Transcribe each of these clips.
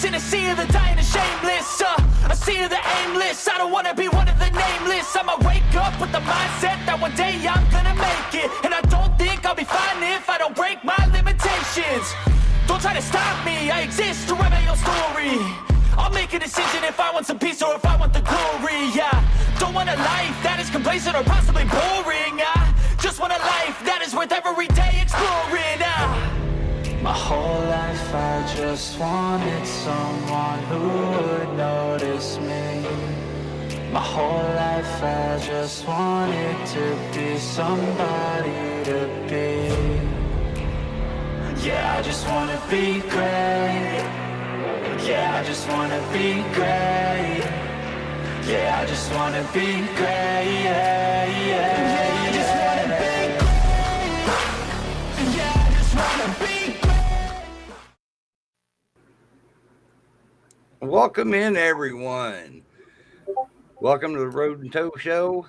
In a sea of the dying and shameless, a sea of the aimless. I don't wanna be one of the nameless. I'ma wake up with the mindset that one day I'm gonna make it. And I don't think I'll be fine if I don't break my limitations. Don't try to stop me, I exist to write my own story. I'll make a decision if I want some peace or if I want the glory. Yeah, don't want a life that is complacent or possibly boring. I just want a life that is worth every day exploring. My whole life I just wanted someone who would notice me. My whole life I just wanted to be somebody to be. Yeah, I just wanna be great. Yeah, I just wanna be great. Yeah, I just wanna be great. Yeah, yeah, I just wanna be great. Yeah, I just wanna be. Welcome in, everyone. Welcome to the Road and Tow Show.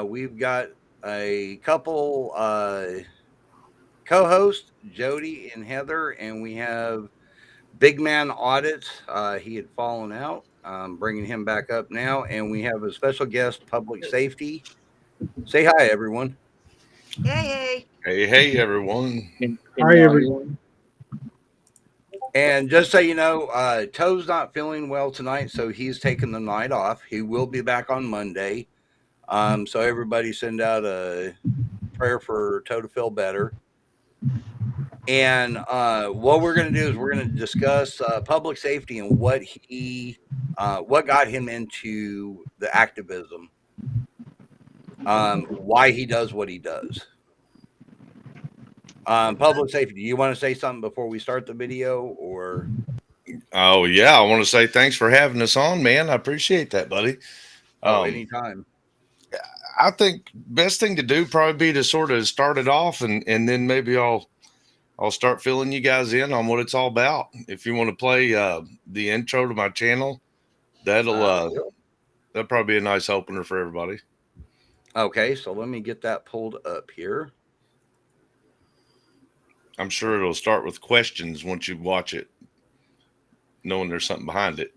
We've got a couple co-hosts, Jody and Heather, and we have Big Man Audit. He had fallen out. Bringing him back up now, and we have a special guest, Public Safety. Say hi, everyone. Hey, Hey, everyone. Hi, everyone. And just so you know, Toe's not feeling well tonight, so he's taking the night off. He will be back on Monday. So everybody send out a prayer for Toe to feel better. And what we're going to do is we're going to discuss public safety and what got him into the activism, why he does what he does. Public safety. Do you want to say something before we start the video, or? Oh yeah, I want to say thanks for having us on, man. I appreciate that, buddy. Anytime. I think best thing to do probably be to sort of start it off, and then maybe I'll start filling you guys in on what it's all about. If you want to play the intro to my channel, that'll probably be a nice opener for everybody. Okay, so let me get that pulled up here. I'm sure it'll start with questions once you watch it, knowing there's something behind it.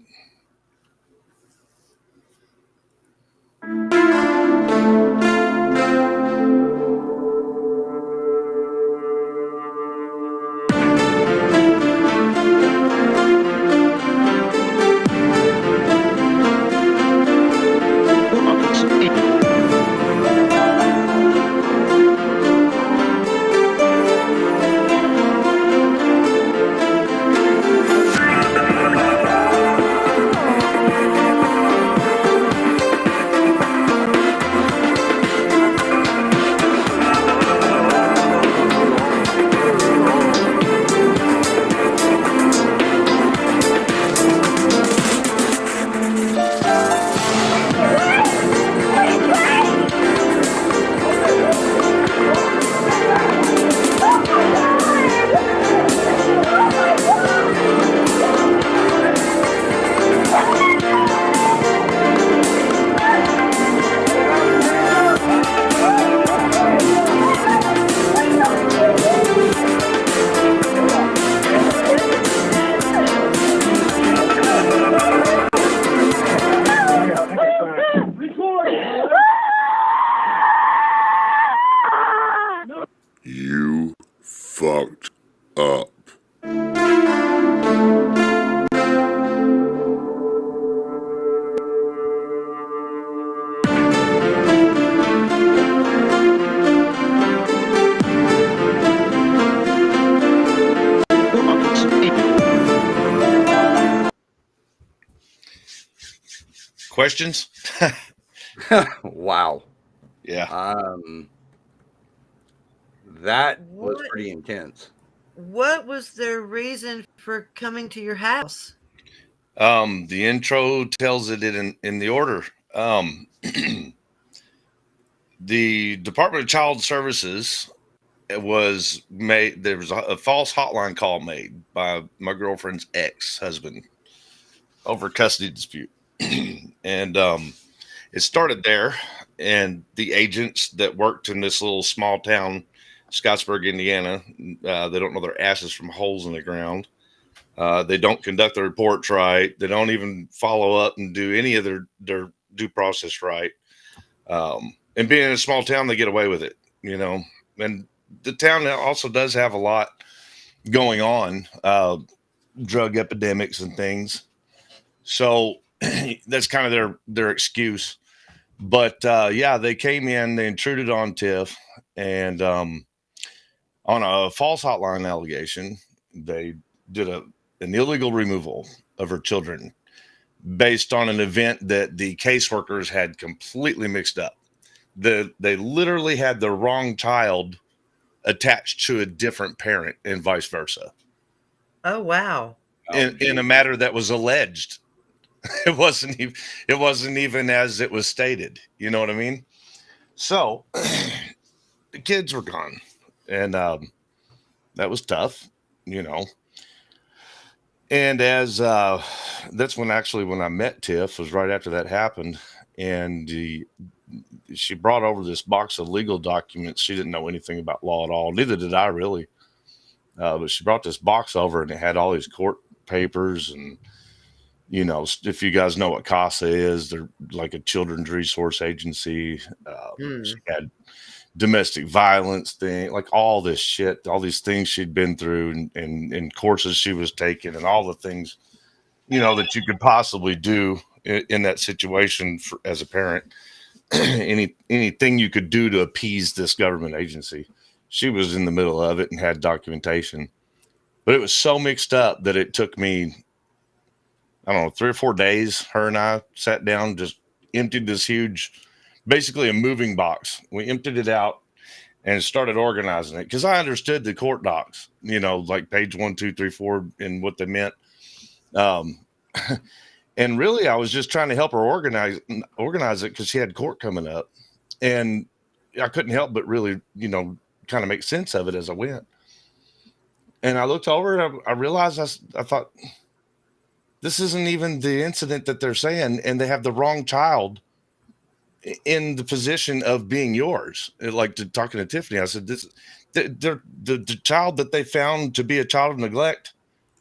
You fucked up. Questions? Wow. Yeah. That was pretty intense. what was their reason for coming to your house? The intro tells it in the order. The Department of Child Services was made. There was a false hotline call made by my girlfriend's ex-husband over a custody dispute. And it started there. And the agents that worked in this little small town, Scottsburg, Indiana, they don't know their asses from holes in the ground. They don't conduct the reports right. They don't even follow up and do any of their due process right. And being in a small town, they get away with it, you know. And the town also does have a lot going on, drug epidemics and things. So that's kind of their excuse. But yeah, they came in, they intruded on Tiff, and on a false hotline allegation, they did an illegal removal of her children based on an event that the caseworkers had completely mixed up. They literally had the wrong child attached to a different parent and vice versa. Oh, wow. In a matter that was alleged. It wasn't even as it was stated. You know what I mean? So the kids were gone, and that was tough, you know. And as that's when I met Tiff, was right after that happened, and she brought over this box of legal documents. She didn't know anything about law at all. Neither did I really. But she brought this box over, and it had all these court papers. And, you know, if you guys know what CASA is, they're like a children's resource agency. She had domestic violence thing, like all this shit, all these things she'd been through, and courses she was taking, and all the things, you know, that you could possibly do in that situation as a parent. Anything you could do to appease this government agency. She was in the middle of it and had documentation, but it was so mixed up that it took me, I don't know, 3 or 4 days. Her and I sat down, just emptied this huge, basically a moving box. We emptied it out and started organizing it, because I understood the court docs, you know, like page 1, 2, 3, 4, and what they meant. And really, I was just trying to help her organize it, because she had court coming up, and I couldn't help but really, you know, kind of make sense of it as I went. And I looked over and I realized, I thought, this isn't even the incident that they're saying, and they have the wrong child in the position of being yours. Like, talking to Tiffany, I said, the child that they found to be a child of neglect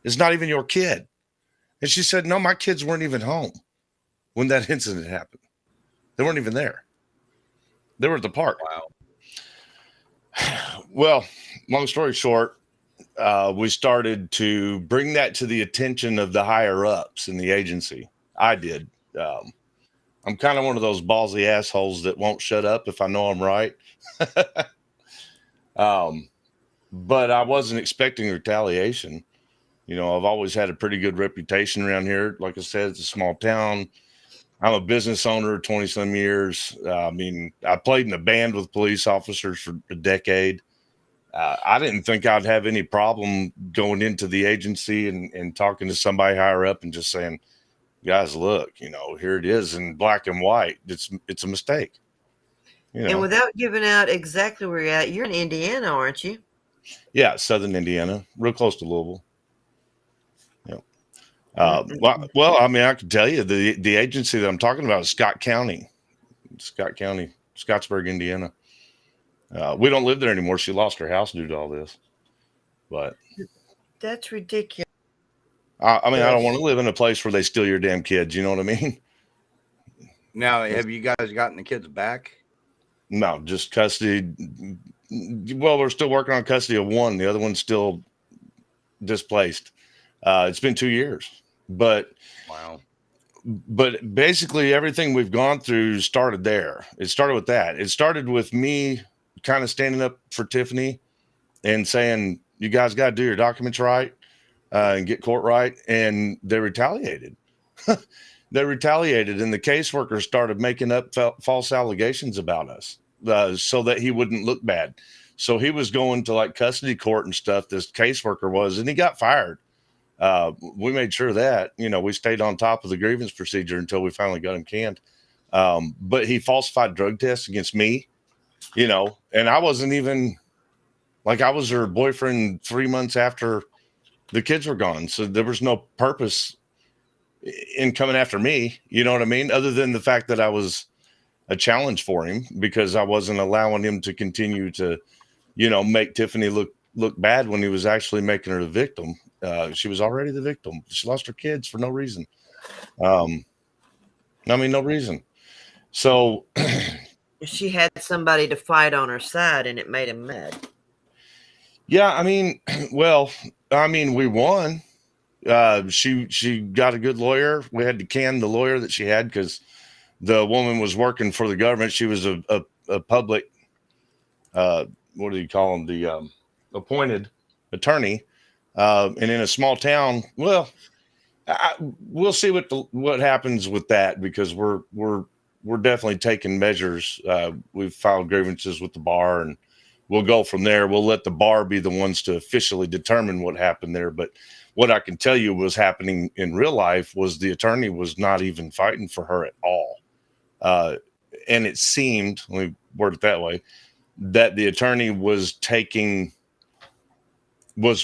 is not even your kid. And she said, no, my kids weren't even home when that incident happened. They weren't even there. They were at the park. Wow. Well, long story short, we started to bring that to the attention of the higher ups in the agency. I did. I'm kind of one of those ballsy assholes that won't shut up if I know I'm right. But I wasn't expecting retaliation. You know, I've always had a pretty good reputation around here. Like I said, it's a small town. I'm a business owner, 20 some years. I mean, I played in a band with police officers for a decade. I didn't think I'd have any problem going into the agency and talking to somebody higher up and just saying, guys, look, you know, here it is in black and white. It's a mistake. You know? And without giving out exactly where you're at, you're in Indiana, aren't you? Yeah, Southern Indiana, real close to Louisville. Well, I mean, I can tell you the agency that I'm talking about is Scott County, Scottsburg, Indiana. We don't live there anymore. She lost her house due to all this. But That's ridiculous. I mean, I don't want to live in a place where they steal your damn kids. You know what I mean? Now, have you guys gotten the kids back? No, just custody. Well, we're still working on custody of one. The other one's still displaced. It's been 2 years. But Wow. But basically everything we've gone through started there. It started with that. It started with me kind of standing up for Tiffany and saying, you guys got to do your documents right and get court right. And they retaliated. They retaliated, and the caseworker started making up false allegations about us so that he wouldn't look bad. So he was going to like custody court and stuff, this caseworker was, and he got fired. We made sure that, you know, we stayed on top of the grievance procedure until we finally got him canned. But he falsified drug tests against me, you know, and I wasn't even like, I was her boyfriend 3 months after the kids were gone. So there was no purpose in coming after me. You know what I mean? Other than the fact that I was a challenge for him because I wasn't allowing him to continue to, you know, make Tiffany look bad when he was actually making her the victim. She was already the victim. She lost her kids for no reason. No reason. So, She had somebody to fight on her side, and it made him mad. yeah, we won. She got a good lawyer. We had to can the lawyer that she had because the woman was working for the government. She was a public, what do you call them? The appointed attorney. And in a small town, well, we'll see what happens with that because we're definitely taking measures. We've filed grievances with the bar, and we'll go from there. We'll let the bar be the ones to officially determine what happened there. But what I can tell you was happening in real life was the attorney was not even fighting for her at all. And it seemed, let me word it that way, that the attorney was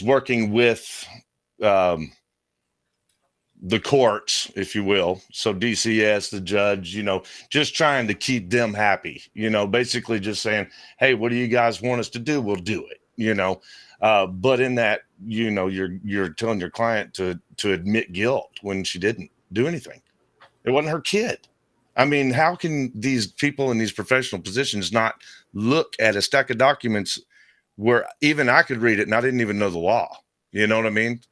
working with the courts, if you will. So DCS, the judge, just trying to keep them happy, basically just saying, hey, what do you guys want us to do? We'll do it, but in that, you're telling your client to admit guilt when she didn't do anything. It wasn't her kid. I mean, how can these people in these professional positions not look at a stack of documents where even I could read it and I didn't even know the law? You know what I mean?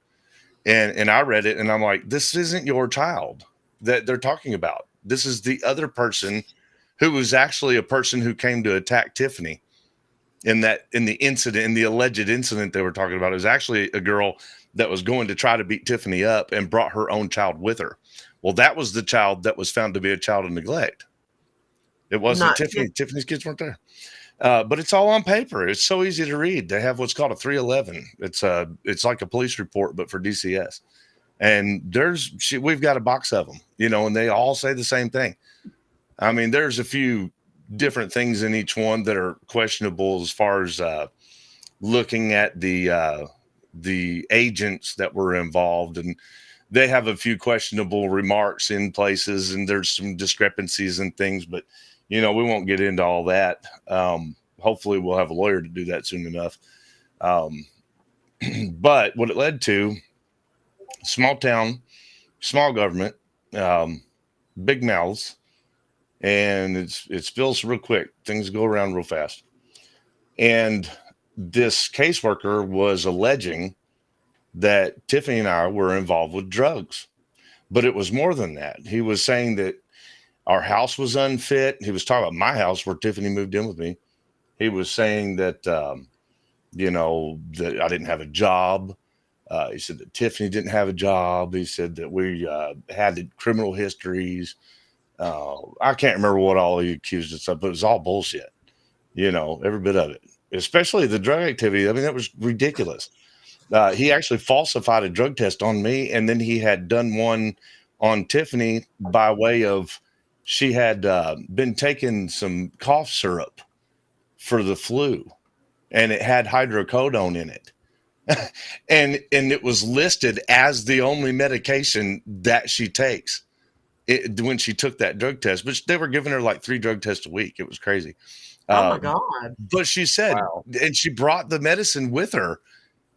And I read it and I'm like, this isn't your child that they're talking about. This is the other person who was actually a person who came to attack Tiffany in the alleged incident they were talking about. It was actually a girl that was going to try to beat Tiffany up and brought her own child with her. Well, that was the child that was found to be a child of neglect. It wasn't Tiffany. Tiffany's kids weren't there. But it's all on paper. It's so easy to read. They have what's called a 311. It's like a police report, but for DCS. And we've got a box of them, and they all say the same thing. I mean, there's a few different things in each one that are questionable as far as looking at the agents that were involved, and they have a few questionable remarks in places, and there's some discrepancies and things, but we won't get into all that. Hopefully we'll have a lawyer to do that soon enough. But what it led to, small town, small government, big mouths, and it spills real quick. Things go around real fast. And this caseworker was alleging that Tiffany and I were involved with drugs, but it was more than that. He was saying that our house was unfit. He was talking about my house where Tiffany moved in with me. He was saying that, that I didn't have a job. He said that Tiffany didn't have a job. He said that we had criminal histories. I can't remember what all he accused us of, but it was all bullshit. Every bit of it, especially the drug activity. I mean, that was ridiculous. He actually falsified a drug test on me, and then he had done one on Tiffany by way of she had been taking some cough syrup for the flu, and it had hydrocodone in it. and it was listed as the only medication that she takes when she took that drug test, but they were giving her like 3 drug tests a week. It was crazy. Oh my God. But she said, wow. And she brought the medicine with her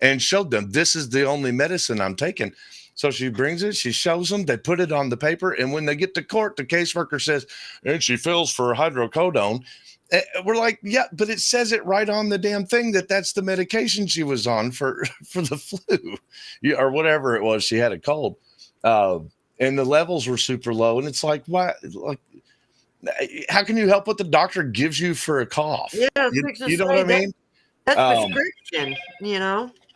and showed them, this is the only medicine I'm taking. So she brings it, she shows them, they put it on the paper. And when they get to court, the caseworker says, and she fills for hydrocodone. We're like, yeah, but it says it right on the damn thing that's the medication she was on for the flu or whatever it was. She had a cold. And the levels were super low. And it's like, why? Like, how can you help what the doctor gives you for a cough? Yeah, you know what I mean? That's prescription,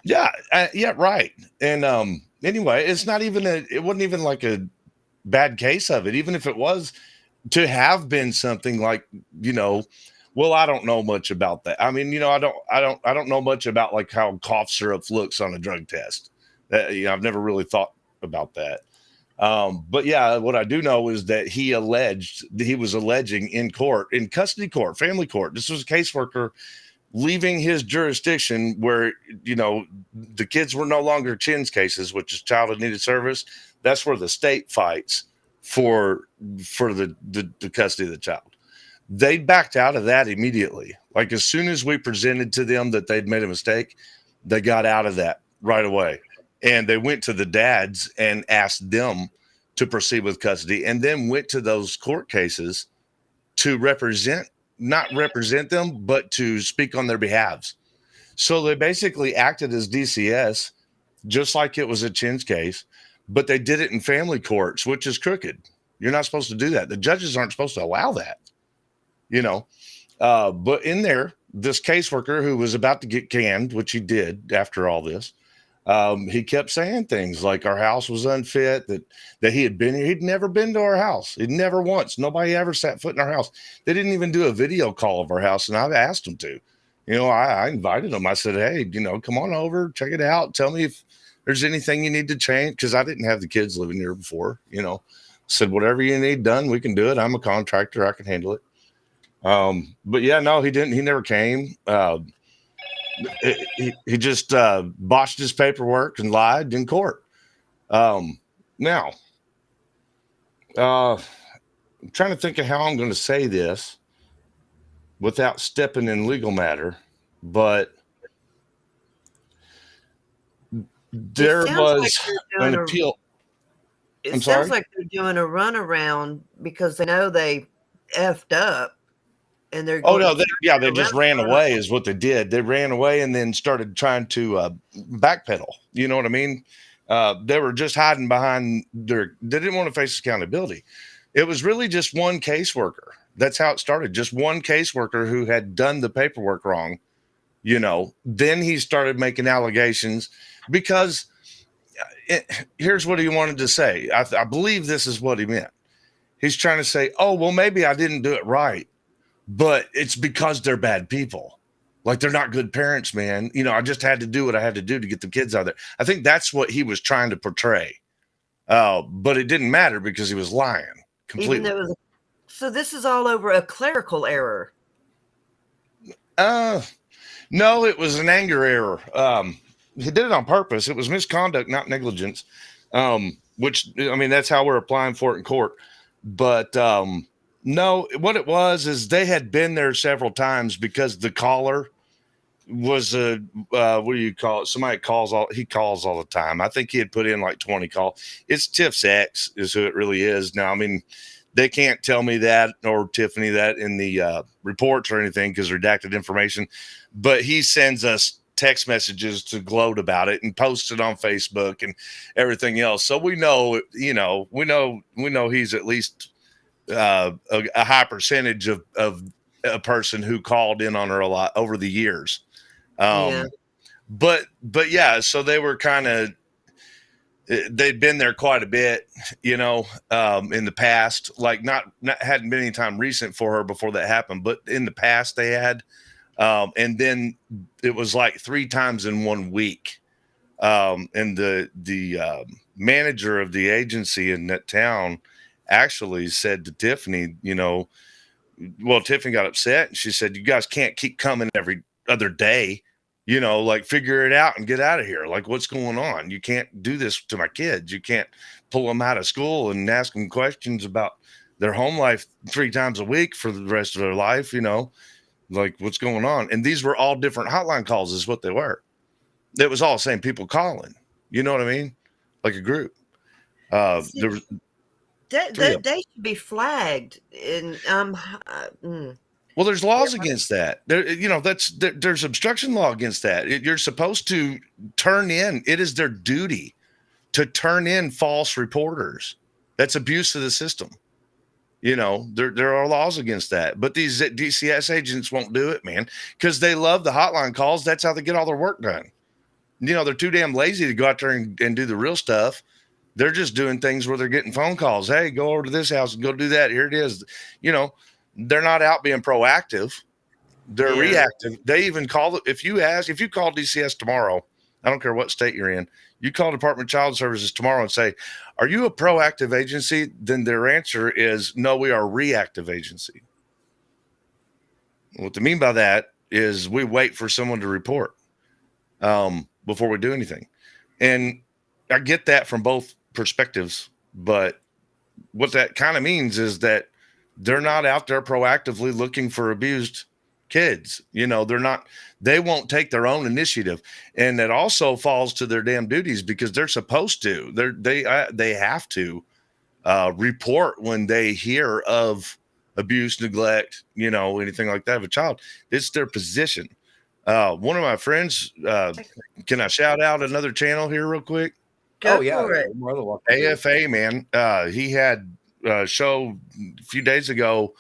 Yeah, yeah, right. And anyway, it wasn't even like a bad case of it. Even if it was to have been something like, well, I don't know much about that. I mean, I don't know much about like how cough syrup looks on a drug test. I've never really thought about that. But yeah, what I do know is that he was alleging in court, in custody court, family court. This was a caseworker leaving his jurisdiction where, the kids were no longer CHINS cases, which is child in need of service. That's where the state fights for the custody of the child. They backed out of that immediately. Like as soon as we presented to them that they'd made a mistake, they got out of that right away. And they went to the dads and asked them to proceed with custody, and then went to those court cases to not represent them, but to speak on their behalves. So they basically acted as DCS, just like it was a Chin's case, but they did it in family courts, which is crooked. You're not supposed to do that. The judges aren't supposed to allow that, But in there, this caseworker who was about to get canned, which he did after all this, he kept saying things like our house was unfit, that he had been here. He'd never been to our house. He'd never once. Nobody ever set foot in our house. They didn't even do a video call of our house, and I've asked them to. I invited them. I said, hey, come on over, check it out. Tell me if there's anything you need to change, because I didn't have the kids living here before. Said whatever you need done, we can do it. I'm a contractor. I can handle it. But yeah, no, he didn't. He never came. He just botched his paperwork and lied in court. Now, I'm trying to think of how I'm going to say this without stepping in legal matter, but there was an appeal. It sounds like they're doing a runaround because they know they effed up. And they're they just ran away is what they did. They ran away and then started trying to backpedal. You know what I mean? They were just hiding behind they didn't want to face accountability. It was really just one caseworker. That's how it started. Just one caseworker who had done the paperwork wrong. Then he started making allegations because here's what he wanted to say. I believe this is what he meant. He's trying to say, oh, well, maybe I didn't do it right, but it's because they're bad people. Like, they're not good parents, man. I just had to do what I had to do to get the kids out of there. I think that's what he was trying to portray. But it didn't matter because he was lying completely. So this is all over a clerical error. No, it was an anger error. He did it on purpose. It was misconduct, not negligence. Which, that's how we're applying for it in court. But no, what it was is they had been there several times because the caller was what do you call it? Somebody calls all the time. I think he had put in like 20 calls. It's Tiff's ex is who it really is. Now, they can't tell me that or Tiffany that in the reports or anything because redacted information, but he sends us text messages to gloat about it and post it on Facebook and everything else. So we know, we know he's at least a high percentage of a person who called in on her a lot over the years. But yeah, so they were they'd been there quite a bit, in the past, like not hadn't been any time recent for her before that happened, but in the past they had, and then it was like 3 times in 1 week. And the manager of the agency in that town actually said to Tiffany, Tiffany got upset and she said, you guys can't keep coming every other day, figure it out and get out of here. Like, what's going on? You can't do this to my kids. You can't pull them out of school and ask them questions about their home life 3 times a week for the rest of their life, like what's going on. And these were all different hotline calls is what they were. It was all the same people calling, you know what I mean? Like a group. They should be flagged. And well, there's laws against that. There's obstruction law against that. You're supposed to turn in. It is their duty to turn in false reporters. That's abuse of the system. There are laws against that. But these DCS agents won't do it, man, because they love the hotline calls. That's how they get all their work done. They're too damn lazy to go out there and do the real stuff. They're just doing things where they're getting phone calls. Hey, go over to this house and go do that. Here it is. They're not out being proactive. They're reactive. They even call it. If you call DCS tomorrow, I don't care what state you're in, you call Department of Child Services tomorrow and say, are you a proactive agency? Then their answer is, no, we are a reactive agency. What they mean by that is we wait for someone to report before we do anything. And I get that from both perspectives, but what that kind of means is that they're not out there proactively looking for abused kids. You know, they won't take their own initiative, and that also falls to their damn duties because they're supposed to. They have to report when they hear of abuse, neglect, you know, anything like that of a child. It's their position. One of my friends, can I shout out another channel here real quick? Go Oh yeah, for it. more than welcome to. AFA, man. He had a show a few days ago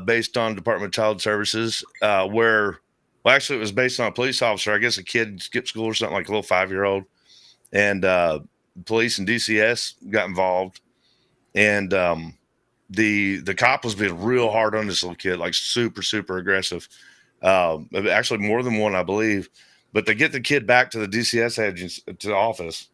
based on Department of Child Services where, well, actually it was based on a police officer. I guess a kid skipped school or something, like a little 5-year-old, and police and DCS got involved, and the cop was being real hard on this little kid, like super aggressive. Actually more than one, I believe. But they get the kid back to the DCS agents to the office,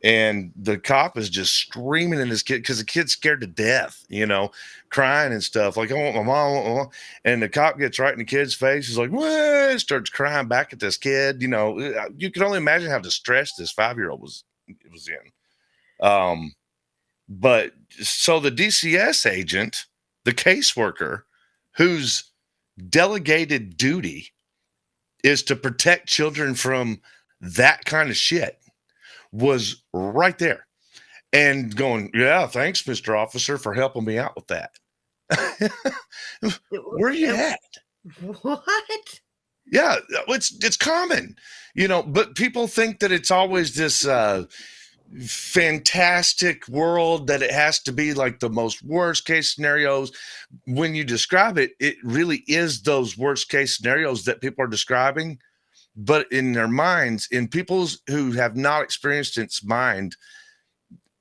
and the cop is just screaming at his kid because the kid's scared to death, you know, crying and stuff. Like, I want my mom, I want my mom. And the cop gets right in the kid's face. He's like, what? Starts crying back at this kid. You know, you can only imagine how distressed this 5-year-old was in. But so the DCS agent, the caseworker, whose delegated duty is to protect children from that kind of shit, was right there and going, yeah, thanks, Mr. Officer, for helping me out with that. Where you at? What? Yeah, it's common, you know, but people think that it's always this fantastic world, that it has to be like the most worst case scenarios. When you describe it, it really is those worst case scenarios that people are describing. But in their minds, in people's who have not experienced its mind,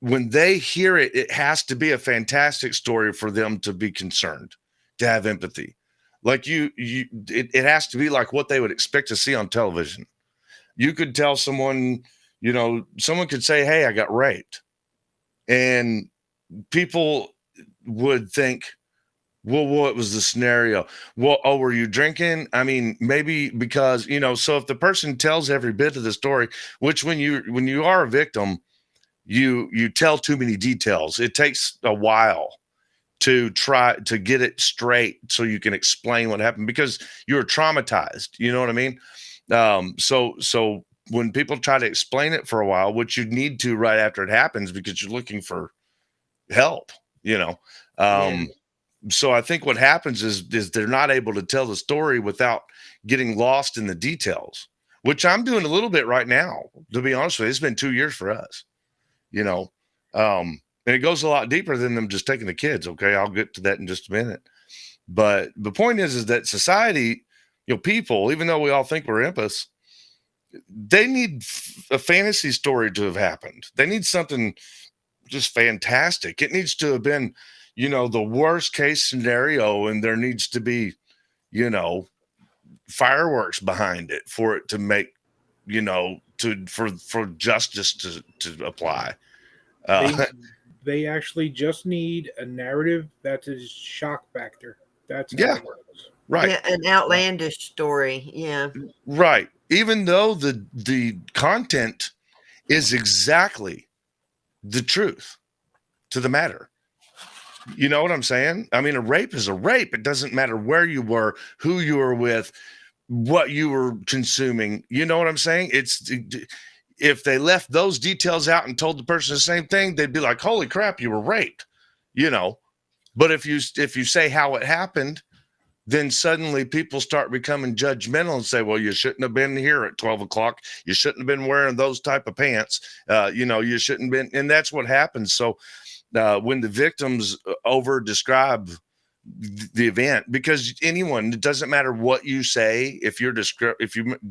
when they hear it, it has to be a fantastic story for them to be concerned, to have empathy. Like it has to be like what they would expect to see on television. You could tell someone, you know, someone could say, hey, I got raped. And people would think, well, what was the scenario? Well, oh, were you drinking? I mean, maybe because, you know, so if the person tells every bit of the story, which when you are a victim, you tell too many details. It takes a while to try to get it straight so you can explain what happened because you're traumatized. You know what I mean? So when people try to explain it for a while, which you need to right after it happens because you're looking for help, you know, So I think what happens is they're not able to tell the story without getting lost in the details, which I'm doing a little bit right now, to be honest with you. It's been 2 years for us, you know, and it goes a lot deeper than them just taking the kids. Okay. I'll get to that in just a minute. But the point is that society, you know, people, even though we all think we're empaths, they need a fantasy story to have happened. They need something just fantastic. It needs to have been, you know, the worst case scenario, and there needs to be, you know, fireworks behind it for it to make, you know, for justice to apply. They actually just need a narrative that is shock factor. That's how Yeah. it works. Right. Yeah, an outlandish story. Yeah. Right. Even though the content is exactly the truth to the matter. You know what I'm saying? I mean, a rape is a rape. It doesn't matter where you were, who you were with, what you were consuming. You know what I'm saying? It's if they left those details out and told the person the same thing, they'd be like, holy crap, you were raped, you know? But if you say how it happened, then suddenly people start becoming judgmental and say, well, you shouldn't have been here at 12 o'clock. You shouldn't have been wearing those type of pants. You know, you shouldn't have been. And that's what happens. So when the victims over describe the event, because anyone, it doesn't matter what you say. If you're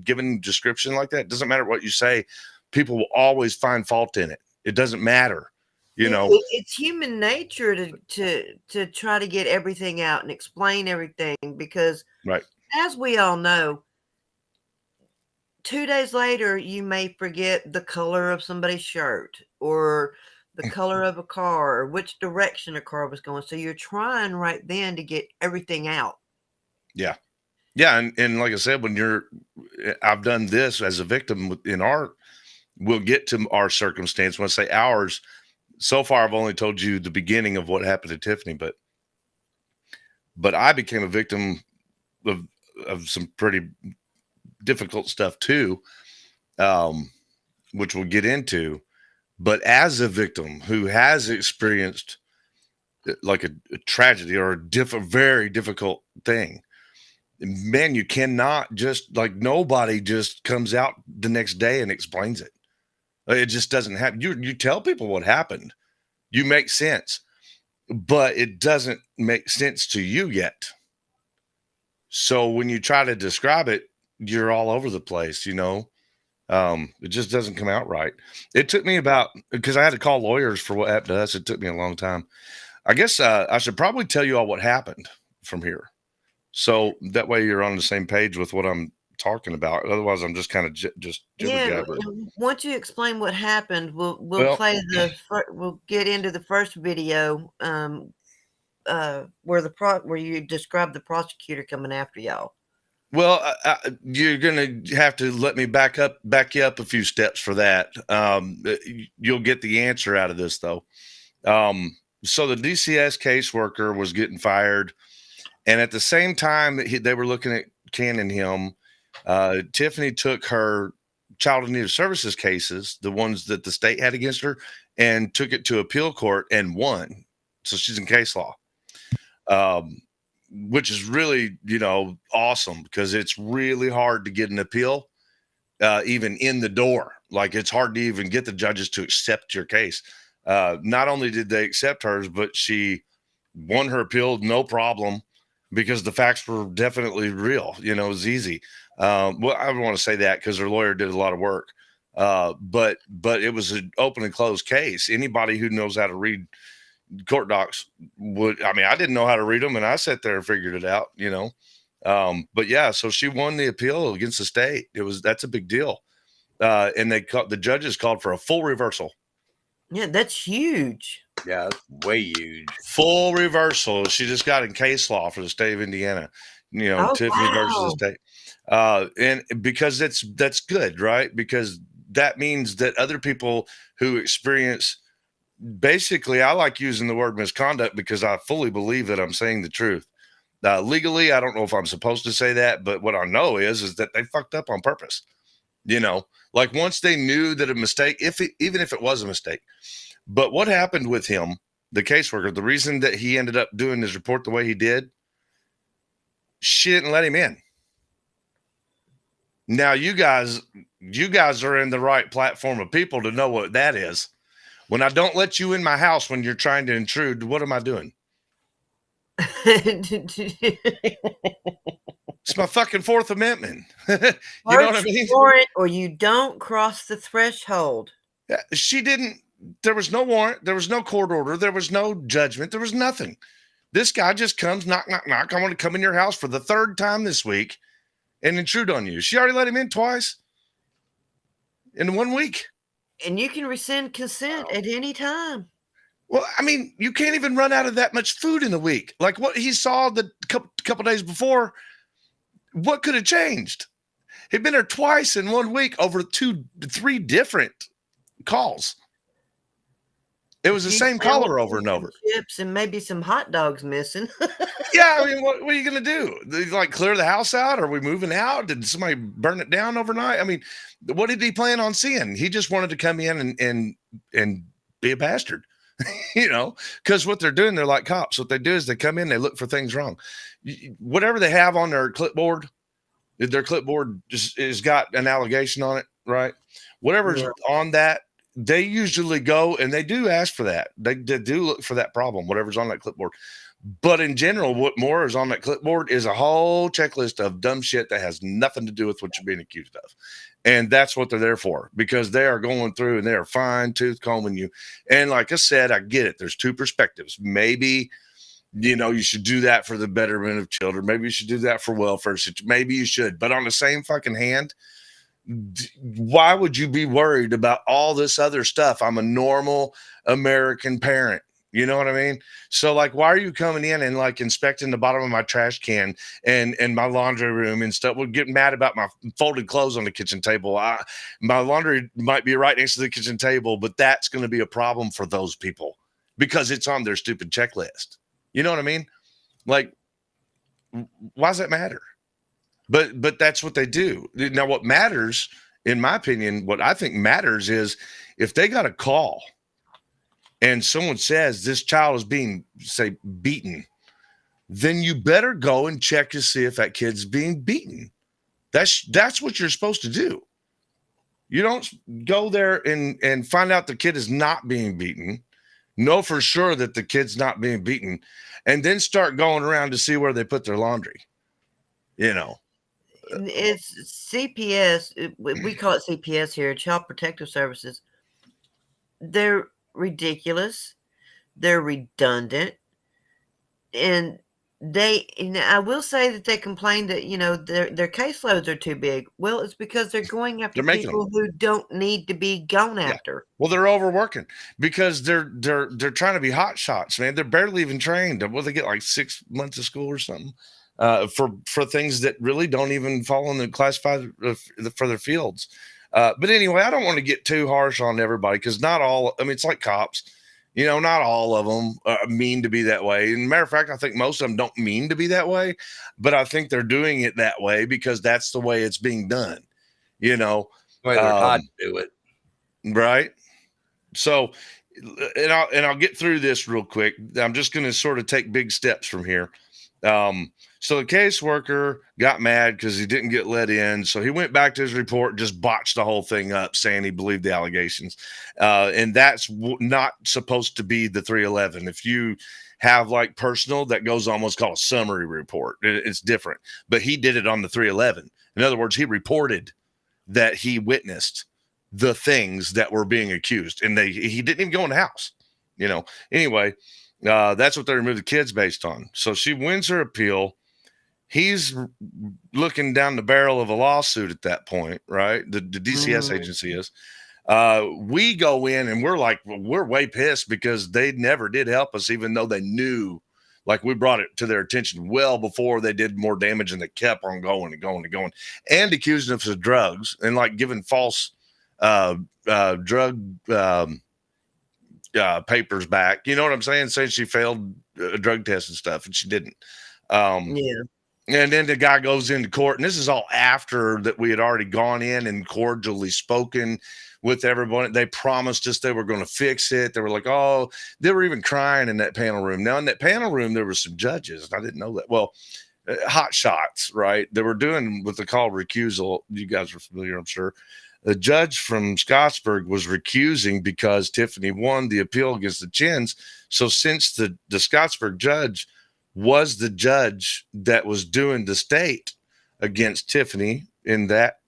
given description like that, it doesn't matter what you say. People will always find fault in it. It doesn't matter. You know, it's human nature to try to get everything out and explain everything because, right, as we all know, 2 days later you may forget the color of somebody's shirt or the color of a car or which direction a car was going. So you're trying right then to get everything out. Yeah. And like I said, I've done this as a victim we'll get to our circumstance. When I say ours, so far, I've only told you the beginning of what happened to Tiffany, but I became a victim of of some pretty difficult stuff too, which we'll get into. But as a victim who has experienced like a tragedy or a very difficult thing, man, you cannot just like nobody just comes out the next day and explains it. It just doesn't happen. You tell people what happened, you make sense, but it doesn't make sense to you yet. So when you try to describe it, you're all over the place, you know. It just doesn't come out right. It took me because I had to call lawyers for what happened to us. It took me a long time. I guess I should probably tell you all what happened from here, so that way you're on the same page with what I'm talking about. Otherwise, I'm just kind of just Yeah, jibber-jabber. once you explain what happened, we'll Well- play we'll get into the first video where where you describe the prosecutor coming after y'all. Well, you're going to have to let me back you up a few steps for that. You'll get the answer out of this though. So the DCS caseworker was getting fired, and at the same time that they were looking at canning him, Tiffany took her child and needed services cases, the ones that the state had against her, and took it to appeal court and won. So she's in case law, which is really, awesome, because it's really hard to get an appeal, even in the door. Like, it's hard to even get the judges to accept your case. Not only did they accept hers, but she won her appeal, no problem, because the facts were definitely real. It was easy. Well, I don't want to say that because her lawyer did a lot of work. But it was an open and closed case. Anybody who knows how to read court docs I didn't know how to read them, and I sat there and figured it out, but yeah, so she won the appeal against the state. That's a big deal. And the judges called for a full reversal. Yeah, that's huge. Yeah, that's way huge. Full reversal. She just got in case law for the state of Indiana, Tiffany versus the state. And because that's good, right? Because that means that other people who experience, basically, I like using the word misconduct because I fully believe that I'm saying the truth. Legally, I don't know if I'm supposed to say that, but what I know is that they fucked up on purpose. Like, once they knew that a mistake, even if it was a mistake. But what happened with him, the caseworker, the reason that he ended up doing his report the way he did, she didn't let him in. Now, you guys are in the right platform of people to know what that is. When I don't let you in my house when you're trying to intrude, what am I doing? It's my fucking Fourth Amendment. You know what I mean? Warrant, or you don't cross the threshold. Yeah, she didn't. There was no warrant. There was no court order. There was no judgment. There was nothing. This guy just comes, knock, knock, knock. I want to come in your house for the third time this week and intrude on you. She already let him in twice in 1 week. And you can rescind consent at any time. Well, you can't even run out of that much food in a week. Like what he saw the couple days before, what could have changed? He'd been there twice in 1 week over 3 different calls. It was the same caller over and over. Chips and maybe some hot dogs missing. Yeah, what are you going to do? Like, clear the house out? Are we moving out? Did somebody burn it down overnight? What did he plan on seeing? He just wanted to come in and be a bastard, because what they're doing, they're like cops. What they do is they come in, they look for things wrong. Whatever they have on their clipboard has got an allegation on it, right? Whatever's on that, they usually go and they do ask for that. They do look for that problem, whatever's on that clipboard. But in general, what more is on that clipboard is a whole checklist of dumb shit that has nothing to do with what you're being accused of. And that's what they're there for, because they are going through and they are fine-tooth combing you. And like I said, I get it. There's 2 perspectives. Maybe, you should do that for the betterment of children. Maybe you should do that for welfare. Maybe you should. But on the same fucking hand, why would you be worried about all this other stuff? I'm a normal American parent. You know what I mean? So, like, why are you coming in and like inspecting the bottom of my trash can and my laundry room and stuff? We're getting mad about my folded clothes on the kitchen table. My laundry might be right next to the kitchen table, but that's going to be a problem for those people because it's on their stupid checklist. You know what I mean? Like, why does that matter? But that's what they do. Now, what matters, in my opinion, what I think matters is if they got a call and someone says this child is being, say, beaten, then you better go and check to see if that kid's being beaten. That's what you're supposed to do. You don't go there and find out the kid is not being beaten, know for sure that the kid's not being beaten, and then start going around to see where they put their laundry. You know, It's CPS. We call it CPS here, Child Protective Services. They're ridiculous. They're redundant. And I will say that they complain that, their caseloads are too big. Well, it's because they're going after They're making people who don't need to be gone after. well, they're overworking because they're trying to be hot shots, man. They're barely even trained. Well, they get like 6 months of school or something for things that really don't even fall in the classified for their fields. But anyway, I don't want to get too harsh on everybody because not all. I mean, it's like cops. Not all of them mean to be that way. And matter of fact, I think most of them don't mean to be that way, but I think they're doing it that way because that's the way it's being done. The way they're taught to do it. Right. So, and I'll get through this real quick. I'm just going to sort of take big steps from here. So the caseworker got mad because he didn't get let in. So he went back to his report, just botched the whole thing up, saying he believed the allegations. And that's not supposed to be the 311. If you have like personal, that goes on what's called a summary report. It's different, but he did it on the 311. In other words, he reported that he witnessed the things that were being accused, and he didn't even go in the house. Anyway, that's what they removed the kids based on. So she wins her appeal. He's looking down the barrel of a lawsuit at that point, right? The DCS agency is. We go in and we're way pissed because they never did help us, even though they knew, like we brought it to their attention well before they did more damage, and they kept on going and going and going and accusing us of drugs and like giving false drug papers back. You know what I'm saying? Saying she failed a drug test and stuff, and she didn't. Yeah. And then the guy goes into court, and this is all after that we had already gone in and cordially spoken with everyone. They promised us they were going to fix it. They were like, oh, they were even crying in that panel room. Now, in that panel room, there were some judges, and I didn't know that. Well, hot shots, right? They were doing what they call recusal. You guys are familiar, I'm sure. The judge from Scottsburg was recusing because Tiffany won the appeal against the Chins. So since the Scottsburg judge was the judge that was doing the state against Tiffany in that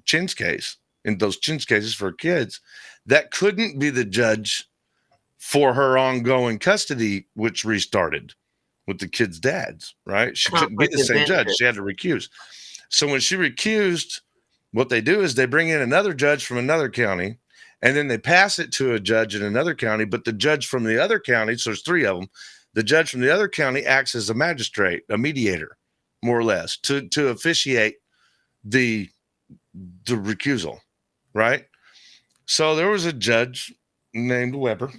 Chins case, in those Chins cases for kids, that couldn't be the judge for her ongoing custody, which restarted with the kids' dads, right? She couldn't be the same judge. She had to recuse. So when she recused, what they do is they bring in another judge from another county, and then they pass it to a judge in another county, but the judge from the other county, so there's 3 of them, the judge from the other county acts as a magistrate, a mediator, more or less, to officiate the recusal, right? So there was a judge named Weber,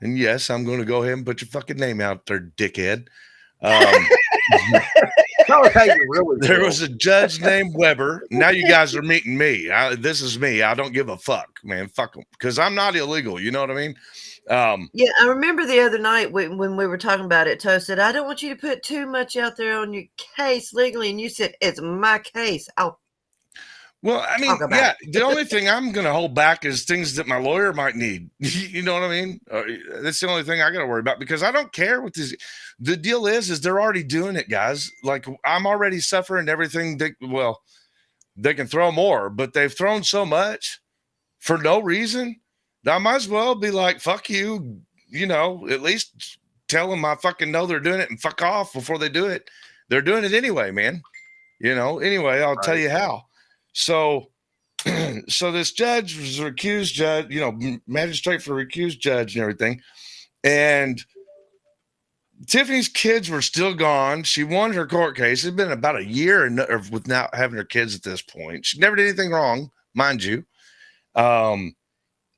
and yes, I'm going to go ahead and put your fucking name out there, dickhead. Tell us how you really There feel. was a judge named Weber. Now you guys are meeting me. This is me. I don't give a fuck, man. Fuck them, because I'm not illegal. You know what I mean? Yeah, I remember the other night when we were talking about it, Toe said, I don't want you to put too much out there on your case legally. And you said, it's my case. Well, I mean, Talk about yeah, the only thing I'm going to hold back is things that my lawyer might need. You know what I mean? That's the only thing I got to worry about, because I don't care what this. The deal is they're already doing it, guys. Like, I'm already suffering everything. They can throw more, but they've thrown so much for no reason. I might as well be like, fuck you, at least tell them I fucking know they're doing it and fuck off before they do it. They're doing it anyway, man. Anyway, I'll tell you how. So this judge was a recused judge, magistrate for a recused judge and everything. And Tiffany's kids were still gone. She won her court case. It's been about a year without having her kids at this point. She never did anything wrong, mind you.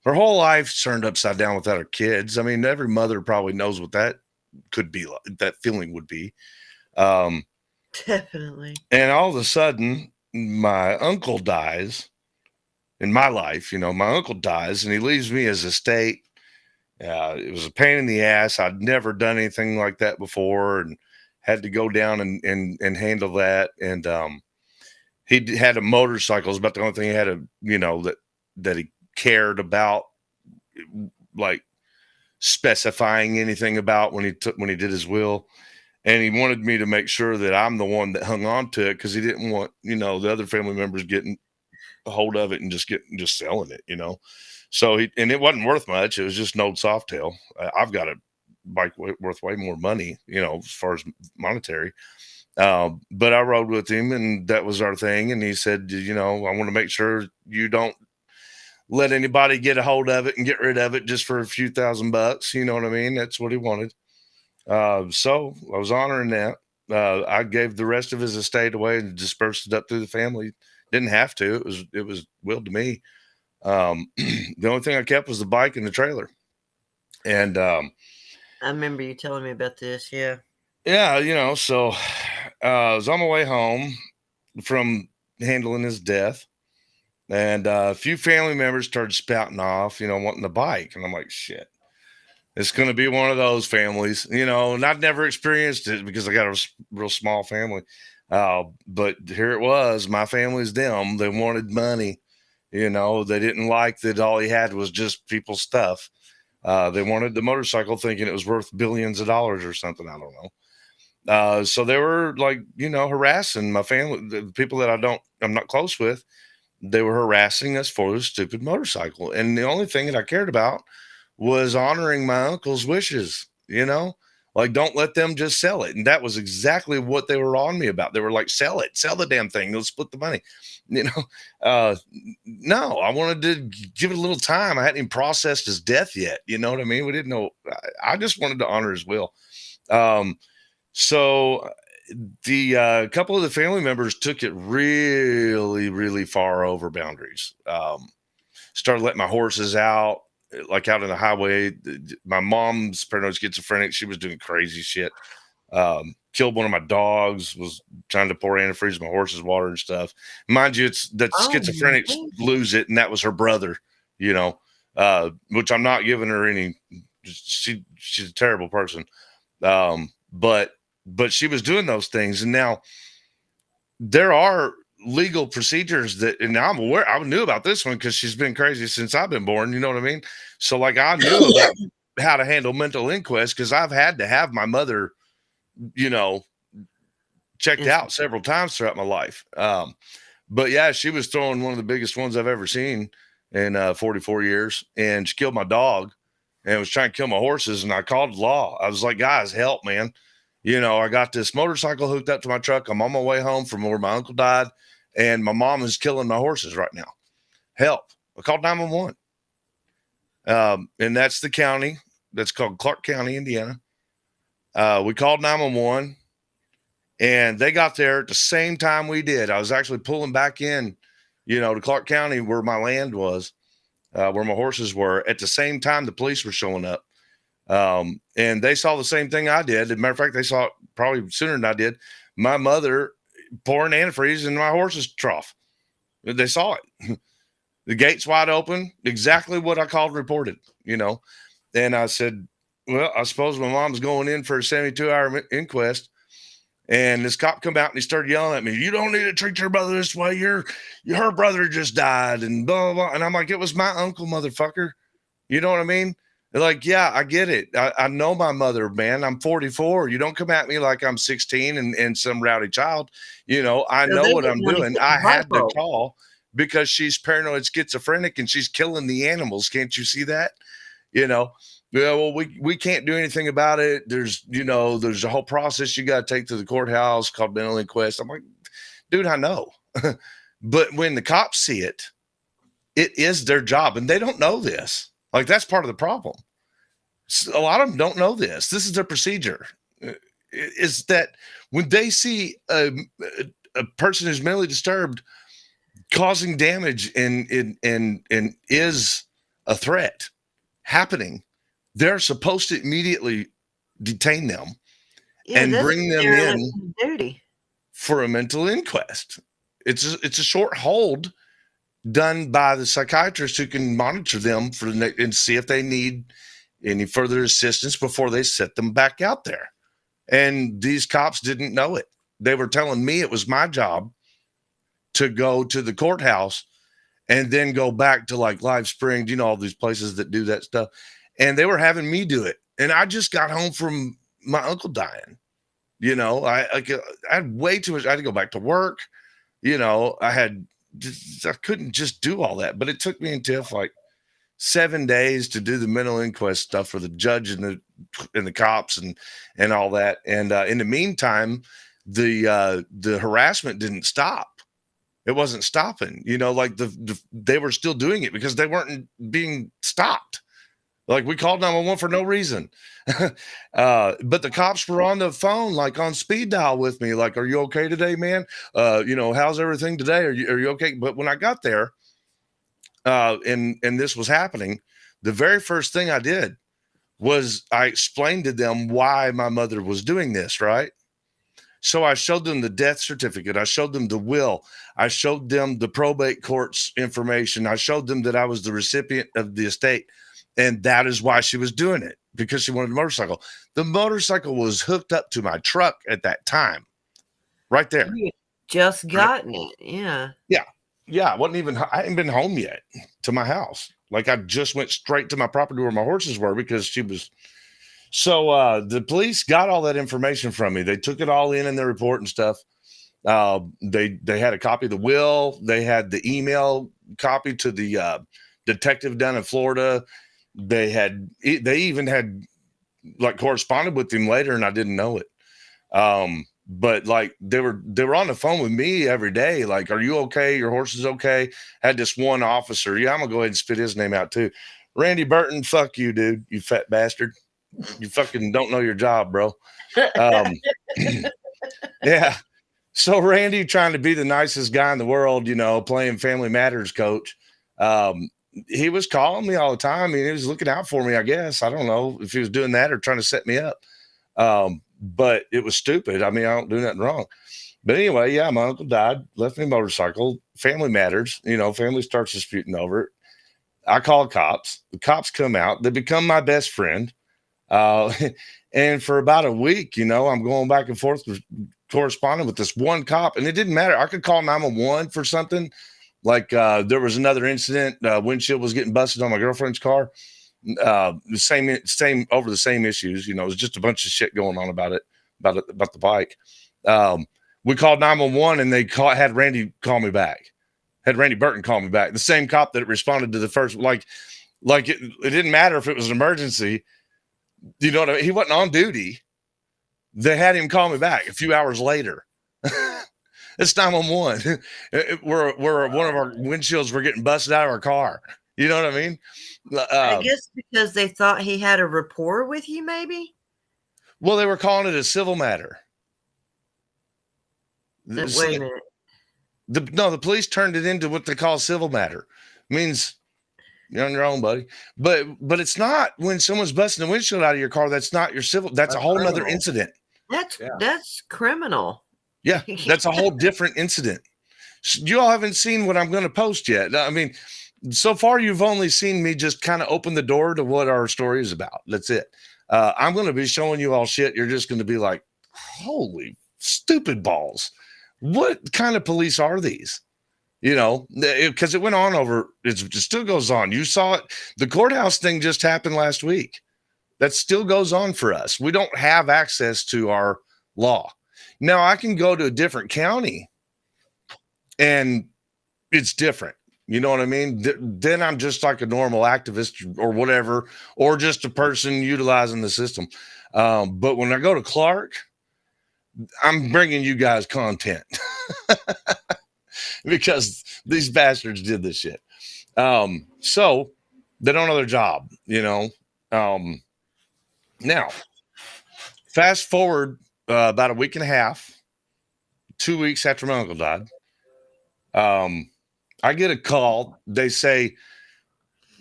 Her whole life turned upside down without her kids. I mean, every mother probably knows what that could be like, that feeling would be. Definitely. And all of a sudden, my uncle dies in my life. My uncle dies and he leaves me his estate. It was a pain in the ass. I'd never done anything like that before and had to go down and handle that. And he had a motorcycle. It was about the only thing he had that he cared about, like specifying anything about when he did his will. And he wanted me to make sure that I'm the one that hung on to it because he didn't want, the other family members getting a hold of it and just selling it, So and it wasn't worth much. It was just an old Softail. I've got a bike worth way more money, as far as monetary. But I rode with him and that was our thing. And he said, I want to make sure you don't let anybody get a hold of it and get rid of it just for a few $1,000. You know what I mean? That's what he wanted. So I was honoring that. I gave the rest of his estate away and dispersed it up through the family. Didn't have to. It was willed to me. The only thing I kept was the bike and the trailer. And I remember you telling me about this. Yeah. Yeah, so I was on my way home from handling his death. And a few family members started spouting off, wanting the bike. And I'm like, shit. It's going to be one of those families, and I'd never experienced it because I got a real small family. But here it was. My family's them. They wanted money. They didn't like that all he had was just people's stuff. They wanted the motorcycle thinking it was worth billions of dollars or something. I don't know. So they were like, harassing my family, the people that I'm not close with. They were harassing us for the stupid motorcycle. And the only thing that I cared about was honoring my uncle's wishes, like don't let them just sell it. And that was exactly what they were on me about. They were like, sell the damn thing. Let's split the money. No, I wanted to give it a little time. I hadn't even processed his death yet. You know what I mean? We didn't know. I just wanted to honor his will. So the couple of the family members took it really, really far over boundaries. Started letting my horses out. Like out on the highway. My mom's paranoid schizophrenic. She was doing crazy shit. Killed one of my dogs, was trying to pour antifreeze in my horse's water and stuff. Mind you, it's that schizophrenics lose it. And that was her brother, which I'm not giving her any, she's a terrible person. But she was doing those things. And now there are legal procedures and I'm aware. I knew about this one because she's been crazy since I've been born. You know what I mean? So like I knew about how to handle mental inquest because I've had to have my mother, checked out several times throughout my life. But yeah, she was throwing one of the biggest ones I've ever seen in 44 years, and she killed my dog and was trying to kill my horses. And I called the law. I was like, guys, help, man. I got this motorcycle hooked up to my truck. I'm on my way home from where my uncle died. And my mom is killing my horses right now. Help. I called 911. And that's the county. That's called Clark County, Indiana. We called 911. And they got there at the same time we did. I was actually pulling back in, to Clark County where my land was, where my horses were. At the same time, the police were showing up. And they saw the same thing I did. As a matter of fact, they saw it probably sooner than I did. My mother pouring antifreeze in my horse's trough. They saw it. The gate's wide open. Exactly what I called and reported, And I said, well, I suppose my mom's going in for a 72-hour inquest. And this cop come out and he started yelling at me, you don't need to treat your brother this way. Her brother just died and blah, blah, blah. And I'm like, it was my uncle, motherfucker. You know what I mean? They're like, yeah, I get it. I know my mother, man. I'm 44. You don't come at me like I'm 16 and some rowdy child. I know what I'm doing. I had to call because she's paranoid schizophrenic and she's killing the animals. Can't you see that? Yeah, well, we can't do anything about it. There's a whole process you got to take to the courthouse called mental inquest. I'm like, dude, I know. But when the cops see it, it is their job and they don't know this. Like, that's part of the problem. A lot of them don't know this. This is their procedure. Is that when they see a person who's mentally disturbed causing damage and is a threat happening, they're supposed to immediately detain them and bring them in. Duty. for a mental inquest. It's a short hold done by the psychiatrist who can monitor them and see if they need any further assistance before they set them back out there. And these cops didn't know it. They were telling me it was my job to go to the courthouse and then go back to like Live Springs, you know, all these places that do that stuff. And they were having me do it. And I just got home from my uncle dying. You know, I had way too much. I had to go back to work. You know, I couldn't just do all that. But it took me until like 7 days to do the mental inquest stuff for the judge and the cops and all that. And in the meantime, the harassment didn't stop. It wasn't stopping. You know, like they were still doing it because they weren't being stopped. Like we called 911 for no reason. But the cops were on the phone, like on speed dial with me. Like, are you okay today, man? You know, how's everything today? Are you okay? But when I got there, and this was happening, the very first thing I did was I explained to them why my mother was doing this, right? So I showed them the death certificate. I showed them the will. I showed them the probate court's information. I showed them that I was the recipient of the estate. And that is why she was doing it, because she wanted a motorcycle. The motorcycle was hooked up to my truck at that time, right there. You just gotten it. Yeah. Yeah, I hadn't been home yet to my house. Like I just went straight to my property where my horses were because she was. So the police got all that information from me. They took it all in their report and stuff. They had a copy of the will. They had the email copy to the detective down in Florida. They even had like corresponded with him later, and I didn't know it. But like they were on the phone with me every day. Like, are you okay? Your horse is okay. Had this one officer. Yeah, I'm gonna go ahead and spit his name out too. Randy Burton. Fuck you, dude. You fat bastard. You fucking don't know your job, bro. Yeah. So Randy, trying to be the nicest guy in the world, you know, playing Family Matters coach. He was calling me all the time. I mean, he was looking out for me, I guess. I don't know if he was doing that or trying to set me up. But it was stupid. I mean, I don't do nothing wrong. But anyway, yeah, my uncle died, left me a motorcycle. Family Matters, you know, family starts disputing over it. I call cops. The cops come out. They become my best friend. And for about a week, you know, I'm going back and forth corresponding with this one cop, and it didn't matter. I could call 911 for something. Like there was another incident, windshield was getting busted on my girlfriend's car. The same over the same issues. You know, it was just a bunch of shit going on about the bike. We called 911 and they had Randy call me back. Had Randy Burton call me back. The same cop that responded to the first, like it didn't matter if it was an emergency. You know what I mean? He wasn't on duty. They had him call me back a few hours later. It's 911. We're one of our windshields were getting busted out of our car. You know what I mean? I guess because they thought he had a rapport with you, maybe. Well, they were calling it a civil matter. Wait a minute. The police turned it into what they call civil matter. It means you're on your own, buddy. But it's not when someone's busting the windshield out of your car. That's not your civil. That's a whole nother incident. That's criminal. Yeah, that's a whole different incident. You all haven't seen what I'm going to post yet. I mean, so far you've only seen me just kind of open the door to what our story is about. That's it. I'm going to be showing you all shit. You're just going to be like, holy stupid balls. What kind of police are these? You know, because it went on over, it still goes on. You saw it. The courthouse thing just happened last week. That still goes on for us. We don't have access to our law. Now I can go to a different county and it's different. You know what I mean? Then I'm just like a normal activist or whatever, or just a person utilizing the system. But when I go to Clark, I'm bringing you guys content because these bastards did this shit. So they don't know their job, you know? Now fast forward about a week and a half, 2 weeks after my uncle died. I get a call. They say,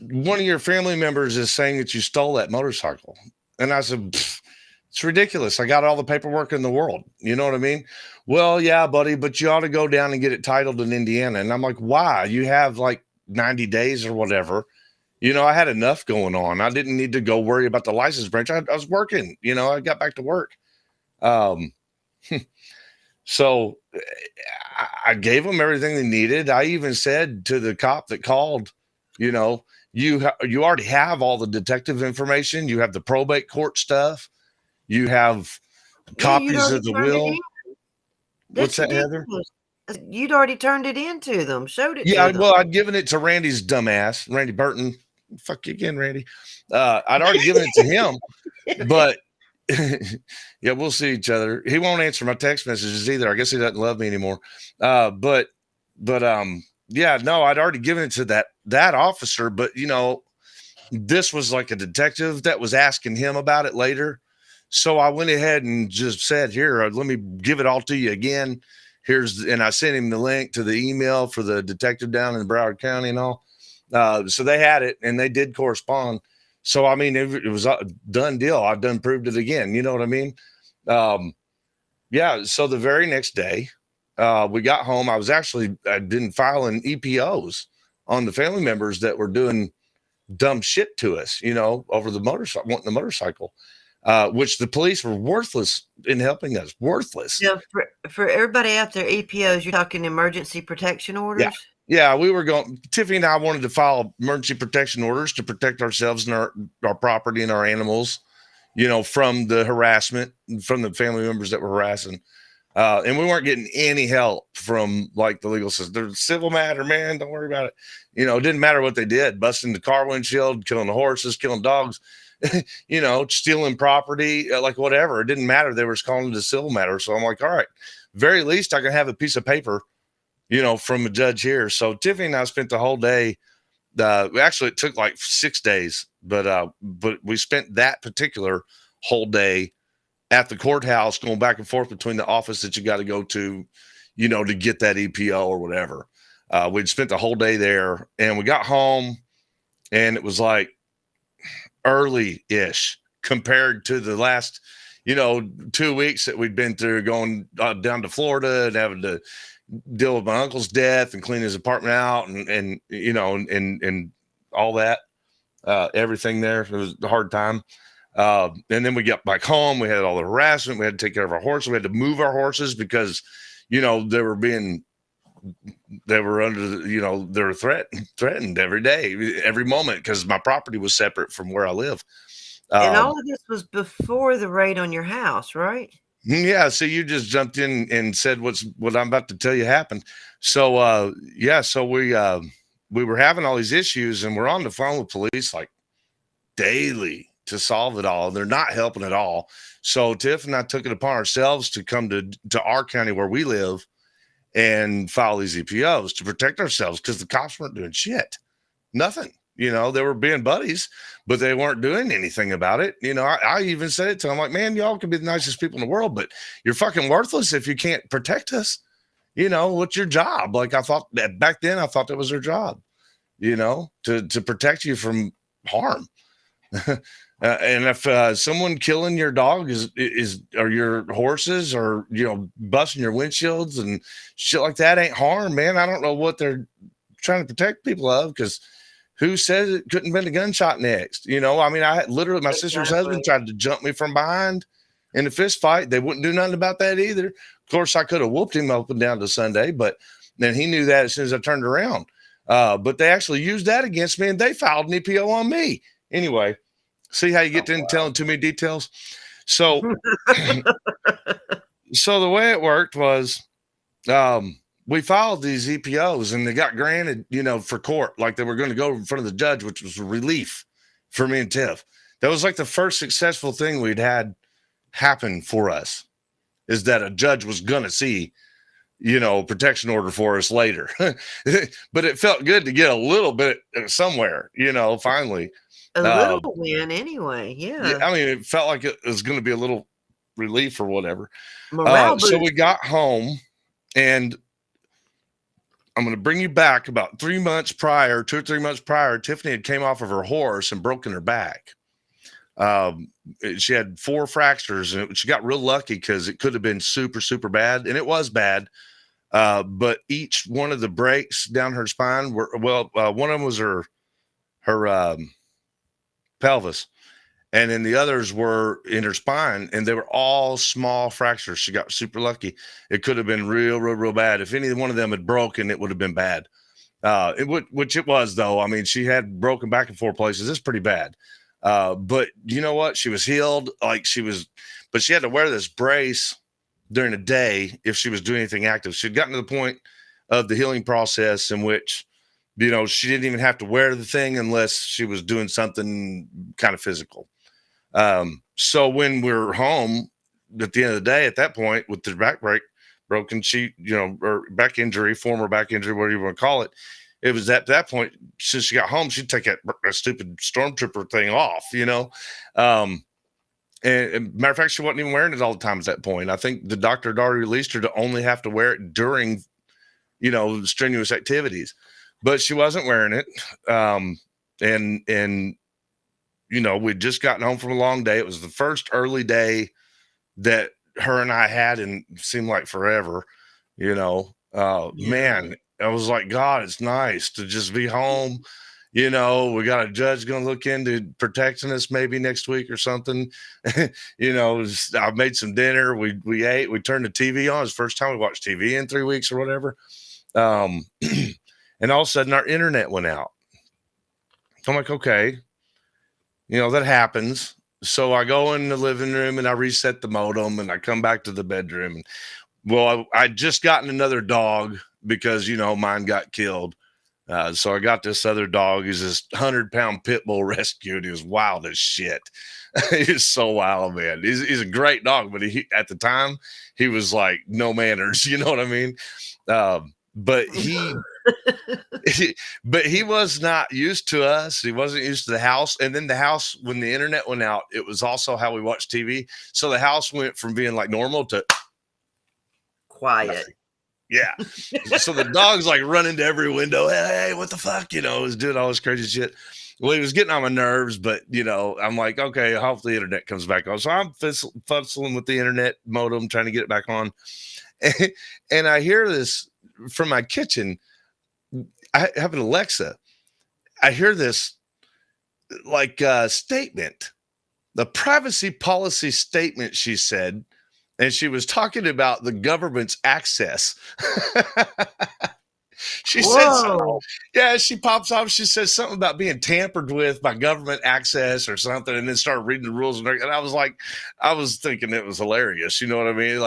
one of your family members is saying that you stole that motorcycle. And I said, It's ridiculous. I got all the paperwork in the world. You know what I mean? Well, yeah, buddy, but you ought to go down and get it titled in Indiana. And I'm like, why? You have like 90 days or whatever. You know, I had enough going on. I didn't need to go worry about the license branch. I was working, you know, I got back to work. So I gave them everything they needed. I even said to the cop that called, you know, you already have all the detective information. You have the probate court stuff. You have copies of the will. What's that, Heather? You'd already turned it in to them, showed it to them. Well, I'd given it to Randy's dumbass, Randy Burton. Fuck you again, Randy. I'd already given it to him, but yeah, we'll see each other. He won't answer my text messages either. I guess he doesn't love me anymore. Yeah, no, I'd already given it to that officer, but you know, this was like a detective that was asking him about it later. So I went ahead and just said, here, let me give it all to you again. And I sent him the link to the email for the detective down in Broward County and all. So they had it and they did correspond. So, I mean, it was a done deal. I've done proved it again. You know what I mean? Yeah. So the very next day, we got home. I didn't file an EPOs on the family members that were doing dumb shit to us, you know, over the motorcycle. Which the police were worthless in helping us. Worthless. Yeah, for everybody out there, EPOs, you're talking emergency protection orders? Yeah, we were going, Tiffany and I wanted to file emergency protection orders to protect ourselves and our property and our animals, you know, from the harassment, from the family members that were harassing. And we weren't getting any help from like the legal system. There's a civil matter, man. Don't worry about it. You know, it didn't matter what they did, busting the car windshield, killing the horses, killing dogs. You know, stealing property, like whatever. It didn't matter. They were calling it a civil matter. So I'm like, all right, very least I can have a piece of paper, you know, from a judge here. So Tiffany and I spent the whole day. Actually, it took like 6 days, but we spent that particular whole day at the courthouse going back and forth between the office that you got to go to, you know, to get that EPO or whatever. We'd spent the whole day there and we got home and it was like, early-ish compared to the last, you know, 2 weeks that we'd been through going down to Florida and having to deal with my uncle's death and clean his apartment out and you know, and all that, everything there. It was a hard time. And then we got back home. We had all the harassment. We had to take care of our horses. We had to move our horses because, you know, they were under, you know, they were threatened every day, every moment, because my property was separate from where I live. And all of this was before the raid on your house, right? Yeah. So you just jumped in and said what I'm about to tell you happened. So so we were having all these issues and we're on the phone with police like daily to solve it all. They're not helping at all. So Tiff and I took it upon ourselves to come to our county where we live and file these EPOs to protect ourselves because the cops weren't doing shit. Nothing. You know, they were being buddies, but they weren't doing anything about it. You know, I even said it to them like, man, y'all can be the nicest people in the world, but you're fucking worthless if you can't protect us. You know, what's your job? Like I thought that back then, I thought that was their job, you know, to protect you from harm. And if someone killing your dog is or your horses or, you know, busting your windshields and shit like that ain't harm, man. I don't know what they're trying to protect people of because who says it couldn't have been a gunshot next? You know, I mean, I literally, my sister's husband tried to jump me from behind in a fist fight. They wouldn't do nothing about that either. Of course, I could have whooped him up and down to Sunday, but then he knew that as soon as I turned around. But they actually used that against me and they filed an EPO on me. Anyway. See how you get to telling too many details. So, so the way it worked was, we filed these EPOs and they got granted, you know, for court, like they were going to go in front of the judge, which was a relief for me and Tiff. That was like the first successful thing we'd had happen for us is that a judge was going to see, you know, protection order for us later, but it felt good to get a little bit somewhere, you know, finally. A little win anyway. Yeah. I mean, it felt like it was going to be a little relief or whatever. So we got home and I'm going to bring you back about 3 months prior, 2 or 3 months prior. Tiffany had came off of her horse and broken her back. She had 4 fractures, and she got real lucky because it could have been super, super bad, and it was bad. But each one of the breaks down her spine were one of them was her pelvis, and then the others were in her spine, and they were all small fractures. She got super lucky. It could have been real bad. If any one of them had broken, it would have been bad. Which it was, though. I mean, she had broken back in 4 places. It's pretty bad. But you know what? She was healed. But she had to wear this brace during the day if she was doing anything active. She'd gotten to the point of the healing process in which, she didn't even have to wear the thing unless she was doing something kind of physical. So when we're home at the end of the day, at that point, with the back break broken, or back injury, former back injury, whatever you want to call it, it was at that point, since she got home, she'd take that stupid stormtrooper thing off, and matter of fact, she wasn't even wearing it all the time at that point. I think the doctor had already released her to only have to wear it during, strenuous activities, but she wasn't wearing it. And we'd just gotten home from a long day. It was the first early day that her and I had, and it seemed like forever, man, I was like, God, it's nice to just be home. We got a judge going to look into protecting us maybe next week or something. I made some dinner. We ate, we turned the TV on. It was the first time we watched TV in 3 weeks or whatever. And all of a sudden our internet went out. I'm like, okay, that happens. So I go in the living room and I reset the modem and I come back to the bedroom. Well, I just gotten another dog because, mine got killed. So I got this other dog. He's this 100-pound pit bull rescued. He was wild as shit. He's so wild, man. He's a great dog, but at the time he was like no manners. You know what I mean? But he was not used to us. He wasn't used to the house. And then the house, when the internet went out, it was also how we watched TV. So the house went from being like normal to quiet. Yeah. So the dog's like running to every window. Hey, what the fuck? Was doing all this crazy shit. Well, he was getting on my nerves, but I'm like, okay, hopefully the internet comes back on. So I'm fussing with the internet modem, trying to get it back on. And I hear this from my kitchen. I have an Alexa. I hear this statement, the privacy policy statement, she said. And she was talking about the government's access. She said something. Yeah, she pops off. She says something about being tampered with by government access or something, and then started reading the rules. And I was thinking it was hilarious. You know what I mean?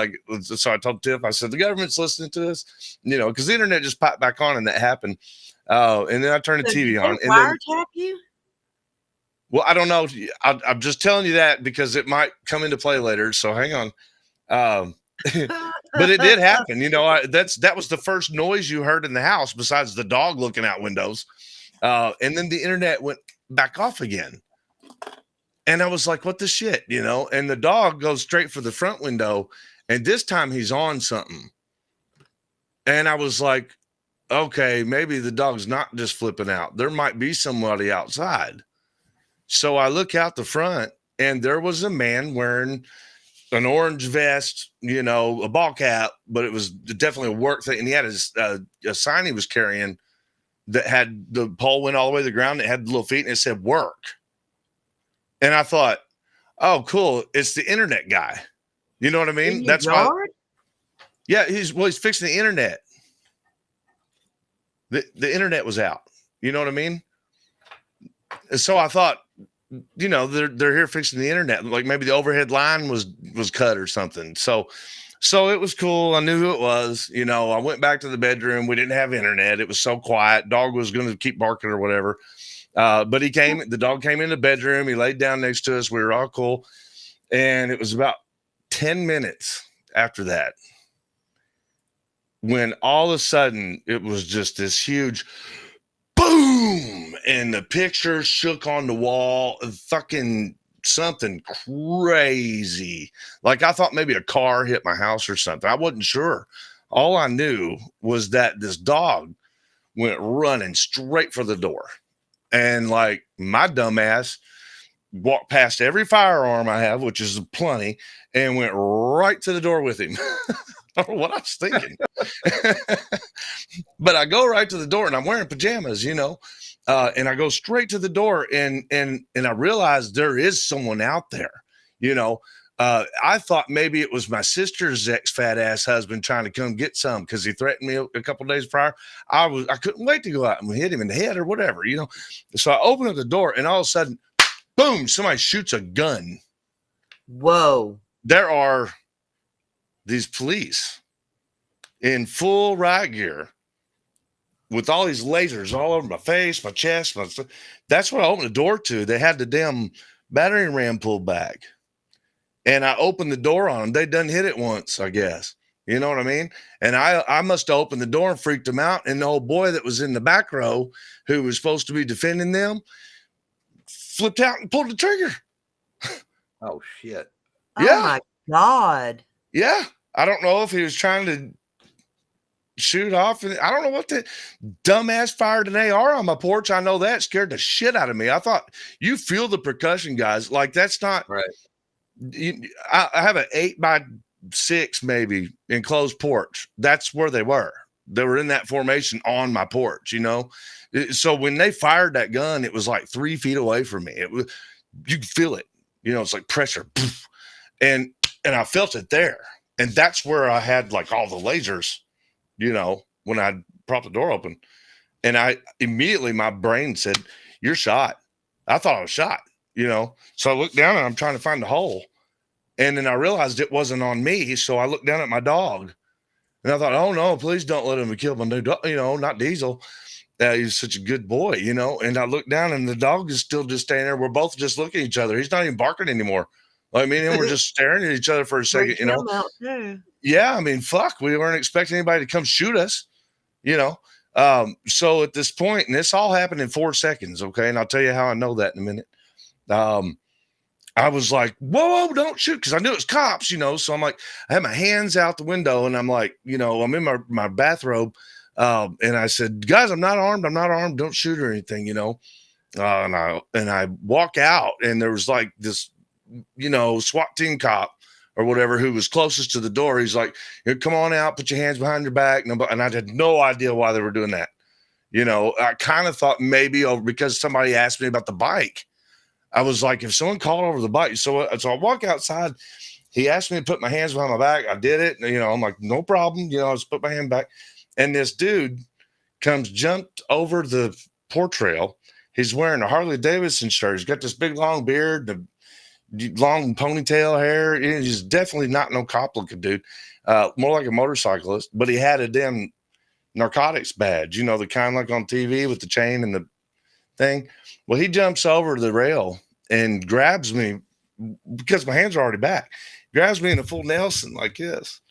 So I told Tiff, I said, the government's listening to us, because the internet just popped back on and that happened. And then I turned the TV on. And wiretap you? Well, I don't know. I'm just telling you that because it might come into play later. So hang on. But it did happen. That was the first noise you heard in the house besides the dog looking out windows. And then the internet went back off again. And I was like, what the shit, and the dog goes straight for the front window. And this time he's on something. And I was like, okay, maybe the dog's not just flipping out. There might be somebody outside. So I look out the front and there was a man wearing an orange vest, a ball cap, but it was definitely a work thing. And he had a sign he was carrying that had the pole went all the way to the ground. It had the little feet and it said work. And I thought, oh, cool. It's the internet guy. You know what I mean? That's why. Yeah. He's fixing the internet. The internet was out. You know what I mean? And so I thought, they're here fixing the internet. Like maybe the overhead line was cut or something. So it was cool. I knew who it was. I went back to the bedroom. We didn't have internet. It was so quiet. Dog was going to keep barking or whatever. But the dog came in the bedroom. He laid down next to us. We were all cool. And it was about 10 minutes after that when all of a sudden it was just this huge boom, and the picture shook on the wall. Fucking something crazy. Like I thought maybe a car hit my house or something. I wasn't sure. All I knew was that this dog went running straight for the door. And like my dumbass walked past every firearm I have, which is plenty, and went right to the door with him. I don't know what I was thinking. But I go right to the door, and I'm wearing pajamas, you know, and I go straight to the door, and I realize there is someone out there, you know. I thought maybe it was my sister's ex-fat ass husband trying to come get some because he threatened me a couple days prior. I couldn't wait to go out and hit him in the head or whatever, you know. So I open up the door, and all of a sudden, boom, somebody shoots a gun. Whoa. There are these police in full riot gear with all these lasers all over my face, my chest. That's what I opened the door to. They had the damn battering ram pulled back. And I opened the door on them. They done hit it once, I guess. You know what I mean? And I must have opened the door and freaked them out. And the old boy that was in the back row, who was supposed to be defending them, flipped out and pulled the trigger. Oh shit! Oh Yeah. my God. Yeah. I don't know if he was trying to shoot off. And I don't know what the dumbass fired an AR on my porch. I know that scared the shit out of me. I thought, you feel the percussion, guys. Like, that's not Right. I have an 8x6 maybe enclosed porch. That's where they were. They were in that formation on my porch, you know. So when they fired that gun, it was like 3 feet away from me. It was, you could feel it, you know. It's like pressure, and I felt it there, and that's where I had like all the lasers, you know, when I propped the door open, and I immediately, my brain said, "You're shot." I thought I was shot. You know, so I looked down and I'm trying to find the hole. And then I realized it wasn't on me. So I looked down at my dog and I thought, oh no, please don't let him kill my new dog, you know, not Diesel. He's such a good boy, you know. And I looked down and the dog is still just standing there. We're both just looking at each other. He's not even barking anymore. Like, me and him were just staring at each other for a second, you know. Yeah, I mean, fuck, we weren't expecting anybody to come shoot us, you know. So at this point, and this all happened in 4 seconds, okay? And I'll tell you how I know that in a minute. I was like, whoa, don't shoot, because I knew it was cops, you know. So I'm like, I had my hands out the window and I'm like, you know, I'm in my bathrobe. And I said, guys, I'm not armed, don't shoot or anything, you know. And I walk out and there was like this, you know, SWAT team cop or whatever who was closest to the door. He's like, come on out, put your hands behind your back. And I had no idea why they were doing that. You know, I kind of thought maybe because somebody asked me about the bike. I was like, if someone called over the bike, so I walk outside. He asked me to put my hands behind my back. I did it. And, you know, I'm like, no problem. You know, I just put my hand back. And this dude jumped over the porch rail. He's wearing a Harley Davidson shirt. He's got this big long beard, the long ponytail hair. He's definitely not no cop looking dude. More like a motorcyclist, but he had a damn narcotics badge, you know, the kind like on TV with the chain and the thing. Well, he jumps over the rail and grabs me because my hands are already back. Grabs me in a full Nelson like this.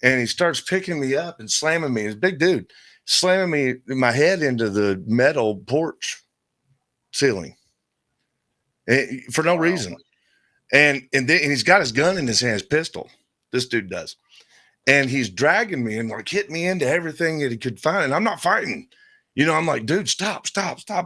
And he starts picking me up and slamming me. He's a big dude, slamming me, my head into the metal porch ceiling for no reason. And then he's got his gun in his hand, his pistol. This dude does. And he's dragging me and like hitting me into everything that he could find. And I'm not fighting. You know, I'm like, dude, stop,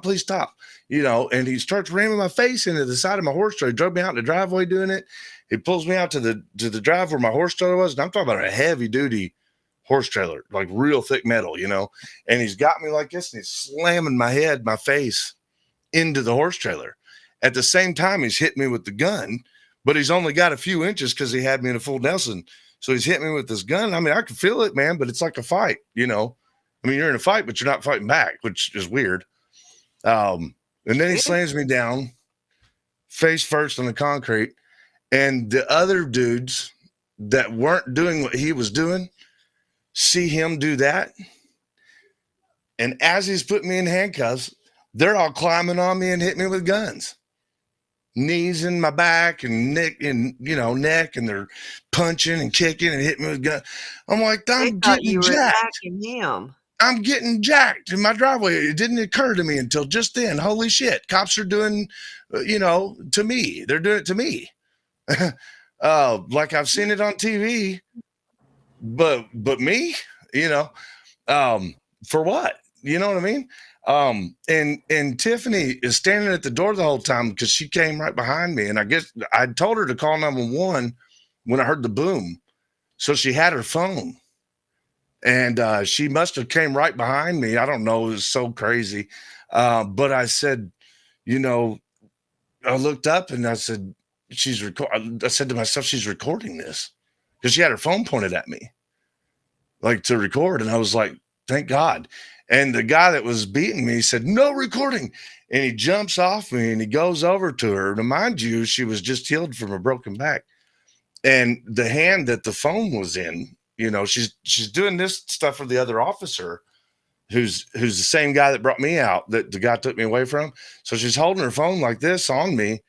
please stop. You know, and he starts ramming my face into the side of my horse trailer. He drove me out in the driveway doing it. He pulls me out to the drive where my horse trailer was. And I'm talking about a heavy duty horse trailer, like real thick metal, you know. And he's got me like this and he's slamming my face into the horse trailer. At the same time, he's hitting me with the gun, but he's only got a few inches because he had me in a full Nelson. So he's hitting me with this gun. I mean, I can feel it, man, but it's like a fight, you know. I mean, you're in a fight, but you're not fighting back, which is weird. And then he slams me down face first on the concrete. And the other dudes that weren't doing what he was doing see him do that. And as he's putting me in handcuffs, they're all climbing on me and hitting me with guns. Knees in my back and neck, and neck, and they're punching and kicking and hitting me with guns. I'm like, I'm getting jacked. Him. I'm getting jacked in my driveway. It didn't occur to me until just then. Holy shit. Cops are doing, to me. They're doing it to me. Like I've seen it on TV, but me, for what? You know what I mean? And Tiffany is standing at the door the whole time because she came right behind me. And I guess I told her to call 911 when I heard the boom. So she had her phone. And she must have came right behind me. I don't know. It was so crazy. But I said, you know, I looked up and I said, I said to myself, she's recording this, because she had her phone pointed at me, like, to record. And I was like, thank God. And the guy that was beating me said, no recording. And he jumps off me and he goes over to her. To mind you, she was just healed from a broken back. And the hand that the phone was in, you know, she's doing this stuff for the other officer who's the same guy that brought me out, that the guy took me away from. So she's holding her phone like this on me,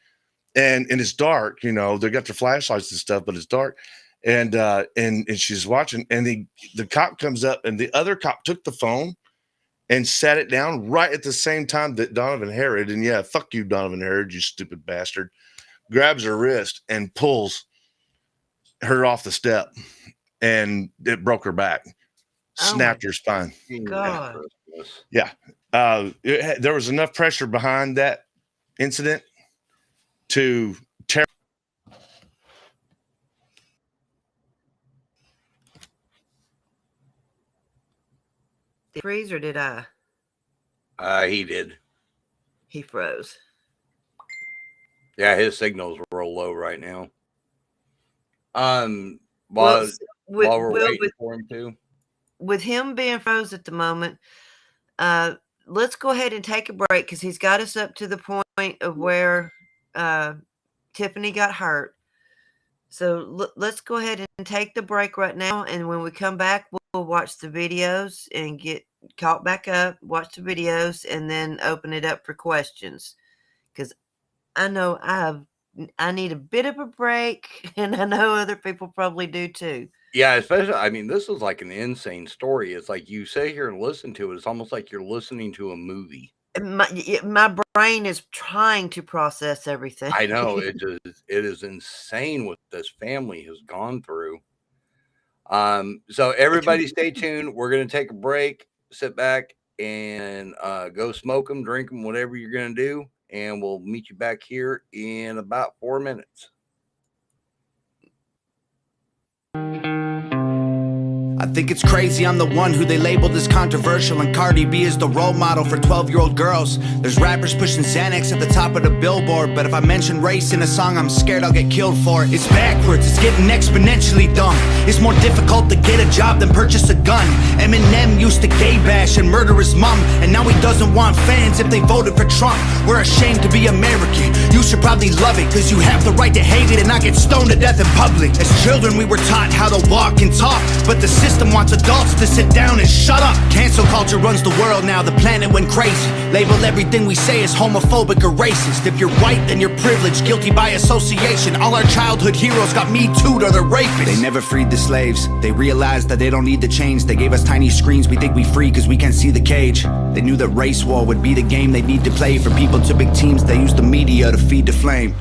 and it's dark, you know, they got their flashlights and stuff, but it's dark. And she's watching, and the cop comes up, and the other cop took the phone and sat it down right at the same time that Donovan Herod, and yeah, fuck you, Donovan Herod, you stupid bastard, grabs her wrist and pulls her off the step, and it broke her back. Snapped her spine. God. Yeah. There was enough pressure behind that incident to tear. Did he freeze or did I? He did. He froze. Yeah, his signal's real low right now. While we're waiting for him to. With him being froze at the moment, let's go ahead and take a break, because he's got us up to the point of where Tiffany got hurt. So let's go ahead and take the break right now. And when we come back, we'll watch the videos and get caught back up, watch the videos, and then open it up for questions. Because I know I need a bit of a break, and I know other people probably do too. Yeah, especially, I mean, this is like an insane story. It's like you sit here and listen to it. It's almost like you're listening to a movie. My brain is trying to process everything. I know it is insane what this family has gone through. So everybody stay tuned. We're going to take a break, sit back, and go smoke them, drink them, whatever you're going to do. And we'll meet you back here in about 4 minutes. I think it's crazy I'm the one who they labeled as controversial, and Cardi B is the role model for 12-year-old girls. There's rappers pushing Xanax at the top of the billboard, but if I mention race in a song, I'm scared I'll get killed for it. It's backwards, it's getting exponentially dumb. It's more difficult to get a job than purchase a gun. Eminem used to gay bash and murder his mom, and now he doesn't want fans if they voted for Trump. We're ashamed to be American. You should probably love it, cause you have the right to hate it and not get stoned to death in public. As children we were taught how to walk and talk, but the system wants adults to sit down and shut up. Cancel culture runs the world now, the planet went crazy. Label everything we say as homophobic or racist. If you're white, then you're privileged, guilty by association. All our childhood heroes got Me Too'd or they're rapists. They never freed the slaves. They realized that they don't need to change. They gave us tiny screens, we think we free cause we can't see the cage. They knew that race war would be the game they need to play. For people to big teams, they use the media to feed the flame.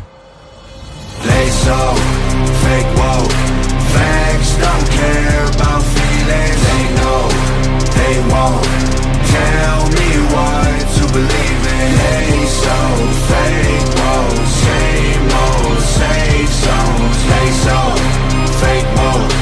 They so fake woke. Facts don't care about feelings. They know they won't tell me what to believe in. They so fake woke. Same old safe zones. They so fake woke.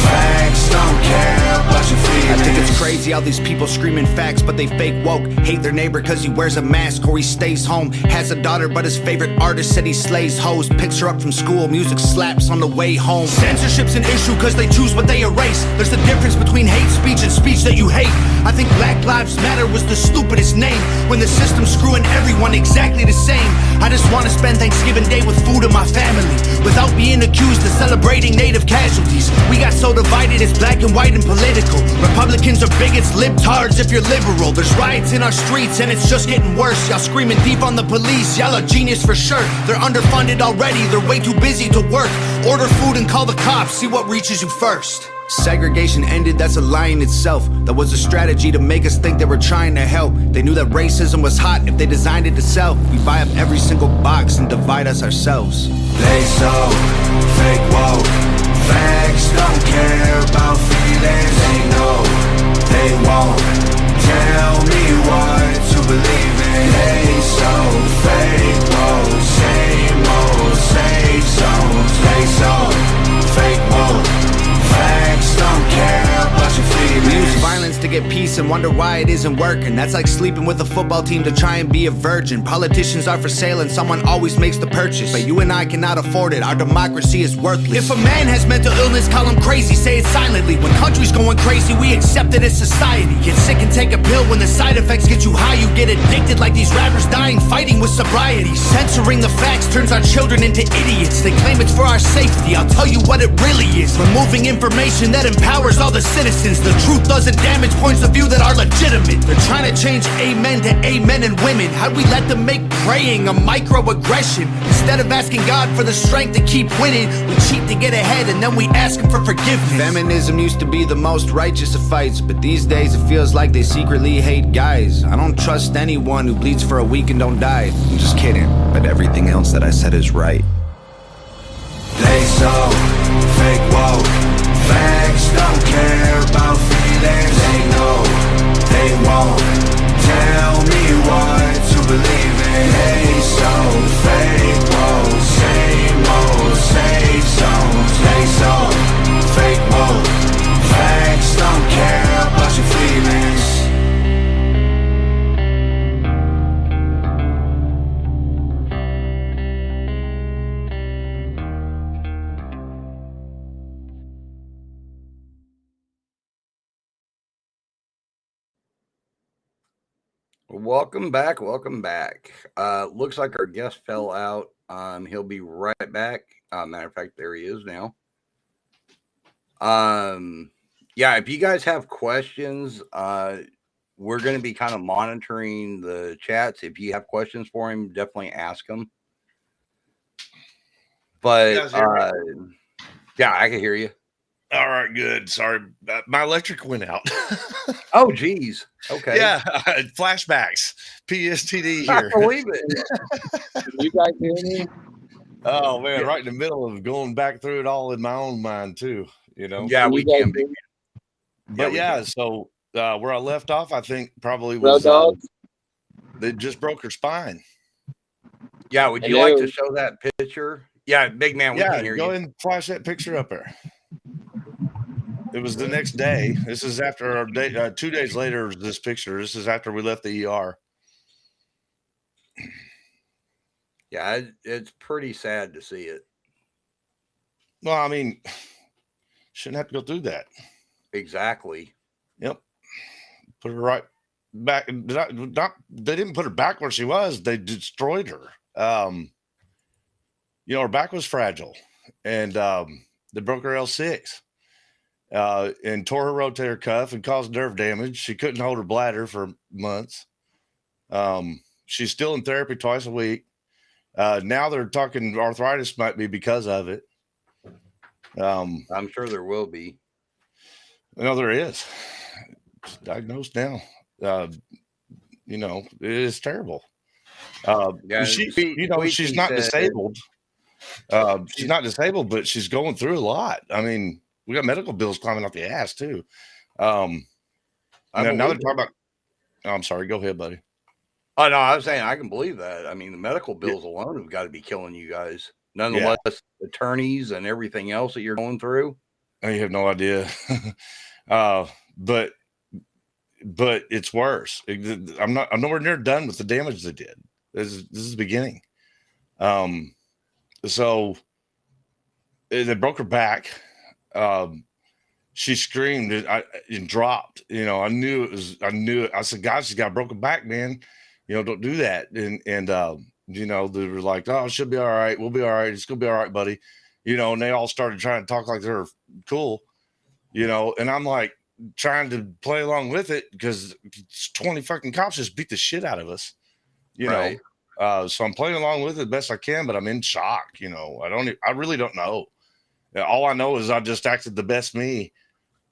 Facts don't care about your feelings. I think it's crazy how these people screaming facts, but they fake woke. Hate their neighbor cause he wears a mask or he stays home. Has a daughter but his favorite artist said he slays hoes. Picks her up from school, music slaps on the way home. Censorship's an issue cause they choose what they erase. There's a difference between hate speech and speech that you hate. I think Black Lives Matter was the stupidest name, when the system's screwing everyone exactly the same. I just want to spend Thanksgiving Day with food and my family, without being accused of celebrating native casualties. We got so divided, it's black and white and political. Republicans are bigots, libtards if you're liberal. There's riots in our streets and it's just getting worse. Y'all screaming deep on the police, y'all are genius for sure. They're underfunded already, they're way too busy to work. Order food and call the cops, see what reaches you first. Segregation ended, that's a lie in itself. That was a strategy to make us think they were trying to help. They knew that racism was hot if they designed it to sell. We buy up every single box and divide us ourselves. They so fake woke. Facts don't care about feelings. They know they won't tell me at peace and wonder why it isn't working. That's like sleeping with a football team to try and be a virgin. Politicians are for sale and someone always makes the purchase, but you and I cannot afford it. Our democracy is worthless. If a man has mental illness, call him crazy, say it silently. When country's going crazy, we accept it as society. Get sick and take a pill. When the side effects get you high, you get addicted like these rappers dying fighting with sobriety. Censoring the facts turns our children into idiots. They claim it's for our safety. I'll tell you what it really is. Removing information that empowers all the citizens. The truth doesn't damage points of view that are legitimate. They're trying to change amen to amen and women. How'd we let them make praying a microaggression? Instead of asking God for the strength to keep winning, we cheat to get ahead and then we ask him for forgiveness. Feminism used to be the most righteous of fights, but these days it feels like they secretly hate guys. I don't trust anyone who bleeds for a week and don't die. I'm just kidding, but everything else that I said is right. They so fake woke. Facts don't care about feelings. They know they won't tell me what to believe in. They so fake woke. Same old safe zones. They so fake woke. Facts don't care about your feelings. Welcome back. Welcome back. Looks like our guest fell out. He'll be right back. Matter of fact, there he is now. Yeah, if you guys have questions, we're going to be kind of monitoring the chats. If you have questions for him, definitely ask him. But yeah, I can hear you. All right, good. Sorry, my electric went out. Oh, geez. Okay. Yeah, flashbacks. PSTD I here. believe it. Can you guys hear me? Oh man, right in the middle of going back through it all in my own mind too. You know. Yeah, Can we you guys can be. hear me? But we yeah, can. so where I left off, I think probably Bro, was dog? they just broke her spine. Yeah, would you like to Hello? show that picture? Yeah, big man, we Yeah, can hear go you. ahead and flash that picture up there. It was the next day. This is after our day. 2 days later, this picture. This is after we left the ER. Yeah, it's pretty sad to see it. Well, I mean, shouldn't have to go through that. Exactly. Yep. Put her right back. They didn't put her back where she was. They destroyed her. Her back was fragile, and they broke her L6. And tore her rotator cuff and caused nerve damage. She couldn't hold her bladder for months. She's still in therapy twice a week. Now they're talking arthritis might be because of it. I'm sure there will be. No, there is. It's diagnosed now. It is terrible. Yeah, she's Squeaky not said- disabled. She's not disabled, but she's going through a lot. I mean, we got medical bills climbing out the ass too. Now they're talking about. Oh, I'm sorry. Go ahead, buddy. Oh no, I was saying I can believe that. I mean, the medical bills alone have got to be killing you guys. Nonetheless, attorneys and everything else that you're going through. You have no idea. But it's worse. I'm nowhere near done with the damage they did. This is the beginning. So they broke her back. She screamed and dropped. I knew it. I said, "God, she's got a broken back, man. Don't do that." And they were like, "Oh, she'll be all right. We'll be all right. It's gonna be all right, buddy." And they all started trying to talk like they're cool. And I'm like trying to play along with it because 20 fucking cops just beat the shit out of us. Right. So I'm playing along with it the best I can, but I'm in shock. I really don't know. All I know is I just acted the best me,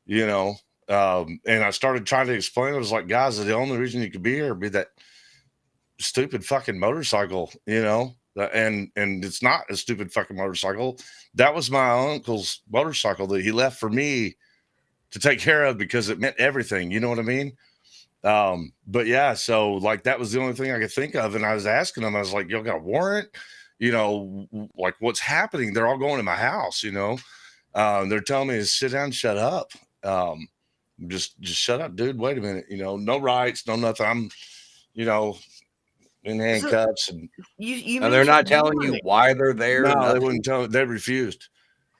and I started trying to explain. I was like, guys, the only reason you could be here would be that stupid fucking motorcycle, and it's not a stupid fucking motorcycle. That was my uncle's motorcycle that he left for me to take care of because it meant everything. You know what I mean? But yeah, so like that was the only thing I could think of. And I was asking them, I was like, y'all got a warrant? Like what's happening? They're all going to my house, they're telling me to sit down, shut up. Just shut up, dude. Wait a minute. No rights, no nothing. I'm, in handcuffs. And You And they're not mentioned telling you warrant. why they're there. no, they nothing. wouldn't tell me. They refused.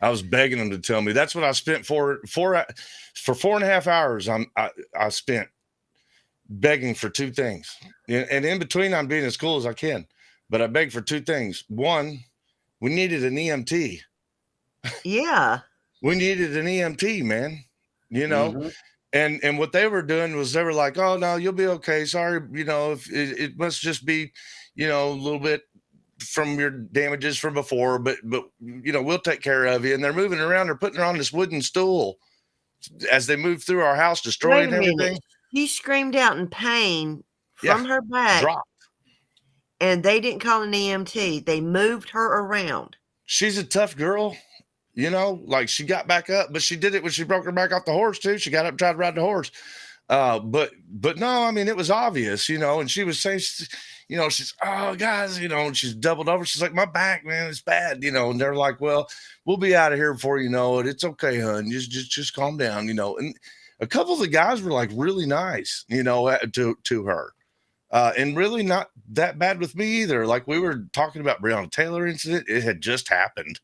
I was begging them to tell me. That's what I spent for 4.5 hours. I spent begging for two things. And in between, I'm being as cool as I can. But I begged for two things. One, we needed an EMT. Yeah. We needed an EMT, man. Mhm. And what they were doing was they were like, "Oh no, you'll be okay. Sorry, if it must just be, a little bit from your damages from before, but we'll take care of you." And they're moving around. They're putting her on this wooden stool as they move through our house, Wait destroying a everything. minute. She screamed out in pain Yeah. from her back, Drop. and they didn't call an EMT. They moved her around. She's a tough girl. Like she got back up, but she did it when she broke her back off the horse too. She got up, tried to ride the horse. But no, I mean, it was obvious, and she was saying, she's, "Oh guys," and she's doubled over. She's like, "My back, man, it's bad," and they're like, "Well, we'll be out of here before you know it. It's okay, hun. Just calm down," and a couple of the guys were like really nice, to her. And really not that bad with me either. Like we were talking about Breonna Taylor incident. It had just happened.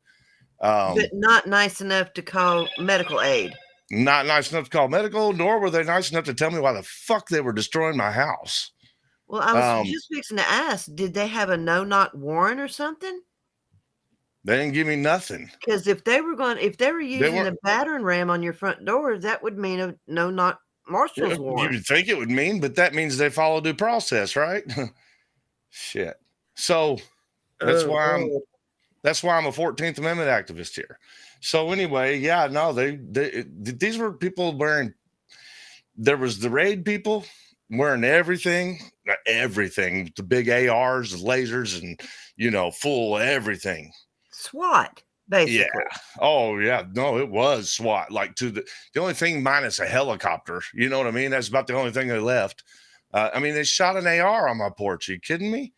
But not nice enough to call medical aid. Not nice enough to call medical, nor were they nice enough to tell me why the fuck they were destroying my house. Well, I was just fixing to ask, did they have a no-knock warrant or something? They didn't give me nothing. Because if they were using weren't- a battering ram on your front door, that would mean a no-knock marshal's You warrant. would think it would mean, but that means they follow due process, right? Shit. So that's why I'm a 14th Amendment activist here. So anyway, yeah, no, these were people wearing. There was the raid people wearing everything, the big ARs, the lasers, and full everything. SWAT, basically. Yeah. Oh yeah. No, it was SWAT. Like the only thing minus a helicopter. You know what I mean? That's about the only thing they left. I mean, they shot an AR on my porch. Are you kidding me?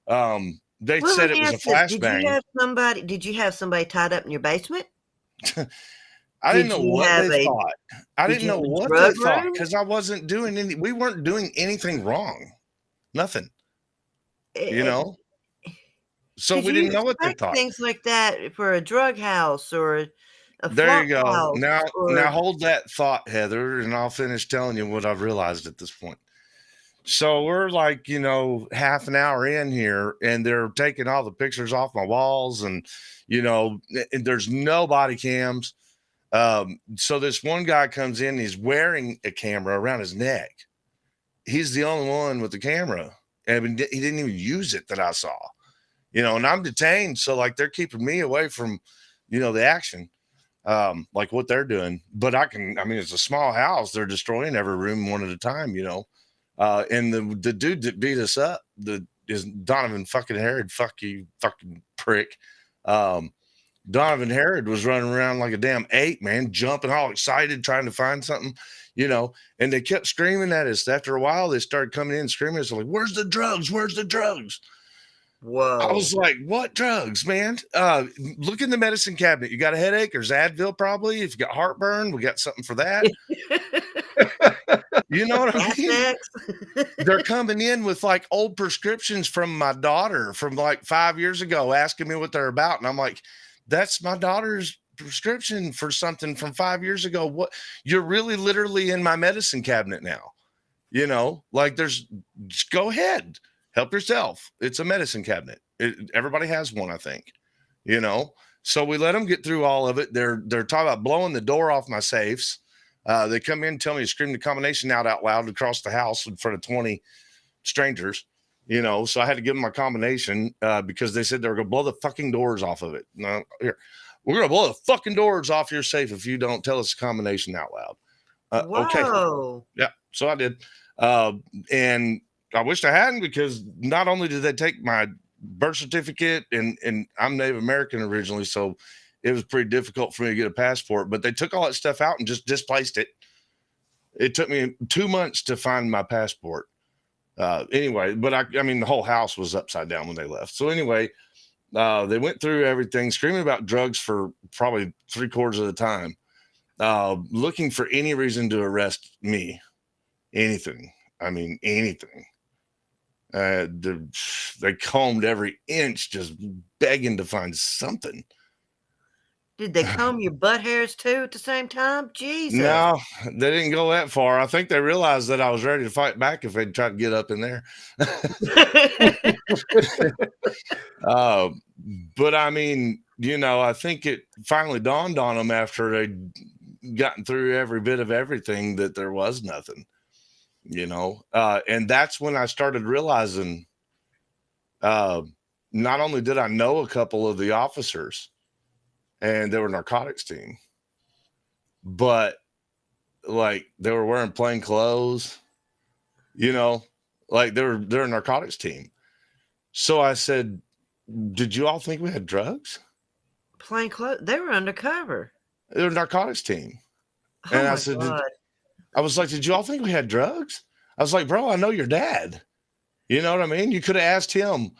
They Well, said let it me was a ask you, flashbang. Did you have somebody tied up in your basement? I didn't Did know you what have they a- thought. I did didn't you know have a what drug they thought room? because we weren't doing anything wrong. Nothing, So 'Cause we you didn't know what they expect thought. things like that for a drug house or a There you flop go. house Now or- hold that thought, Heather, and I'll finish telling you what I've realized at this point. So we're like, half an hour in here, and they're taking all the pictures off my walls, and and there's no body cams. So this one guy comes in, he's wearing a camera around his neck. He's the only one with the camera, and he didn't even use it that I saw. And I'm detained, so like they're keeping me away from, the action, like what they're doing. But I mean, it's a small house. They're destroying every room one at a time, and the dude that beat us up is Donovan fucking Herod. Fuck you, fucking prick. Donovan Herod was running around like a damn ape, man, jumping all excited, trying to find something, and they kept screaming at us. After a while, they started coming in screaming at us like, "Where's the drugs? Where's the drugs?" Whoa. I was like, "What drugs, man? Look in the medicine cabinet. You got a headache? There's Advil probably. If you got heartburn, we got something for that." You know what I mean? Apex. They're coming in with like old prescriptions from my daughter from like 5 years ago, asking me what they're about. And I'm like, that's my daughter's prescription for something from 5 years ago. What? You're really literally in my medicine cabinet now. Like just go ahead, help yourself. It's a medicine cabinet. Everybody has one, I think, so we let them get through all of it. They're talking about blowing the door off my safes. They come in, tell me to scream the combination out loud across the house in front of 20 strangers, so I had to give them my combination because they said they were going to blow the fucking doors off of it. No, here, we're going to blow the fucking doors off your safe if you don't tell us the combination out loud. Okay. Whoa. Yeah. So I did. And I wished I hadn't, because not only did they take my birth certificate and I'm Native American originally, so it was pretty difficult for me to get a passport, but they took all that stuff out and just displaced it. It took me 2 months to find my passport. Anyway, but I mean, the whole house was upside down when they left. So anyway, they went through everything, screaming about drugs for probably 3/4 of the time. looking for any reason to arrest me. Anything. I mean, anything. They combed every inch, just begging to find something. Did they comb your butt hairs too at the same time? Jesus. No, they didn't go that far. I think they realized that I was ready to fight back if they'd try to get up in there. But I mean, I think it finally dawned on them after they'd gotten through every bit of everything that there was nothing, and that's when I started realizing, not only did I know a couple of the officers and they were narcotics team, but like they were wearing plain clothes, like they're a narcotics team. So I said, did you all think we had drugs? Plain clothes. They were undercover. They're a narcotics team. Oh And I my said, God. I was like, did you all think we had drugs? I was like, bro, I know your dad. You know what I mean? You could have asked him.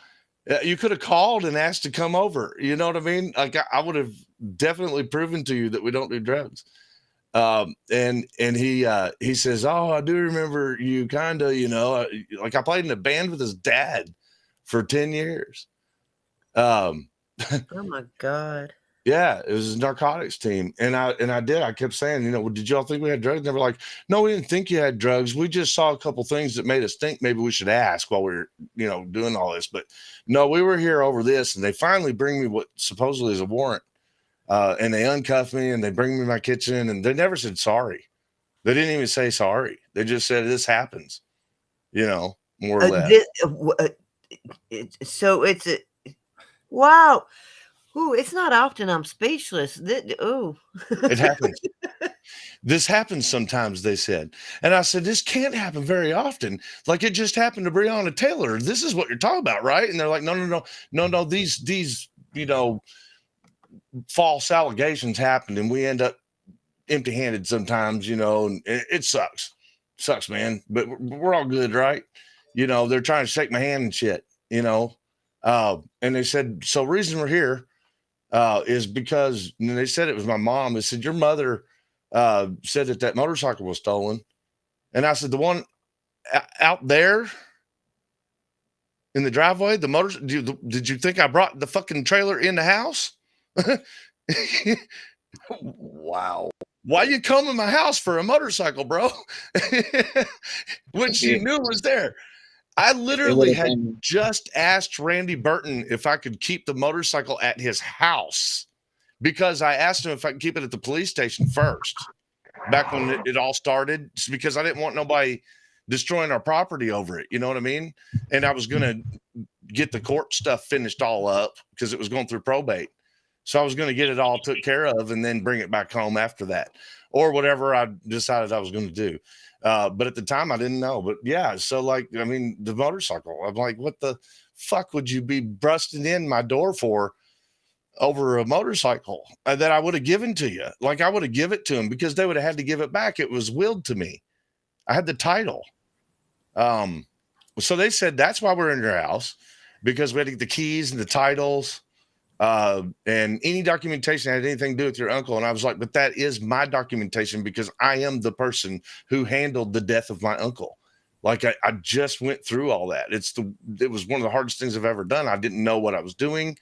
You could have called and asked to come over. You know what I mean? Like I would have definitely proven to you that we don't do drugs. And he says, oh, I do remember you kind of, like I played in a band with his dad for 10 years. Oh my God. Yeah, it was a narcotics team. And I kept saying, well, did y'all think we had drugs? And they were like, no, we didn't think you had drugs. We just saw a couple things that made us think maybe we should ask while we were, doing all this. But no, we were here over this. And they finally bring me what supposedly is a warrant. And they uncuff me and they bring me my kitchen and they never said sorry. They didn't even say sorry. They just said this happens, more or less. So it's a wow. Ooh, it's not often I'm speechless. It happens. This happens sometimes, they said. And I said, this can't happen very often. Like it just happened to Breonna Taylor. This is what you're talking about, right? And they're like, no. These, false allegations happen and we end up empty-handed sometimes, and it sucks, man. But we're all good, right? They're trying to shake my hand and shit, and they said, so reason we're here is because, and they said it was my mom. They said, your mother said that motorcycle was stolen. And I said, the one out there in the driveway, did you think I brought the fucking trailer in the house? Wow. Why you come in my house for a motorcycle, bro? Which you knew was there. I literally had just asked Randy Burton if I could keep the motorcycle at his house because I asked him if I could keep it at the police station first, back when it all started, because I didn't want nobody destroying our property over it. You know what I mean? And I was going to get the court stuff finished all up because it was going through probate. So I was going to get it all took care of and then bring it back home after that or whatever I decided I was going to do. But at the time I didn't know, but yeah. So the motorcycle, I'm like, what the fuck would you be busting in my door for over a motorcycle that I would have given to you? Like I would have given it to him because they would have had to give it back. It was willed to me. I had the title. So they said, that's why we're in your house, because we had to get the keys and the titles, and any documentation that had anything to do with your uncle. And I was like, but that is my documentation because I am the person who handled the death of my uncle. Like I just went through all that. It was one of the hardest things I've ever done. I didn't know what I was doing.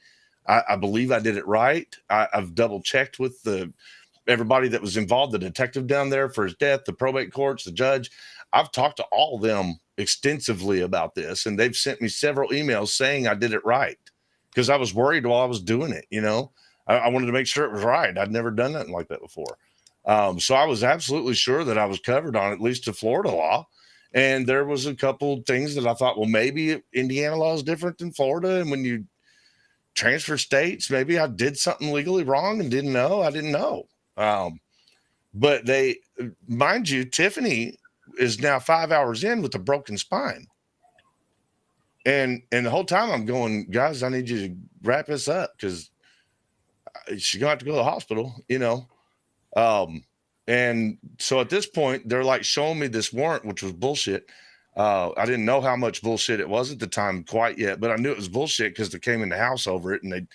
I believe I did it right. I've double checked with everybody that was involved, the detective down there for his death, the probate courts, the judge. I've talked to all of them extensively about this, and they've sent me several emails saying I did it right. Because I was worried while I was doing it, I wanted to make sure it was right. I'd never done nothing like that before. So I was absolutely sure that I was covered on at least to Florida law. And there was a couple things that I thought, well, maybe Indiana law is different than Florida. And when you transfer states, maybe I did something legally wrong and didn't know. I didn't know. But mind you, Tiffany is now 5 hours in with a broken spine. And the whole time I'm going, guys, I need you to wrap this up because she's going to have to go to the hospital, And so at this point, they're like showing me this warrant, which was bullshit. I didn't know how much bullshit it was at the time quite yet, but I knew it was bullshit because they came in the house over it and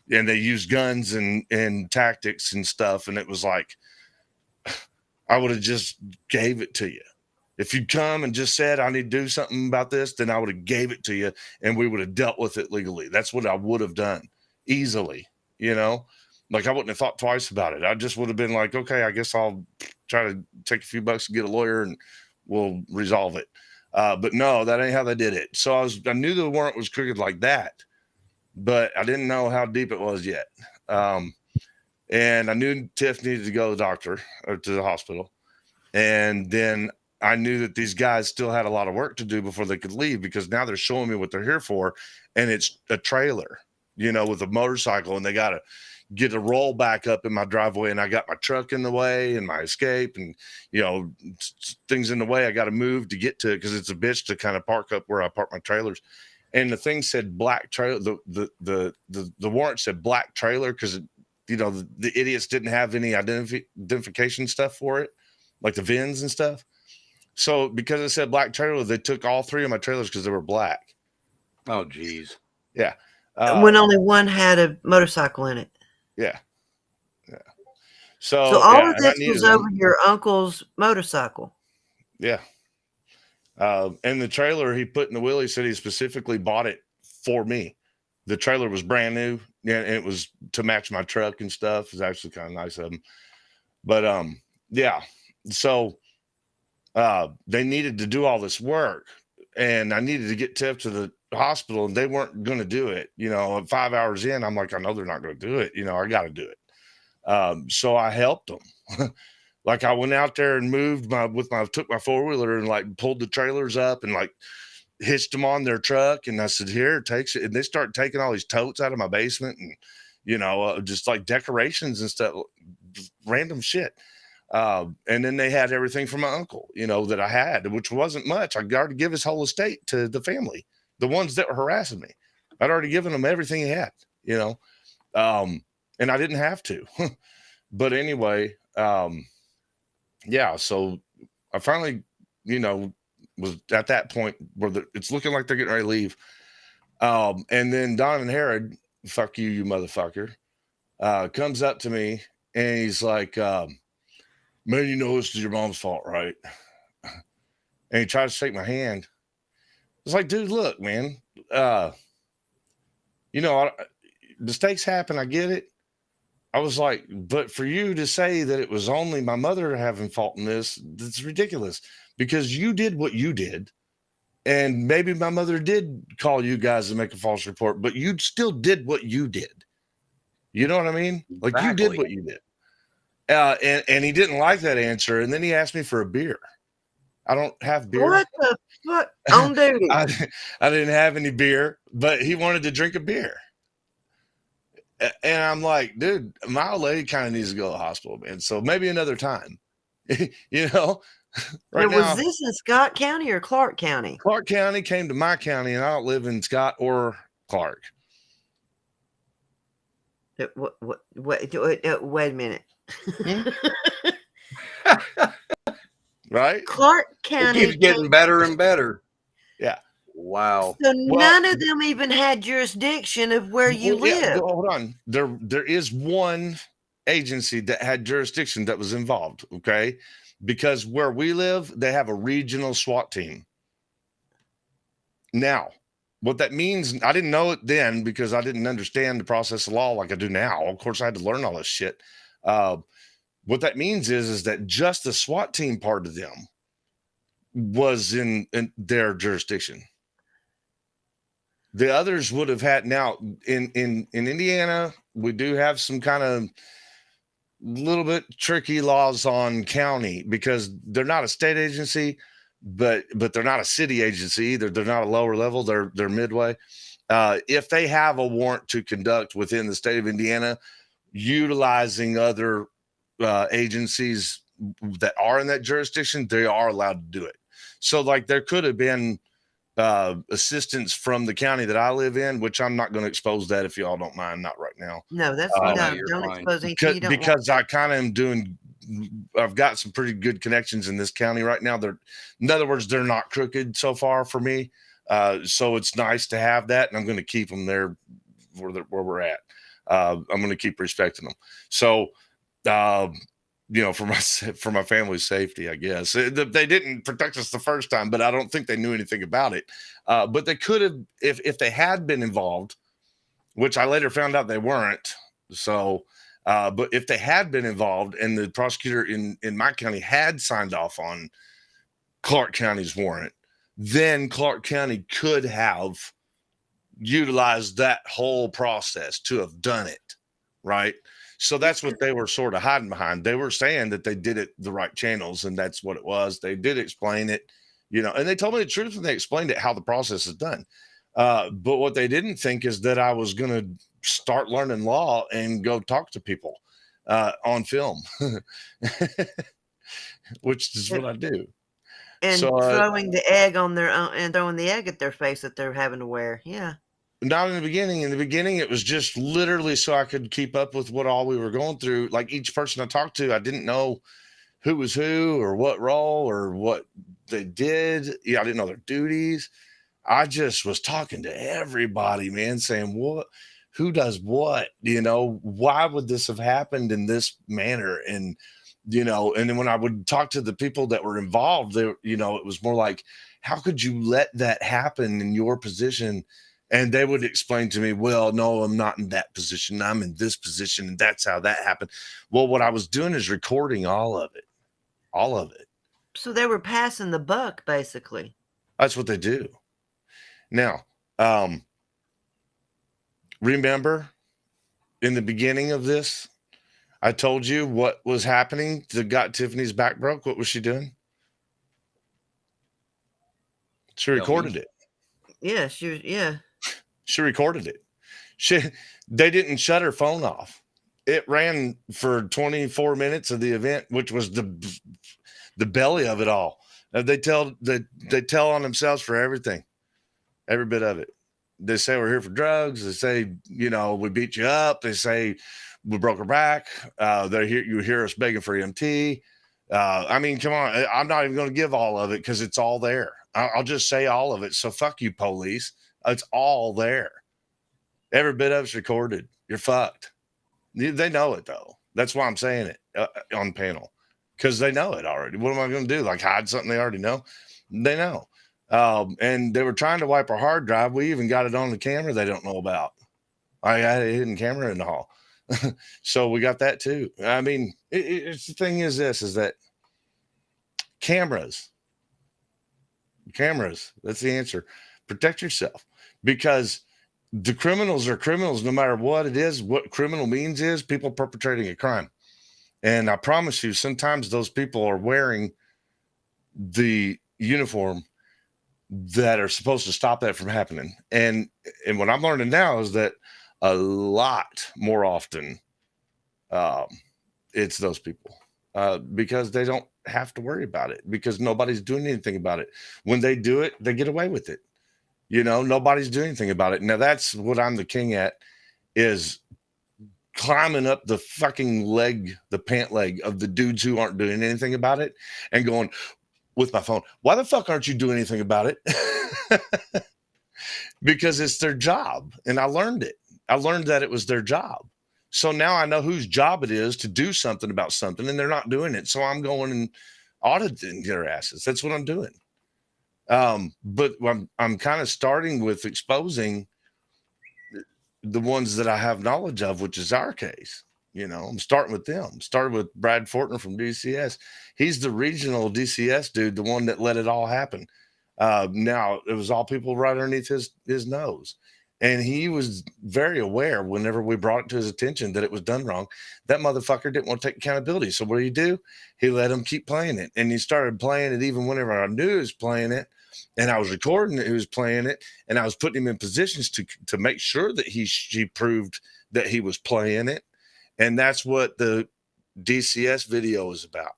they used guns and tactics and stuff. And it was like, I would have just gave it to you. If you come and just said, I need to do something about this, then I would have gave it to you and we would have dealt with it legally. That's what I would have done easily, you know, like I wouldn't have thought twice about it. I just would have been like, okay, I guess I'll try to take a few bucks to get a lawyer and we'll resolve it. But no, that ain't how they did it. So I knew the warrant was crooked like that, but I didn't know how deep it was yet. And I knew Tiff needed to go to the doctor or to the hospital. And then I knew that these guys still had a lot of work to do before they could leave, because now they're showing me what they're here for. And it's a trailer, you know, with a motorcycle, and they got to get a roll back up in my driveway. And I got my truck in the way and my escape and, you know, things in the way. I got to move to get to it, because it's a bitch to kind of park up where I park my trailers. And the thing said black trailer. The warrant said black trailer because, you know, the idiots didn't have any identification stuff for it, like the VINs and stuff. So because it said black trailer, they took all three of my trailers because they were black. Oh, geez. Yeah. When only one had a motorcycle in it. Yeah. Yeah. So all of this was over your uncle's motorcycle. Yeah. And the trailer he put in the wheel, he said he specifically bought it for me. The trailer was brand new, and it was to match my truck and stuff. It was actually kind of nice of him. But yeah. So they needed to do all this work, and I needed to get Tiff to the hospital, and they weren't going to do it. You know, 5 hours in, I'm like, I know they're not going to do it. You know, I got to do it. So I helped them. Like I went out there and moved took my 4-wheeler and like pulled the trailers up and like hitched them on their truck. And I said, here, takes it. And they started taking all these totes out of my basement and, you know, just like decorations and stuff, random shit. And then they had everything from my uncle, you know, that I had, which wasn't much. I'd already give his whole estate to the family, the ones that were harassing me. I'd already given them everything he had, you know, and I didn't have to. But anyway, yeah, so I finally, you know, was at that point where it's looking like they're getting ready to leave. And then Don and Herod, fuck you, you motherfucker, comes up to me and he's like, man, you know this is your mom's fault, right? And he tried to shake my hand. It's like, dude, look, man, you know, mistakes happen. I get it. I was like, but for you to say that it was only my mother having fault in this, that's ridiculous, because you did what you did. And maybe my mother did call you guys to make a false report, but you still did what you did. You know what I mean? Like Exactly. you did what you did. And he didn't like that answer. And then he asked me for a beer. I don't have beer. What the fuck? On duty. I didn't have any beer, but he wanted to drink a beer. And I'm like, dude, my old lady kind of needs to go to the hospital, man. So maybe another time, you know. Right now, was this in Scott County or Clark County? Clark County came to my county, and I don't live in Scott or Clark. Wait a minute. Right? Clark It County. keeps getting better and better. Yeah. Wow. So none of them even had jurisdiction of where you Well, yeah, live. hold on. There is one agency that had jurisdiction that was involved. Okay. Because where we live, they have a regional SWAT team. Now, what that means, I didn't know it then because I didn't understand the process of law like I do now. Of course, I had to learn all this shit. What that means is that just the SWAT team part of them was in their jurisdiction. The others would have had. Now in Indiana, we do have some kind of little bit tricky laws on county because they're not a state agency, but they're not a city agency either. They're not a lower level. They're midway. If they have a warrant to conduct within the state of Indiana, utilizing other agencies that are in that jurisdiction, they are allowed to do it. So like there could have been assistance from the county that I live in, which I'm not going to expose that if y'all don't mind, not right now. No, that's no, no. you're Don't fine. expose anything you don't want. Because I kind of am doing. I've got some pretty good connections in this county right now. In other words, they're not crooked so far for me. So it's nice to have that, and I'm going to keep them there where we're at. I'm going to keep respecting them. So, for my family's safety, I guess. They didn't protect us the first time, but I don't think they knew anything about it. But they could have, if they had been involved, which I later found out they weren't. So, but if they had been involved and the prosecutor in my county had signed off on Clark County's warrant, then Clark County could have utilized that whole process to have done it, right? So that's what they were sort of hiding behind. They were saying that they did it the right channels, and that's what it was. They did explain it, and they told me the truth when they explained it, how the process is done. But what they didn't think is that I was going to start learning law and go talk to people on film, which is what I do. And So, throwing the egg on their own and throwing the egg at their face that they're having to wear. Yeah. Not in the beginning. In the beginning, it was just literally so I could keep up with what all we were going through. Like each person I talked to, I didn't know who was who or what role or what they did. Yeah, I didn't know their duties. I just was talking to everybody, man, saying who does what, why would this have happened in this manner? And, and then when I would talk to the people that were involved, it was more like, how could you let that happen in your position? And they would explain to me, well, no, I'm not in that position. I'm in this position. And that's how that happened. Well, what I was doing is recording all of it. So they were passing the buck, basically. That's what they do. Now, remember in the beginning of this, I told you what was happening that got Tiffany's back broke. What was she doing? She recorded it. Yeah, She recorded it. They didn't shut her phone off. It ran for 24 minutes of the event, which was the belly of it all. They tell on themselves for everything, every bit of it. They say we're here for drugs. They say, we beat you up. They say we broke her back. You hear us begging for EMT. I mean, come on. I'm not even going to give all of it because it's all there. I'll just say all of it. So fuck you, police. It's all there. Every bit of it's recorded. You're fucked. They know it, though. That's why I'm saying it on panel, because they know it already. What am I going to do? Like hide something they already know? They know. And they were trying to wipe our hard drive. We even got it on the camera they don't know about. I had a hidden camera in the hall. So we got that too. I mean, it's the thing is that cameras, that's the answer. Protect yourself, because the criminals are criminals no matter what it is. What criminal means is people perpetrating a crime. And I promise you, sometimes those people are wearing the uniform that are supposed to stop that from happening. And what I'm learning now is that a lot more often it's those people because they don't have to worry about it, because nobody's doing anything about it. When they do it, they get away with it. Nobody's doing anything about it. Now that's what I'm the king at, is climbing up the fucking leg, the pant leg of the dudes who aren't doing anything about it and going with my phone, why the fuck aren't you doing anything about it? Because it's their job. And I learned it. I learned that it was their job. So now I know whose job it is to do something about something, and they're not doing it. So I'm going and auditing their asses. That's what I'm doing. But I'm kind of starting with exposing the ones that I have knowledge of, which is our case. I'm starting with them. Started with Brad Fortner from DCS. He's the regional DCS dude, the one that let it all happen. Now it was all people right underneath his nose. And he was very aware whenever we brought it to his attention that it was done wrong. That motherfucker didn't want to take accountability. So what do? He let him keep playing it. And he started playing it even whenever I knew he was playing it. And I was recording it, he was playing it. And I was putting him in positions to make sure that he proved that he was playing it. And that's what the DCS video is about.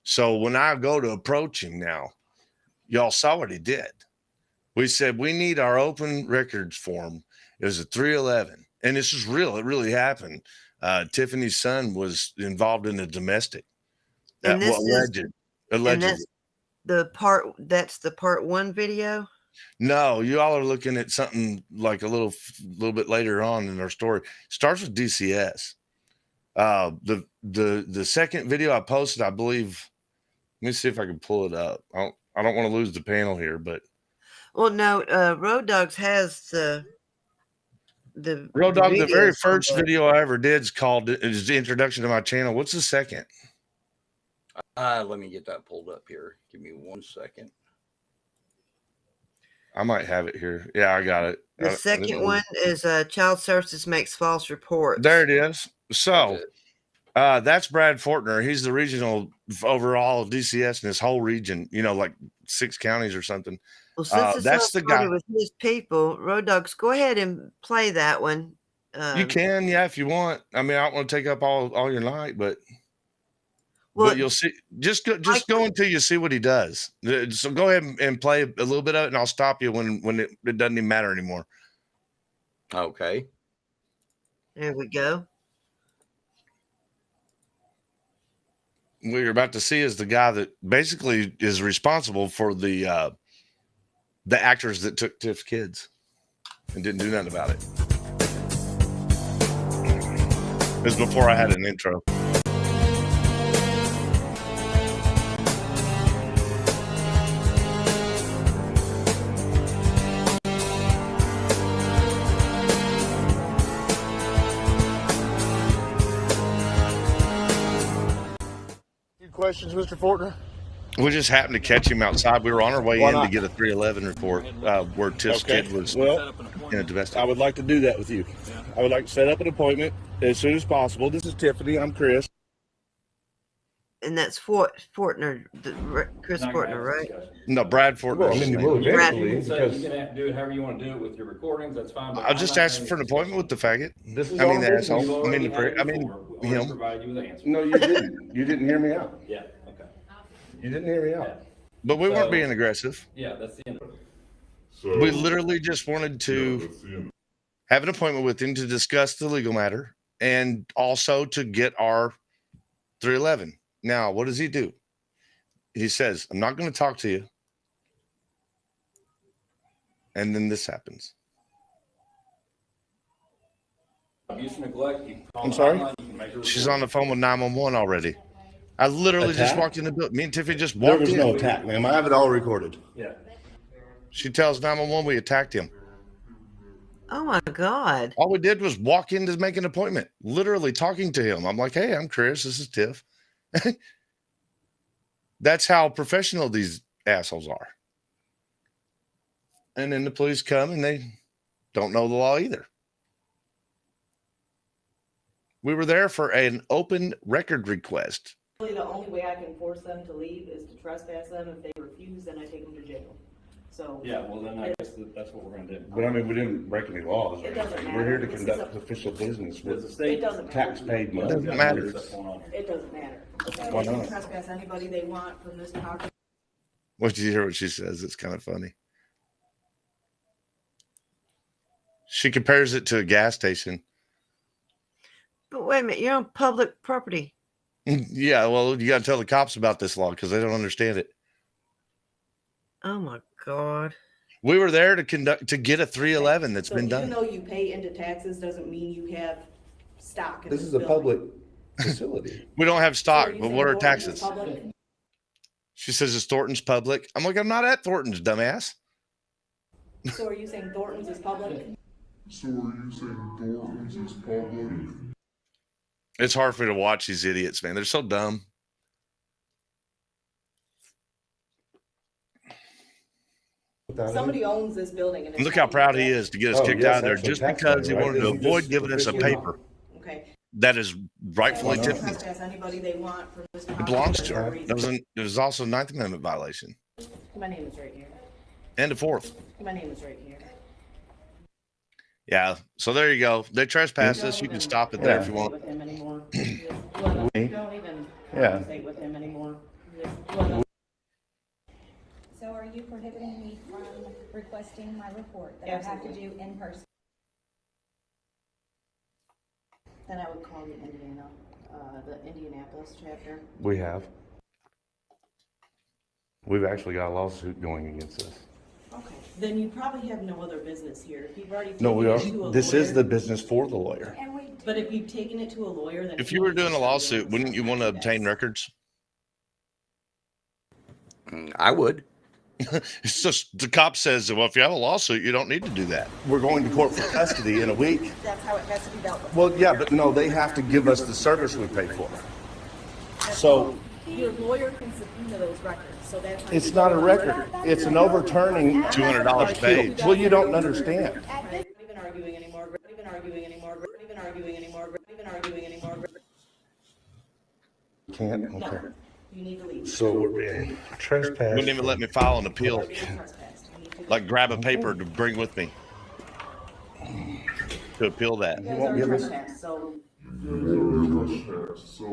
So when I go to approach him now, y'all saw what he did. We said, we need our open records form. It was a 311. And this is real. It really happened. Tiffany's son was involved in a domestic. And this allegedly. And that's the part 1 video? No, you all are looking at something like a little bit later on in our story. It starts with DCS. The second video I posted, I believe. Let me see if I can pull it up. I don't want to lose the panel here, but Well, no, Road Dogs has the Road Dog. The very videos on first there. video I ever did is the introduction to my channel. What's the second? Let me get that pulled up here. Give me 1 second. I might have it here. Yeah, I got it. The second one is Child Services makes false reports. There it is. So That's it. that's Brad Fortner. He's the regional overall of DCS in this whole region, like 6 counties or something. Well, since it's that's the guy. with his people, Road Dogs, go ahead and play that one. You can, yeah, if you want. I mean, I don't want to take up all your night, but you'll see. Just go until you see what he does. So go ahead and play a little bit of it, and I'll stop you when it doesn't even matter anymore. Okay. There we go. What you're about to see is the guy that basically is responsible for the actors that took Tiff's kids and didn't do nothing about it. It was before I had an intro. Questions, Mr. Fortner? We just happened to catch him outside. We were on our way Why in not? to get a 311 report where Tiff's kid was Well, in a domestic. I would like to do that with you. I would like to set up an appointment as soon as possible. This is Tiffany. I'm Chris. And that's Fortner, Chris Fortner, right? No, Brad Fortner. Well, I mean, you will eventually, So because you can do it however you want to do it with your recordings. That's fine. but I was I'm just not asking for an saying- appointment with the faggot. this is I mean, our the business. asshole. We've I already mean, had it before. We already him. provided you with answers. No, you didn't. You didn't hear me out. Yeah. Okay. You didn't hear me out. But we weren't So- being aggressive. Yeah, that's the end of it. We literally just wanted to have an appointment with him to discuss the legal matter and also to get our 311. Now, what does he do? He says, I'm not going to talk to you. And then this happens. Abuse and neglect. You can call I'm the sorry? hotline, you can make a She's report. on the phone with 911 already. I literally just Attack? walked in the building. Me and Tiffany just There walked was in. no attack, ma'am. I have it all recorded. Yeah. She tells 911 we attacked him. Oh my God. All we did was walk in to make an appointment, literally talking to him. I'm like, hey, I'm Chris. This is Tiff. That's how professional these assholes are. And then the police come and they don't know the law either. We were there for an open record request. The only way I can force them to leave is to trespass them. If they refuse, then I take them to jail. So. Yeah, well, then I guess that's what we're going to do. But I mean, we didn't break any laws. It doesn't We're here to matter. This is conduct a- official business Does with the state It doesn't matter. tax-paid money. Doesn't matter. What's going on here? It doesn't matter. Okay, Why they can not? trespass anybody they want from this property. What did you hear what she says? It's kind of funny. She compares it to a gas station. But wait a minute, you're on public property. Yeah, well, you got to tell the cops about this law because they don't understand it. Oh my God. We were there to get a 311 that's So been even done. though you pay into taxes, doesn't mean you have stock in This this is a building. public facility. We don't have So stock, are you but saying what are Thornton's taxes? public? She says it's Thornton's public. I'm like, I'm not at Thornton's, dumbass. So are you saying Thornton's is public? So are you saying Thornton's is public? It's hard for me to watch these idiots, man. They're so dumb. Somebody owns this building and it's Look how not proud he yours. is to get us Oh, kicked yes, out of there actually just taxpayer, because he right? wanted to Isn't avoid this giving us a officially- paper Okay. that is rightfully Why not? They Tiffany's. trespass anybody they want from this It property belongs for to no her. reason. It was also a 9th Amendment violation. My name is right here. And a 4th. My name is right here. Yeah. So there you go. They trespassed us. You can stop it there if you Don't want. With him anymore. Don't even Yeah. conversate with him anymore. Just- So are you prohibiting me from requesting my report that I have to do in person? Then I would call the Indianapolis chapter. We have. We've actually got a lawsuit going against us. Okay. Then you probably have no other business here. If you've already No, we taken it to are. a This is lawyer- the business for the lawyer. And we But if you've taken it to a lawyer, then If you were doing a lawsuit, wouldn't you want to obtain records? I would. It's just the cop says, well, if you have a lawsuit, you don't need to do that. We're going to court for custody in a week. That's how it has to be dealt with. Well, yeah, but no, they have to give us the service we pay for. So Your lawyer can subpoena those records, so that's. how it's you not a go record. about it. It's an overturning. $200 a page. Well, you don't understand. We're not even arguing anymore. We're not even arguing anymore. We're not even arguing anymore. We're not even arguing anymore. Can't, okay. No, you need to leave. So we're being trespassed. Wouldn't even let me file an appeal. You're trespassed. You need to leave. Like grab a paper to bring with me to appeal that. You guys won't are give us- trespassed, so you need to leave.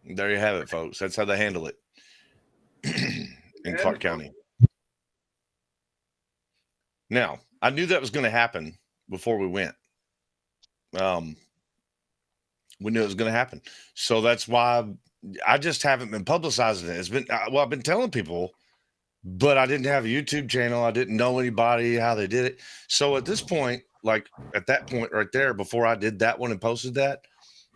There you have it, folks. That's how they handle it in Clark County. Now, I knew that was going to happen before we went. We knew it was going to happen. So that's why I just haven't been publicizing it. It's been, well, I've been telling people, but I didn't have a YouTube channel. I didn't know anybody, how they did it. So at this point, like at that point right there, before I did that one and posted that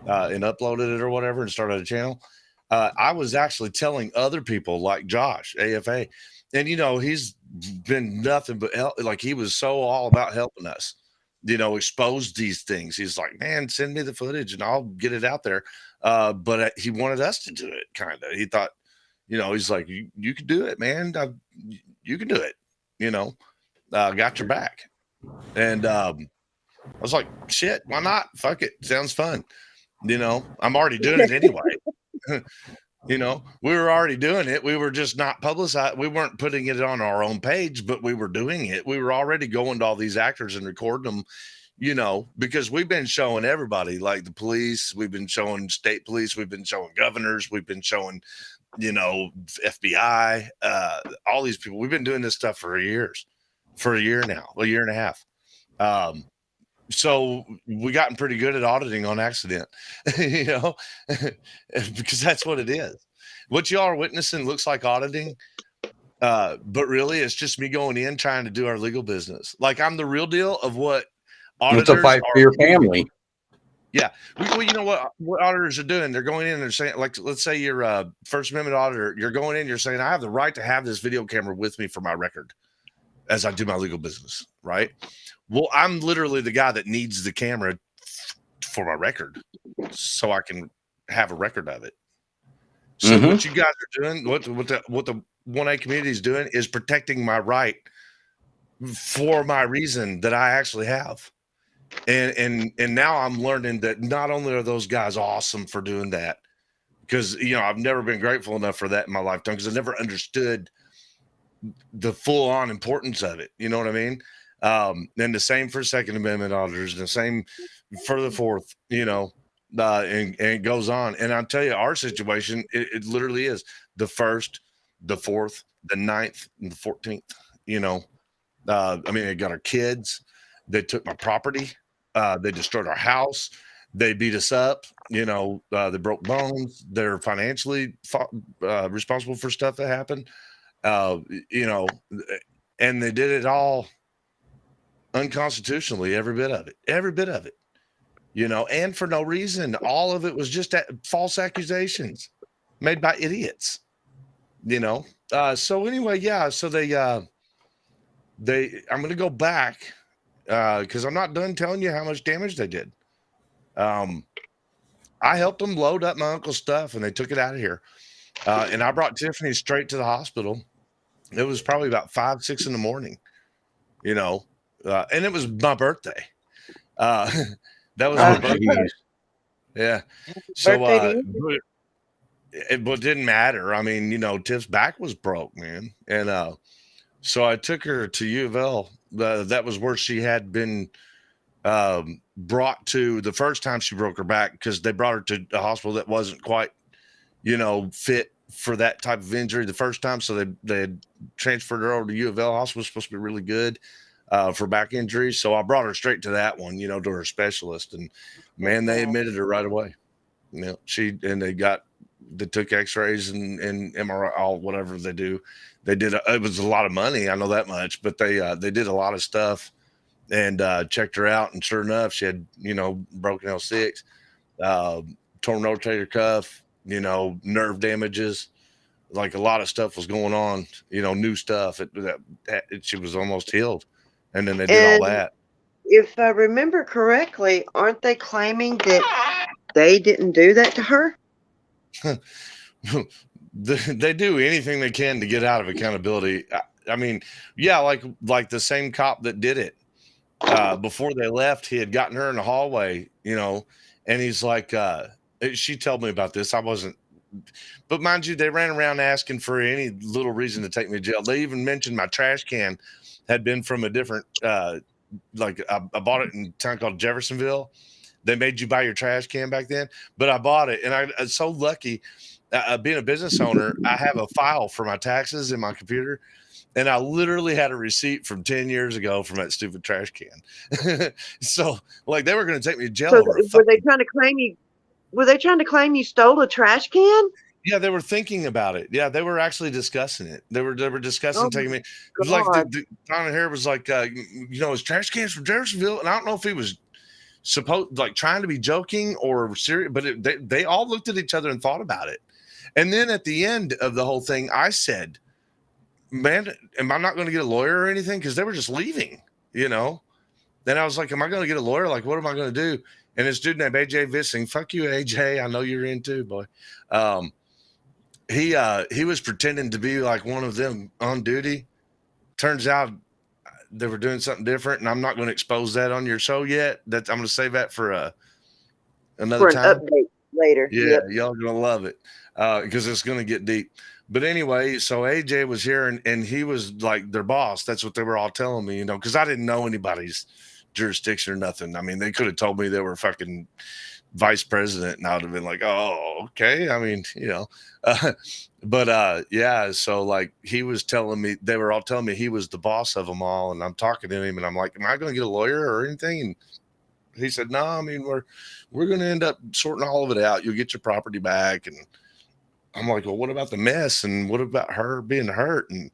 and uploaded it or whatever and started a channel, I was actually telling other people like Josh, AFA, and, you know, he's been nothing but help. Like he was so all about helping us, you know, expose these things. He's like, man, send me the footage and I'll get it out there. But he wanted us to do it. Kind of, he thought, you know, he's like, you can do it, man. You can do it. You know, got your back. And I was like, shit, why not? Fuck it. Sounds fun. You know, I'm already doing it anyway. You know, we were already doing it. We were just not publicized. We weren't putting it on our own page, but we were doing it. We were already going to all these actors and recording them, you know, because we've been showing everybody, like the police. We've been showing state police. We've been showing governors. We've been showing, you know, FBI, all these people. We've been doing this stuff for a year now, a year and a half. So we gotten pretty good at auditing on accident, you know, because that's what it is. What y'all are witnessing looks like auditing, but really it's just me going in trying to do our legal business. Like I'm the real deal of what auditors It's a fight for your family. Yeah. Well, you know what auditors are doing? They're going in and they're saying, like, let's say you're a First Amendment auditor. You're going in, you're saying, I have the right to have this video camera with me for my record as I do my legal business, right? Well, I'm literally the guy that needs the camera for my record so I can have a record of it. So what you guys are doing, what the 1A community is doing is protecting my right for my reason that I actually have. And now I'm learning that not only are those guys awesome for doing that, because, you know, I've never been grateful enough for that in my lifetime because I never understood the full on importance of it. You know what I mean? And the same for Second Amendment auditors, and the same for the Fourth, you know, and it goes on. And I'll tell you, our situation, it literally is the 1st, the 4th, the 9th, and the 14th, you know. I mean, they got our kids. They took my property. They destroyed our house. They beat us up. You know, they broke bones. They're financially responsible for stuff that happened. You know, and they did it all unconstitutionally, every bit of it, you know, and for no reason. All of it was just false accusations made by idiots, you know. So anyway, yeah, so I'm going to go back because I'm not done telling you how much damage they did. I helped them load up my uncle's stuff and they took it out of here. And I brought Tiffany straight to the hospital. It was probably about 5, 6 in the morning, you know, and it was my birthday. That was my birthday. Yeah. So, but it didn't matter. I mean, you know, Tiff's back was broke, man. And so I took her to U of L. That was where she had been brought to the first time she broke her back, because they brought her to a hospital that wasn't quite, you know, fit for that type of injury the first time. So they had transferred her over to U of L hospital. Was supposed to be really good for back injuries. So I brought her straight to that one, you know, to her specialist, and man, they admitted her right away. You know, they got they took x-rays and MRI, all whatever they do. They did, it was a lot of money. I know that much, but they did a lot of stuff and checked her out. And sure enough, she had, broken L6, torn rotator cuff, nerve damages, like a lot of stuff was going on, new stuff. She was almost healed. And then they did all that. If I remember correctly, aren't they claiming that they didn't do that to her? They do anything they can to get out of accountability. I mean, yeah, like the same cop that did it before they left, he had gotten her in the hallway, and he's like, she told me about this. I wasn't, but mind you, they ran around asking for any little reason to take me to jail. They even mentioned my trash can had been from a different, I bought it in a town called Jeffersonville. They made you buy your trash can back then, but I bought it, and I'm so lucky. Being a business owner, I have a file for my taxes in my computer, and I literally had a receipt from 10 years ago from that stupid trash can. So, like, they were going to take me to jail. So were they trying to claim you? Were they trying to claim you stole a trash can? Yeah, they were thinking about it. Yeah, they were actually discussing it. They were discussing taking me. It was like Donna Hare was like, his trash cans from Jeffersonville, and I don't know if he was trying to be joking or serious, but they all looked at each other and thought about it. And then at the end of the whole thing, I said, man, am I not going to get a lawyer or anything? Because they were just leaving, Then I was like, am I going to get a lawyer? Like, what am I going to do? And this dude named AJ Vissing, fuck you, AJ. I know you're in too, boy. He was pretending to be like one of them on duty. Turns out they were doing something different, and I'm not going to expose that on your show yet. I'm going to save that for another time. Update later. Yeah, yep. Y'all are going to love it because it's going to get deep. But anyway, so AJ was here, and he was like their boss. That's what they were all telling me, because I didn't know anybody's jurisdiction or nothing. I mean, they could have told me they were fucking vice president, and I would have been like, oh, okay. I mean, yeah. So like he was telling me, they were all telling me he was the boss of them all. And I'm talking to him and I'm like, am I going to get a lawyer or anything? And he said, no, I mean, we're going to end up sorting all of it out. You'll get your property back. And I'm like, well, what about the mess? And what about her being hurt? And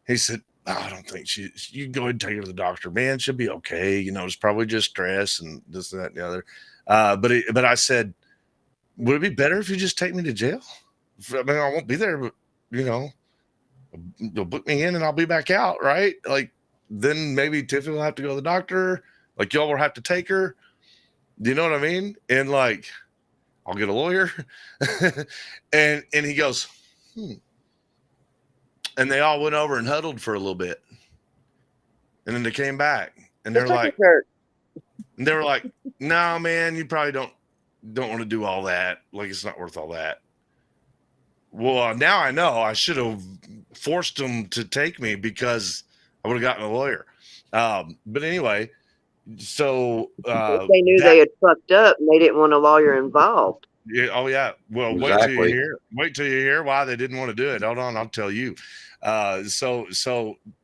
he said, I don't think you can go ahead and take her to the doctor, man. She'll be okay. It's probably just stress and this and that and the other. But I said, would it be better if you just take me to jail? I mean, I won't be there, but you'll book me in and I'll be back out, right? Like, then maybe Tiffany will have to go to the doctor. Like, y'all will have to take her. Do you know what I mean? And like, I'll get a lawyer. and he goes, And they all went over and huddled for a little bit. And then they came back and they were like, no, man, you probably don't want to do all that. Like, it's not worth all that. Well, now I know I should have forced them to take me because I would have gotten a lawyer. But anyway, so they knew they had fucked up and they didn't want a lawyer involved. Yeah. Oh yeah. Well, exactly. Wait till you hear why they didn't want to do it. Hold on, I'll tell you. So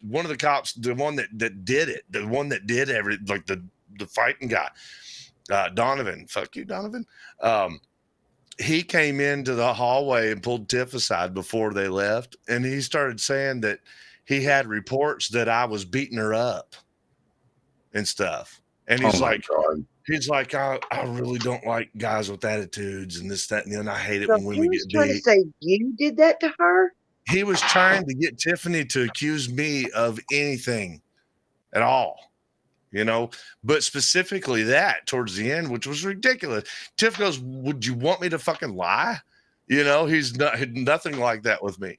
one of the cops, the one that did it, the one that did like the fighting guy, Donovan, fuck you, Donovan. He came into the hallway and pulled Tiff aside before they left. And he started saying that he had reports that I was beating her up and stuff. And he's I really don't like guys with attitudes and this, that, and the other. I hate it when women get beat. Trying to say you did that to her? He was trying to get Tiffany to accuse me of anything at all, but specifically that towards the end, which was ridiculous. Tiff goes, would you want me to fucking lie? He's nothing like that with me.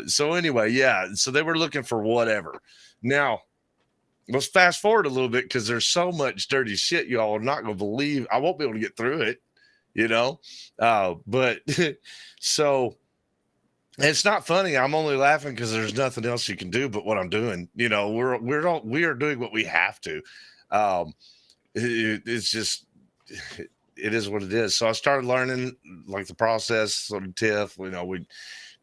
So anyway, yeah. So they were looking for whatever. Now, let's fast forward a little bit because there's so much dirty shit y'all are not going to believe. I won't be able to get through it, but so it's not funny. I'm only laughing because there's nothing else you can do but what I'm doing. We are doing what we have to. It's just, it is what it is. So I started learning like the process of TIF. We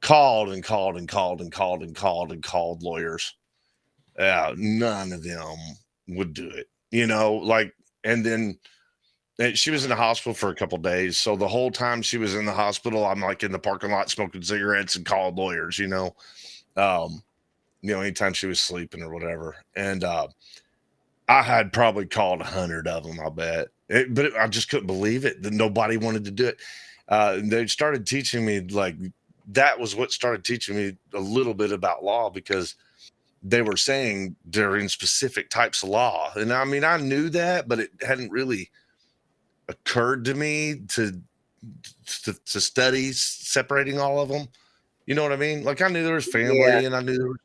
called and called and called and called and called and called lawyers. None of them would do it, and then And she was in the hospital for a couple of days. So the whole time she was in the hospital, I'm like in the parking lot smoking cigarettes and calling lawyers, anytime she was sleeping or whatever. And I had probably called 100 of them, I bet. I just couldn't believe it that nobody wanted to do it. They started teaching me, like, that was what started teaching me a little bit about law, because they were saying they're in specific types of law. And I mean, I knew that, but it hadn't really occurred to me to study separating all of them. You know what I mean? Like, I knew there was family, and I knew there was,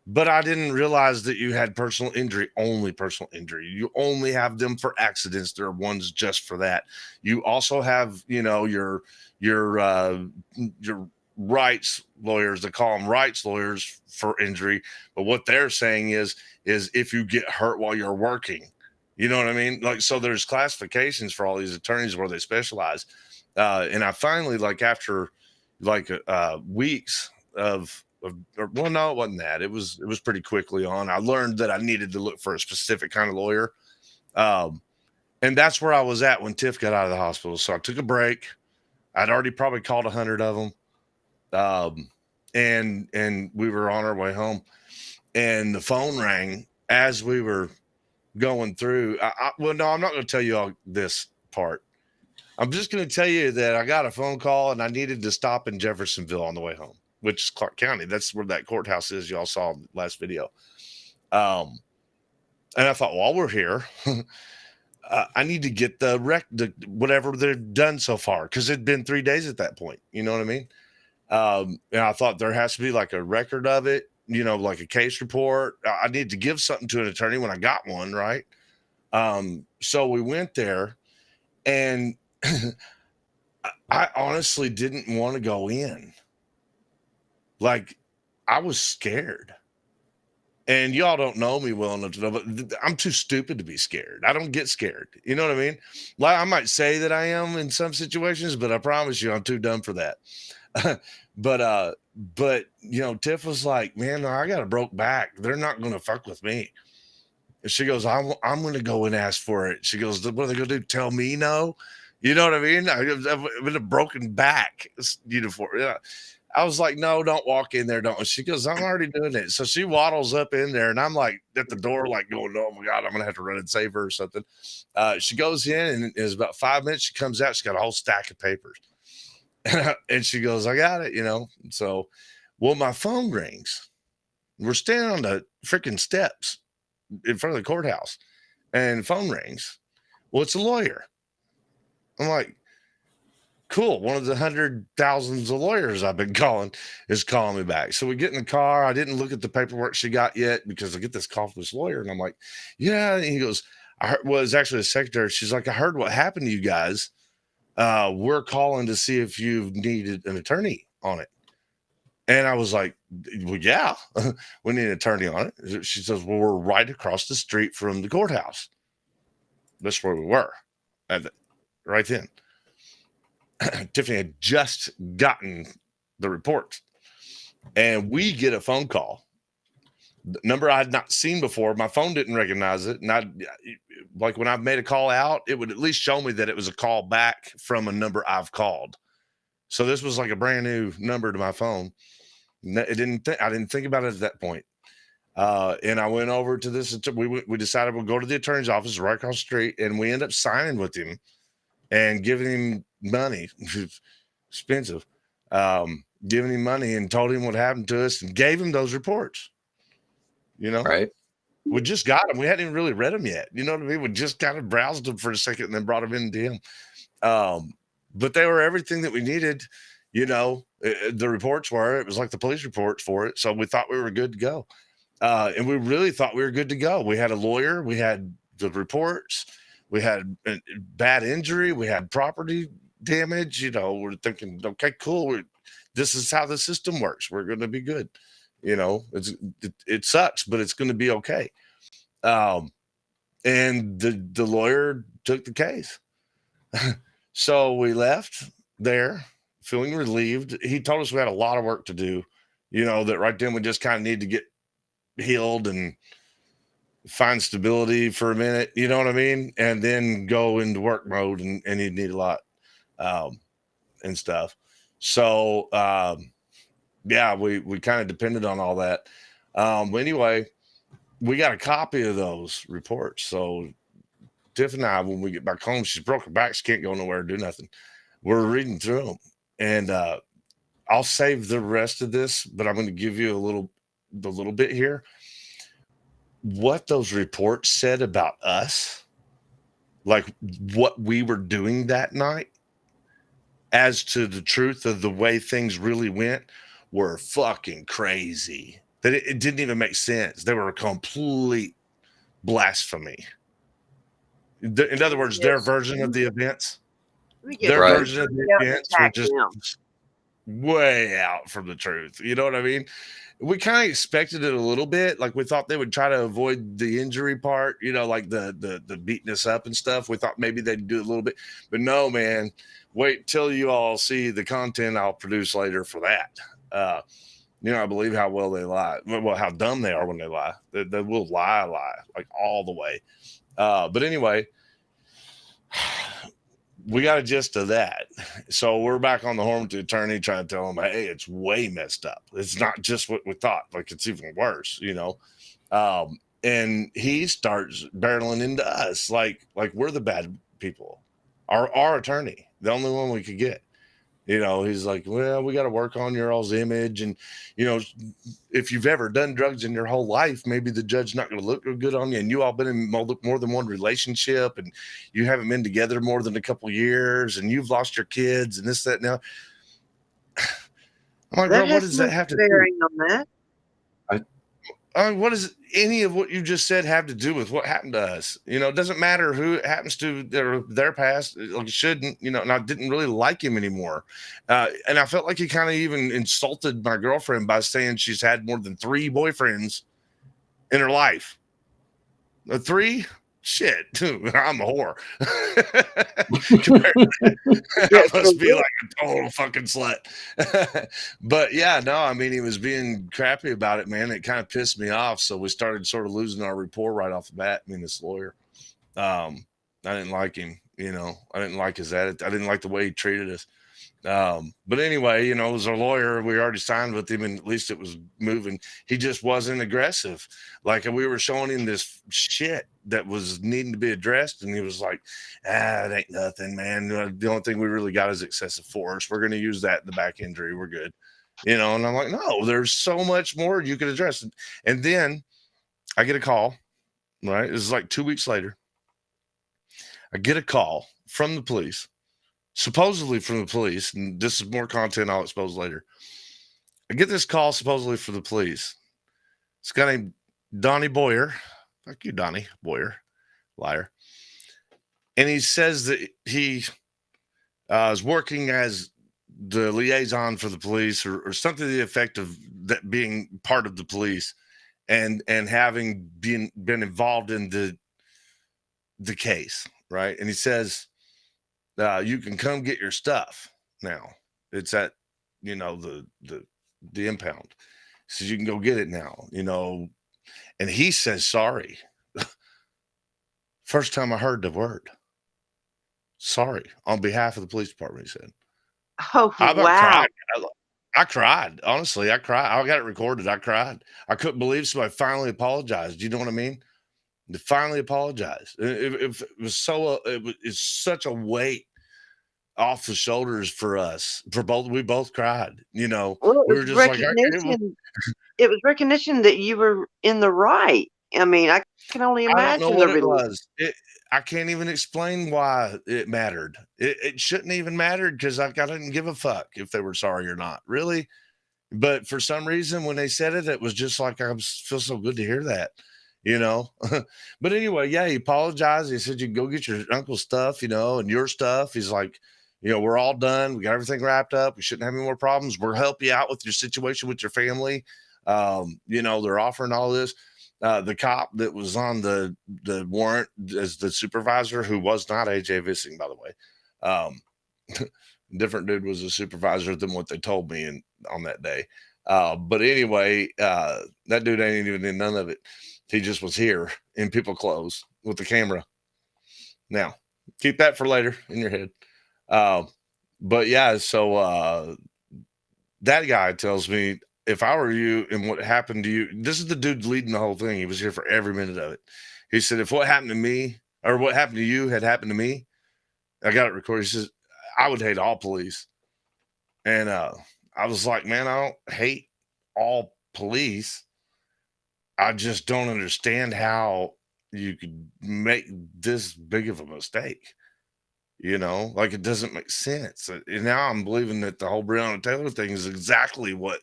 but I didn't realize that you had personal injury, only personal injury. You only have them for accidents. There are ones just for that. You also have, your rights lawyers. They call them rights lawyers for injury. But what they're saying is if you get hurt while you're working, you know what I mean? Like, so there's classifications for all these attorneys where they specialize. And I finally, like, after weeks well, no, it wasn't that. It was pretty quickly on. I learned that I needed to look for a specific kind of lawyer. And that's where I was at when Tiff got out of the hospital. So I took a break. I'd already probably called 100 of them. And we were on our way home, and the phone rang as we were going through. Well, no, I'm not going to tell you all this part. I'm just going to tell you that I got a phone call and I needed to stop in Jeffersonville on the way home, which is Clark County. That's where that courthouse is. Y'all saw in the last video. And I thought, while we're here, I need to get the whatever they've done so far, because it'd been 3 days at that point. You know what I mean? And I thought there has to be like a record of it, like a case report. I need to give something to an attorney when I got one, right? So we went there, and I honestly didn't want to go in. Like, I was scared. And y'all don't know me well enough to know, but I'm too stupid to be scared. I don't get scared. You know what I mean? Like, I might say that I am in some situations, but I promise you I'm too dumb for that. But Tiff was like, man, I got a broke back. They're not going to fuck with me. And she goes, I'm going to go and ask for it. She goes, what are they going to do? Tell me no? You know what I mean? I've been a broken back uniform. Yeah. I was like, no, don't walk in there. Don't. She goes, I'm already doing it. So she waddles up in there, and I'm like at the door, like going, oh my God, I'm going to have to run and save her or something. She goes in, and it's about 5 minutes. She comes out. She's got a whole stack of papers. And she goes, I got it, So, well, my phone rings. We're standing on the freaking steps in front of the courthouse, and the phone rings. Well, it's a lawyer. I'm like, cool. One of the 100,000s of lawyers I've been calling is calling me back. So we get in the car. I didn't look at the paperwork she got yet, because I get this call from this lawyer, and I'm like, yeah. And he goes, it's actually a secretary. She's like, I heard what happened to you guys. We're calling to see if you've needed an attorney on it. And I was like, well, yeah, we need an attorney on it. She says, well, we're right across the street from the courthouse. That's where we were right then. Tiffany had just gotten the report, and we get a phone call. The number I had not seen before. My phone didn't recognize it. And like when I've made a call out, it would at least show me that it was a call back from a number I've called. So this was like a brand new number to my phone. I didn't think about it at that point. And I went over to this. We decided we'll go to the attorney's office right across the street, and we end up signing with him and giving him money. Expensive. Giving him money and told him what happened to us and gave him those reports. Right. We just got them. We hadn't even really read them yet. You know what I mean? We just kind of browsed them for a second and then brought them into him. But they were everything that we needed. The reports were, it was like the police reports for it. So we thought we were good to go. And we really thought we were good to go. We had a lawyer. We had the reports. We had bad injury. We had property damage. We're thinking, okay, cool. This is how the system works. We're going to be good. It sucks, but it's going to be okay. And the lawyer took the case. So we left there feeling relieved. He told us we had a lot of work to do, that right then we just kind of need to get healed and find stability for a minute, you know what I mean? And then go into work mode and he'd need a lot and stuff. So yeah, we kind of depended on all that. Anyway, we got a copy of those reports. So Tiff and I, when we get back home, she's broke her back. She can't go nowhere, do nothing. We're reading through them, and I'll save the rest of this, but I'm going to give you the little bit here. What those reports said about us, like what we were doing that night, as to the truth of the way things really went, were fucking crazy. That it didn't even make sense. They were a complete blasphemy. In other words, their version of the events, their version of the events were just way out from the truth. You know what I mean? We kind of expected it a little bit. Like we thought they would try to avoid the injury part, you know, like the beating us up and stuff. We thought maybe they'd do a little bit, but no, man. Wait till you all see the content I'll produce later for that. You know, I believe how well they lie. Well, how dumb they are when they lie. They will lie like all the way. But anyway, we got a gist of that. So we're back on the horn with the attorney trying to tell him, hey, it's way messed up. It's not just what we thought. Like, it's even worse, you know? And he starts barreling into us like we're the bad people. Our attorney, the only one we could get. You know, he's like, well, we got to work on your all's image. And, you know, if you've ever done drugs in your whole life, maybe the judge's not going to look good on you. And you all been in more than one relationship, and you haven't been together more than a couple years, and you've lost your kids and this, that, now. I'm like, bro, what does that have to do? On that? What does any of what you just said have to do with what happened to us? You know, it doesn't matter who it happens to, their past. Like, it shouldn't, you know, and I didn't really like him anymore. And I felt like he kind of even insulted my girlfriend by saying she's had more than 3 boyfriends in her life. 3? Shit, I'm a whore. I must be like a total fucking slut. But yeah, no, I mean, he was being crappy about it, man. It kind of pissed me off. So we started sort of losing our rapport right off the bat, me and this lawyer. I didn't like him, you know. I didn't like his attitude. I didn't like the way he treated us. But anyway, you know, as our lawyer, we already signed with him, and at least it was moving. He just wasn't aggressive. Like, we were showing him this shit that was needing to be addressed, and he was like, it ain't nothing, man. The only thing we really got is excessive force. We're going to use that in the back injury. We're good. You know, and I'm like, no, there's so much more you could address. And then I get a call, right? This is like 2 weeks later. I get a call from the police. Supposedly from the police, and this is more content I'll expose later. I get this call supposedly from the police. This guy named Donnie Boyer. Fuck you, Donnie Boyer. Liar. And he says that he is working as the liaison for the police, or something to the effect of that, being part of the police and having been involved in the case, right? And he says, you can come get your stuff now. It's at, you know, the impound. He says you can go get it now, you know. And he says sorry. First time I heard the word sorry on behalf of the police department, he said. Oh, wow. I cried. Honestly, I cried. I got it recorded. I cried. I couldn't believe somebody finally apologized. You know what I mean? They finally apologized. It was so. It's such a weight off the shoulders for us. For both, we both cried. You know, well, we were just like, it was recognition that you were in the right. I mean, I can only imagine. I don't know what it was. I can't even explain why it mattered. It shouldn't even matter, because I didn't give a fuck if they were sorry or not, really. But for some reason, when they said it, it was just like, I feel so good to hear that. You know, but anyway, yeah, he apologized. He said, you can go get your uncle's stuff, you know, and your stuff. He's like, you know, we're all done. We got everything wrapped up. We shouldn't have any more problems. We'll help you out with your situation with your family. You know, they're offering all this. The cop that was on the warrant as the supervisor, who was not AJ Vissing, by the way. Different dude was a supervisor than what they told me on that day. But anyway, that dude ain't even in none of it. He just was here in people clothes with the camera. Now, keep that for later in your head. But yeah, so that guy tells me, if I were you and what happened to you, this is the dude leading the whole thing. He was here for every minute of it. He said, if what happened to me or what happened to you had happened to me, I got it recorded. He says, I would hate all police. And I was like, man, I don't hate all police. I just don't understand how you could make this big of a mistake. You know, like it doesn't make sense. And now I'm believing that the whole Breonna Taylor thing is exactly what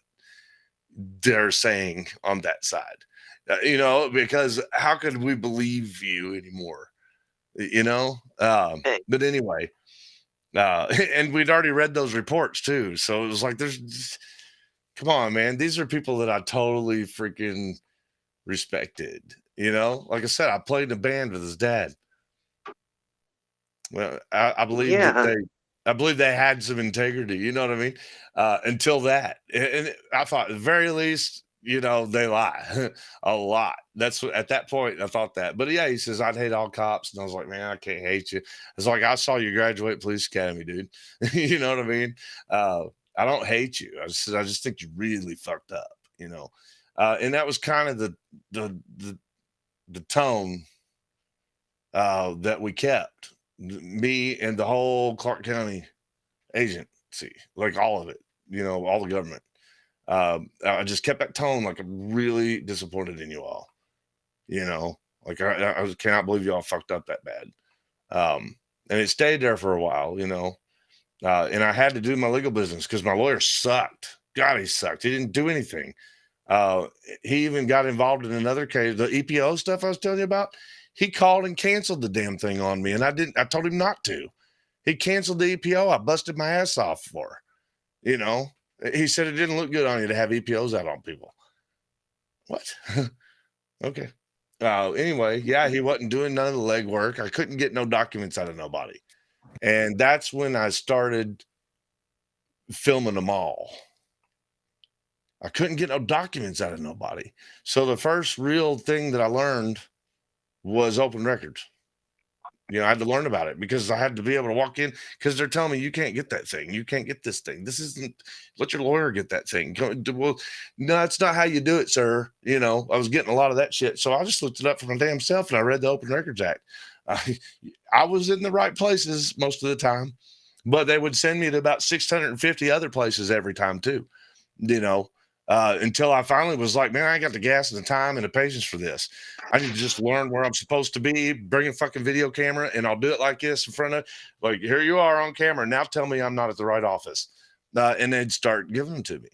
they're saying on that side. You know, because how could we believe you anymore? You know, but anyway, and we'd already read those reports too. So it was like, come on, man. These are people that I totally freaking respected. You know, like I said, I played in a band with his dad. Well, I believe that I believe they had some integrity. You know what I mean? Until that, and I thought at the very least, you know, they lie a lot. That's what, at that point I thought that. But yeah, he says I'd hate all cops, and I was like, man, I can't hate you. It's like I saw you graduate police academy, dude. You know what I mean? I don't hate you. I just think you really fucked up. You know, and that was kind of the tone that we kept. Me and the whole Clark County agency, like all of it, you know, all the government. I just kept that tone, like I'm really disappointed in you all, you know, like I cannot believe you all fucked up that bad. And it stayed there for a while, you know, and I had to do my legal business because my lawyer sucked. God, he sucked. He didn't do anything. He even got involved in another case, the EPO stuff I was telling you about. He called and canceled the damn thing on me, and I told him not to. He canceled the EPO. I busted my ass off for, you know. He said it didn't look good on you to have EPOs out on people. What? Okay. Anyway, yeah, he wasn't doing none of the legwork. I couldn't get no documents out of nobody. And that's when I started filming them all. I couldn't get no documents out of nobody. So the first real thing that I learned was open records. You know, I had to learn about it because I had to be able to walk in because they're telling me you can't get that thing. You can't get this thing. This isn't, let your lawyer get that thing. Well, no, that's not how you do it, sir. You know, I was getting a lot of that shit. So I just looked it up for my damn self and I read the Open Records Act. I was in the right places most of the time, but they would send me to about 650 other places every time too, you know. Until I finally was like, man, I ain't got the gas and the time and the patience for this. I need to just learn where I'm supposed to be, bring a fucking video camera, and I'll do it like this in front of, like, here you are on camera. Now tell me I'm not at the right office. And they'd start giving them to me.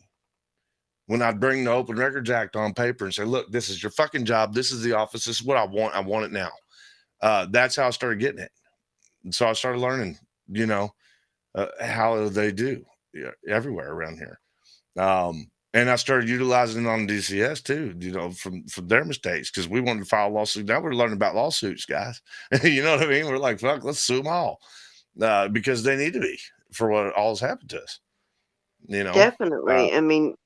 When I'd bring the Open Records Act on paper and say, look, this is your fucking job. This is the office. This is what I want. I want it now. That's how I started getting it. And so I started learning, you know, how they do everywhere around here. And I started utilizing it on DCS too, you know, from their mistakes because we wanted to file a lawsuit. Now we're learning about lawsuits, guys. You know what I mean? We're like, fuck, let's sue them all because they need to be for what all's happened to us. You know, Definitely. I mean,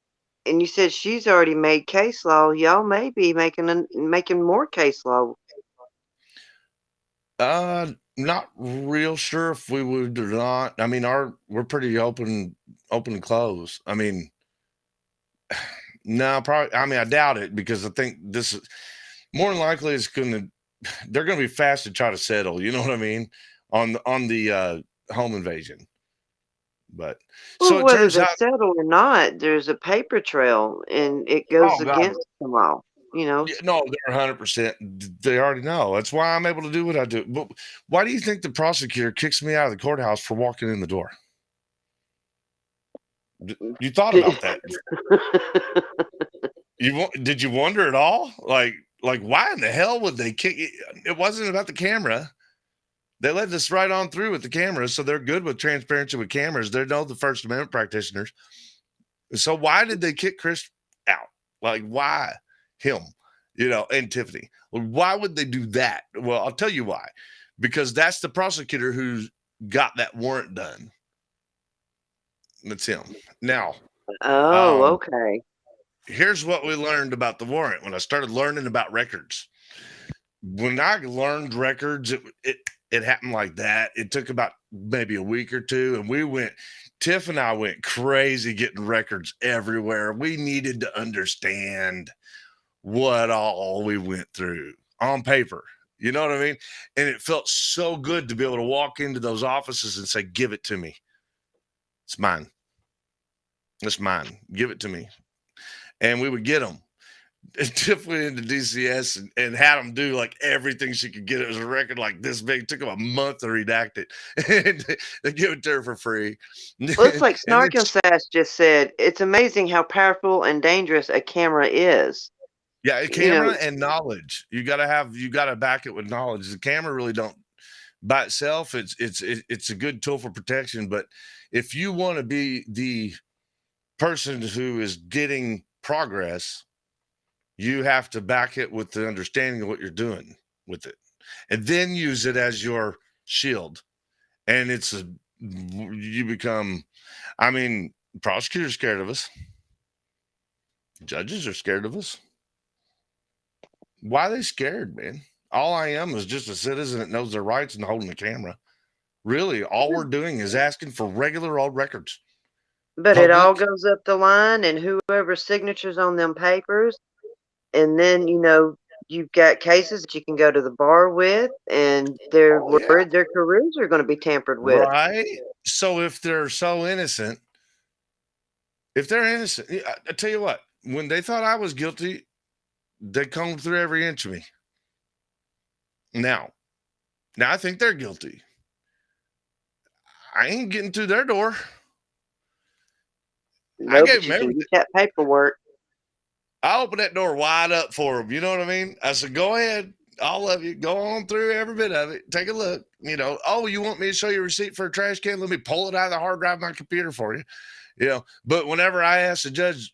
and you said she's already made case law. Y'all may be making more case law. Not real sure if we would or not. I mean, we're pretty open and close. I mean. No, probably. I mean, I doubt it because I think this is more than likely they're going to be fast to try to settle. You know what I mean? On the home invasion. But Well, so it whether turns they out, settle or not, there's a paper trail, and it goes against them all. You know. no, they're 100%. They already know. That's why I'm able to do what I do. But why do you think the prosecutor kicks me out of the courthouse for walking in the door? You thought about that? Did you wonder at all? Like why in the hell would they kick it? It wasn't about the camera. They let us right on through with the cameras, so they're good with transparency with cameras. They know the First Amendment practitioners. So why did they kick Chris out? Like why him? You know, and Tiffany. Well, why would they do that? Well, I'll tell you why. Because that's the prosecutor who got that warrant done. That's him. Now. Oh, okay. here's what we learned about the warrant when I started learning about records. When I learned records, it happened like that. It took about maybe a week or two, and Tiff and I went crazy getting records everywhere. We needed to understand what all we went through on paper. You know what I mean? And it felt so good to be able to walk into those offices and say, give it to me. It's mine. It's mine. Give it to me. And we would get them. And Tiff went into DCS and had them do like everything she could get. It was a record like this big. It took them a month to redact it. And they give it to her for free. Well, it's like Snark and Sass just said. It's amazing how powerful and dangerous a camera is. Yeah, a camera and knowledge. You gotta back it with knowledge. The camera really don't by itself. It's a good tool for protection. But if you want to be the person who is getting progress, you have to back it with the understanding of what you're doing with it, and then use it as your shield. And you become. I mean, prosecutors are scared of us. Judges are scared of us. Why are they scared, man? All I am is just a citizen that knows their rights and holding the camera. Really, all we're doing is asking for regular old records. But it all goes up the line, and whoever's signatures on them papers, and then you've got cases that you can go to the bar with, and they're worried their careers are going to be tampered with. Right. So if they're so innocent, I tell you what, when they thought I was guilty, they combed through every inch of me. Now I think they're guilty. I ain't getting through their door. No, I gave them that paperwork. I opened that door wide up for them. You know what I mean? I said, go ahead, all of you, go on through every bit of it. Take a look. Oh, you want me to show you a receipt for a trash can? Let me pull it out of the hard drive of my computer for you. But whenever I asked the judge,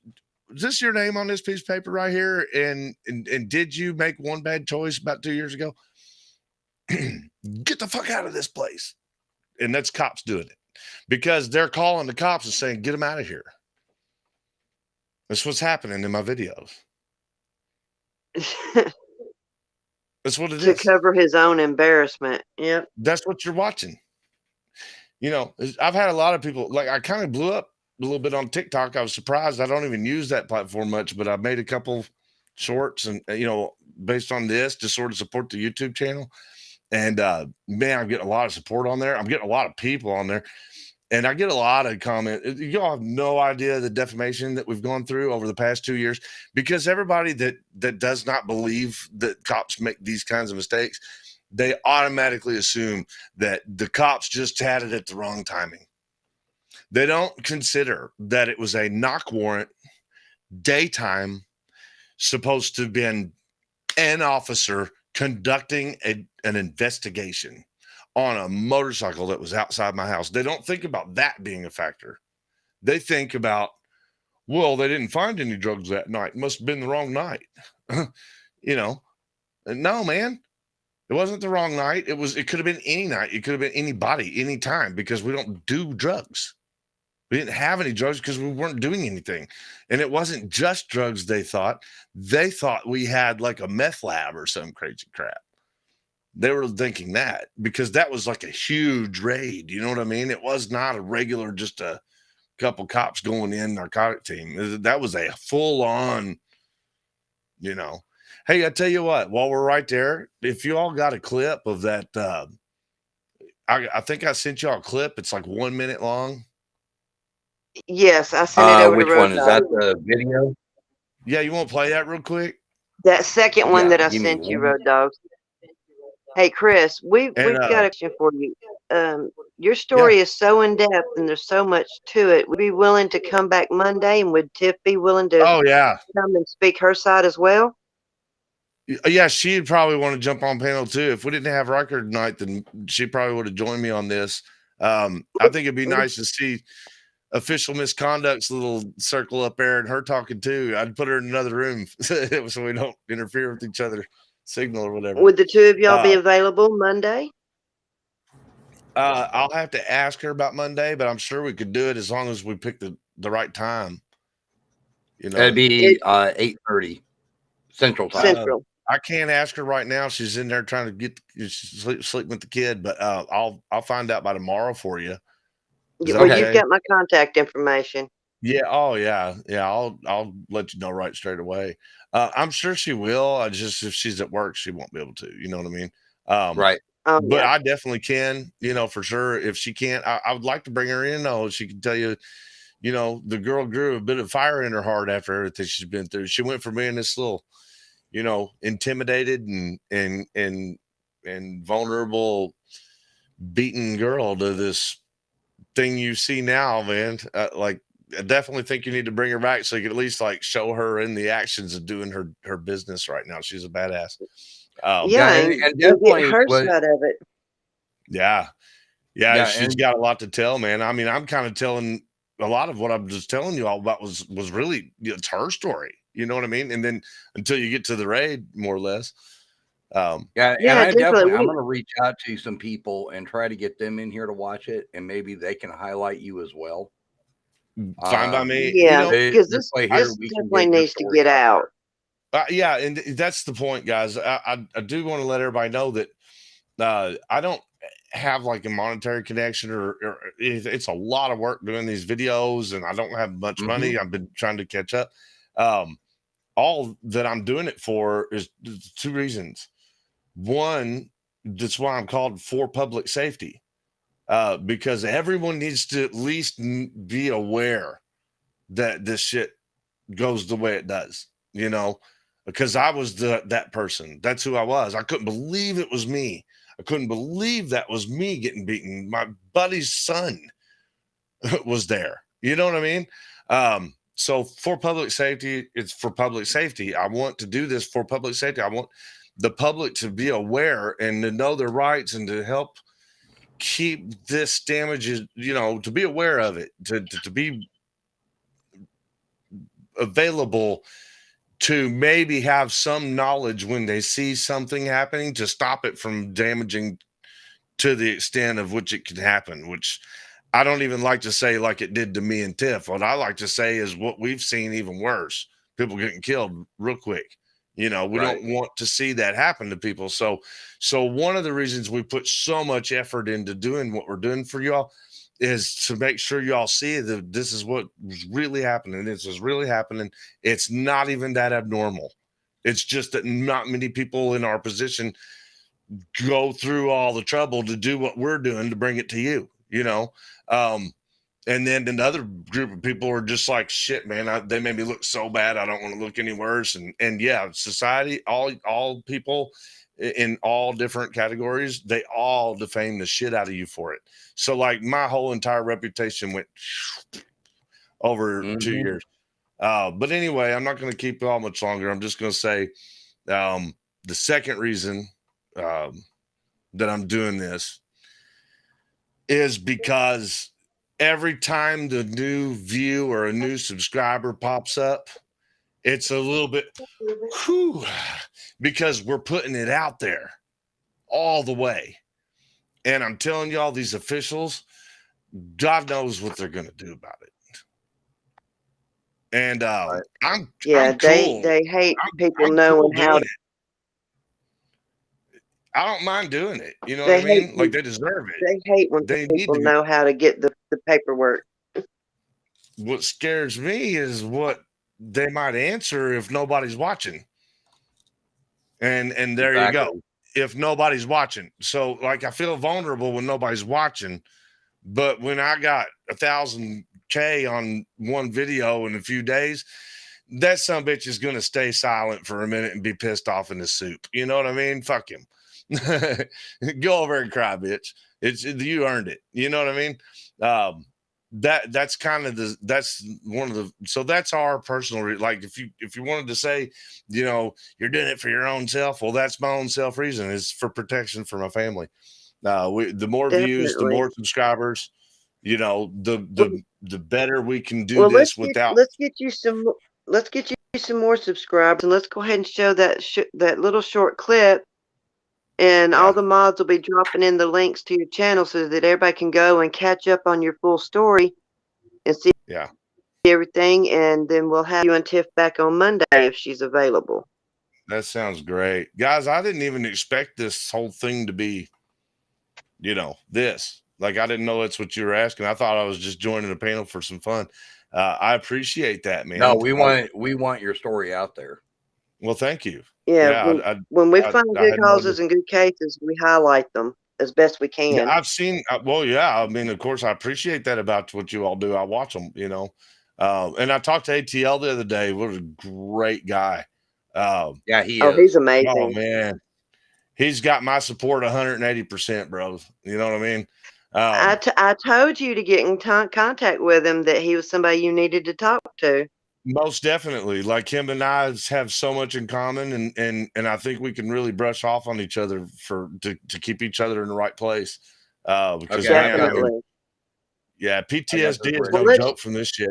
is this your name on this piece of paper right here? And did you make one bad choice about 2 years ago? Get the fuck out of this place. And that's cops doing it because they're calling the cops and saying, get them out of here. That's what's happening in my videos. That's what it is. To cover his own embarrassment. Yep. That's what you're watching. I've had a lot of people, like I kind of blew up a little bit on TikTok. I was surprised. I don't even use that platform much, but I made a couple shorts and, based on this to sort of support the YouTube channel. And, man, I'm getting a lot of support on there. I'm getting a lot of people on there and I get a lot of comment. Y'all have no idea the defamation that we've gone through over the past 2 years because everybody that does not believe that cops make these kinds of mistakes, they automatically assume that the cops just had it at the wrong timing. They don't consider that it was a knock warrant, daytime, supposed to have been an officer conducting an investigation on a motorcycle that was outside my house. They don't think about that being a factor. They think about, well, they didn't find any drugs that night. It must have been the wrong night. No, man. It wasn't the wrong night. It could have been any night. It could have been anybody, anytime, because we don't do drugs. We didn't have any drugs because we weren't doing anything. And it wasn't just drugs, they thought. They thought we had like a meth lab or some crazy crap. They were thinking that because that was like a huge raid. You know what I mean? It was not a regular, just a couple cops going in, narcotic team. That was a full on, Hey, I tell you what, while we're right there, if you all got a clip of that, I think I sent y'all a clip. It's like 1 minute long. Yes, I sent it over which to Road one? Is Dog. that the video? Yeah, you want to play that real quick? That second one that I give me sent you, one. Road Dogs. Hey, Chris, we've got a question for you. Your story is so in depth and there's so much to it. Would you be willing to come back Monday, and would Tiff be willing to come and speak her side as well? Yeah, she'd probably want to jump on panel too. If we didn't have record night, then she probably would have joined me on this. I think it'd be nice to see official misconduct's little circle up there and her talking too. I'd put her in another room so we don't interfere with each other signal or whatever. Would the two of y'all be available Monday? I'll have to ask her about Monday, but I'm sure we could do it as long as we pick the right time. You know, That'd be 8:30 Central Time. Central. I can't ask her right now. She's in there trying to get sleep with the kid, but I'll find out by tomorrow for you. Well, you've got my contact information. Yeah. Oh, yeah. Yeah. I'll let you know right straight away. I'm sure she will. I just, if she's at work, she won't be able to. You know what I mean? Right. Oh, But yeah. I definitely can. You know, for sure. If she can't, I would like to bring her in. Though she can tell you, you know, the girl grew a bit of fire in her heart after everything she's been through. She went from being this little, you know, intimidated and vulnerable, beaten girl to this thing you see now, man. Like, I definitely think you need to bring her back so you can at least like show her in the actions of doing her business right now. She's a badass. Yeah, and get her side of it. Yeah. Yeah, she's and- got a lot to tell, man. I mean, I'm kind of telling a lot of what I'm just telling you all about was really, it's her story. You know what I mean? And then until you get to the raid, more or less. Yeah, Yeah, and I definitely, I'm we- going to reach out to some people and try to get them in here to watch it, and maybe they can highlight you as well. Fine by me. Yeah, You know, because this way here this we can definitely get your needs to story get out out. yeah, and that's the point, guys. I do want to let everybody know that I don't have like a monetary connection, or it's a lot of work doing these videos, and I don't have much money. I've been trying to catch up. All that I'm doing it for is two reasons. One, that's why I'm called for public safety, because everyone needs to at least be aware that this shit goes the way it does, you know, because I was that person. That's who I was. I couldn't believe it was me. I couldn't believe that was me getting beaten. My buddy's son was there. You know what I mean? So for public safety, it's for public safety. I want to do this for public safety. I want the public to be aware and to know their rights and to help keep this damage, you know, to be aware of it, to be available, to maybe have some knowledge when they see something happening to stop it from damaging to the extent of which it can happen, which I don't even like to say like it did to me and Tiff. What I like to say is what we've seen even worse, people getting killed real quick. You know, we don't want to see that happen to people. So one of the reasons we put so much effort into doing what we're doing for y'all is to make sure y'all see that this is what was really happening. This is really happening. It's not even that abnormal. It's just that not many people in our position go through all the trouble to do what we're doing to bring it to you, you know? And then another group of people are just like, shit, man, they made me look so bad. I don't want to look any worse. And yeah, society, all people in all different categories, they all defame the shit out of you for it. So like my whole entire reputation went over 2 years. But anyway, I'm not going to keep it all much longer. I'm just going to say the second reason that I'm doing this is because every time the new view or a new subscriber pops up, it's a little bit, whew, because we're putting it out there all the way. And I'm telling y'all, these officials, God knows what they're going to do about it. And I'm cool. They hate people knowing how. I don't mind doing it. You know what I mean? Like they deserve it. They hate when people know how to get the paperwork. What scares me is what they might answer if nobody's watching. And there you go. If nobody's watching. So like I feel vulnerable when nobody's watching, but when I got 1,000K on one video in a few days, that son of a bitch is gonna stay silent for a minute and be pissed off in the soup. You know what I mean? Fuck him. Go over and cry, bitch. You earned it. You know what I mean? That's kind of that's one of the, so that's our personal, like if you wanted to say, you know, you're doing it for your own self, well, that's my own self reason, is for protection for my family. The more views, the more subscribers, you know, the better we can do this without. Let's get you some more subscribers, and let's go ahead and show that that little short clip. And all the mods will be dropping in the links to your channel so that everybody can go and catch up on your full story and see. Yeah. everything, and then we'll have you and Tiff back on Monday if she's available. That sounds great. Guys, I didn't even expect this whole thing to be, this. Like, I didn't know that's what you were asking. I thought I was just joining the panel for some fun. I appreciate that, man. No, we want your story out there. Well, thank you. Yeah, when we find good causes and good cases, we highlight them as best we can. Yeah, I've seen. I mean, of course, I appreciate that about what you all do. I watch them, and I talked to ATL the other day. What a great guy. Yeah, he is. Oh, he's amazing. Oh man, he's got my support 180%, bro. You know what I mean? I told you to get in contact with him, that he was somebody you needed to talk to. Most definitely. Like, him and I have so much in common, and I think we can really brush off on each other to keep each other in the right place. Because Definitely. PTSD is no joke from this shit.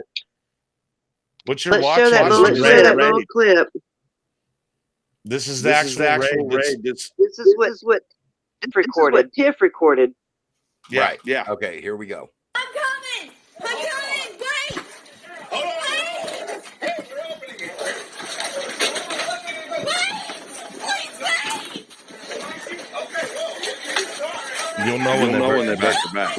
What you're watching? Show that little clip. This is the actual raid. This is what Tiff recorded. Yeah, right. Yeah. Okay, here we go. I'm coming! Wait! You'll know when they're back to back.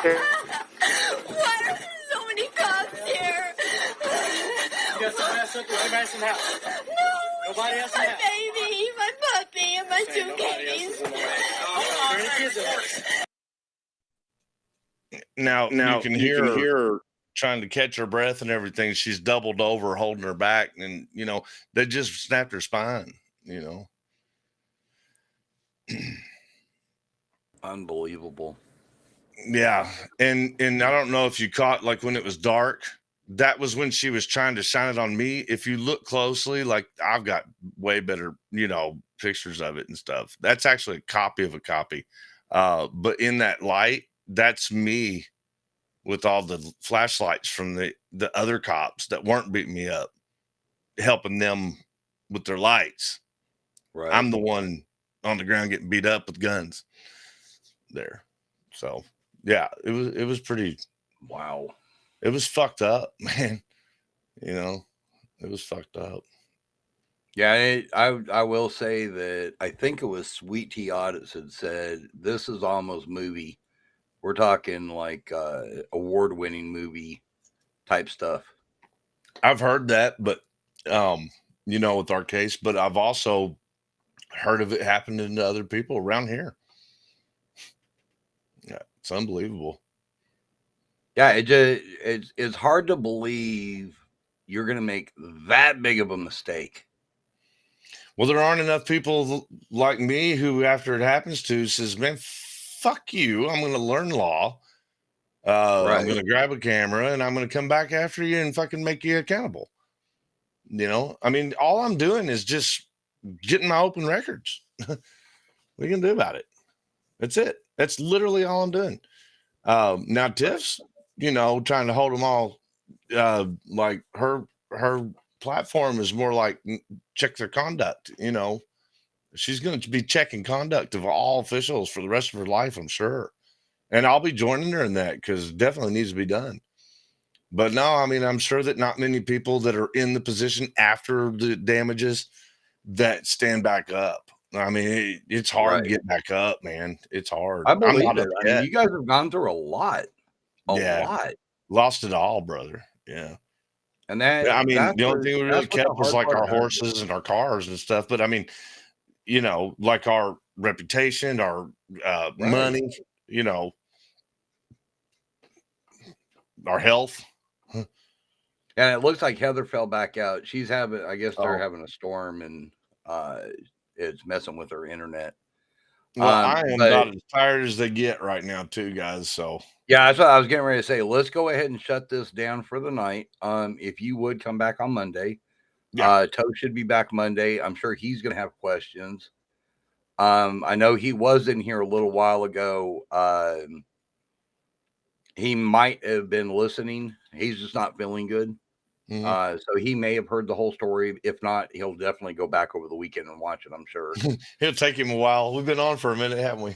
Why are there so many cops here? You got somebody else up there? Everybody else in the house? No, Nobody else in my the house? baby, my puppy, and my two kitties. Are there any kids in there? Now you can hear her trying to catch her breath and everything. She's doubled over, holding her back, and they just snapped her spine. Unbelievable. Yeah, and I don't know if you caught, like, when it was dark. That was when she was trying to shine it on me. If you look closely, like, I've got way better, pictures of it and stuff. That's actually a copy of a copy. But in that light, that's me with all the flashlights from the other cops that weren't beating me up, helping them with their lights. Right. I'm the one on the ground getting beat up with guns there. So yeah, it was pretty. Wow. It was fucked up, man. It was fucked up. Yeah, I will say that I think it was Sweet Tea Audits had said this is almost movie. We're talking like award-winning movie type stuff. I've heard that, but with our case, but I've also heard of it happening to other people around here. Yeah, it's unbelievable. Yeah, it's hard to believe you're going to make that big of a mistake. Well, there aren't enough people like me who, after it happens to, says, man, fuck you. I'm going to learn law. I'm going to grab a camera and I'm going to come back after you and fucking make you accountable. I mean, all I'm doing is just getting my open records. What are you going to do about it? That's it. That's literally all I'm doing. Now Tiff's, trying to hold them all, like her platform is more like check their conduct. She's going to be checking conduct of all officials for the rest of her life, I'm sure. And I'll be joining her in that, because it definitely needs to be done. But no, I mean, I'm sure that not many people that are in the position after the damages that stand back up. I mean, it's hard to get back up, man. It's hard. I believe it. I mean, you guys have gone through a lot. A lot. Lost it all, brother. Yeah. And that, the only thing we really kept was like our horses and our cars and stuff. But I mean, like our reputation, our money, our health. And it looks like Heather fell back out. She's they're having a storm, and it's messing with her internet. Well, I am but- about as tired as they get right now, too, guys. So Yeah, that's what I was getting ready to say. Let's go ahead and shut this down for the night. If you would come back on Monday, Toe should be back Monday. I'm sure he's going to have questions. I know he was in here a little while ago. He might have been listening. He's just not feeling good. So he may have heard the whole story. If not, he'll definitely go back over the weekend and watch it, I'm sure. It'll take him a while. We've been on for a minute, haven't we?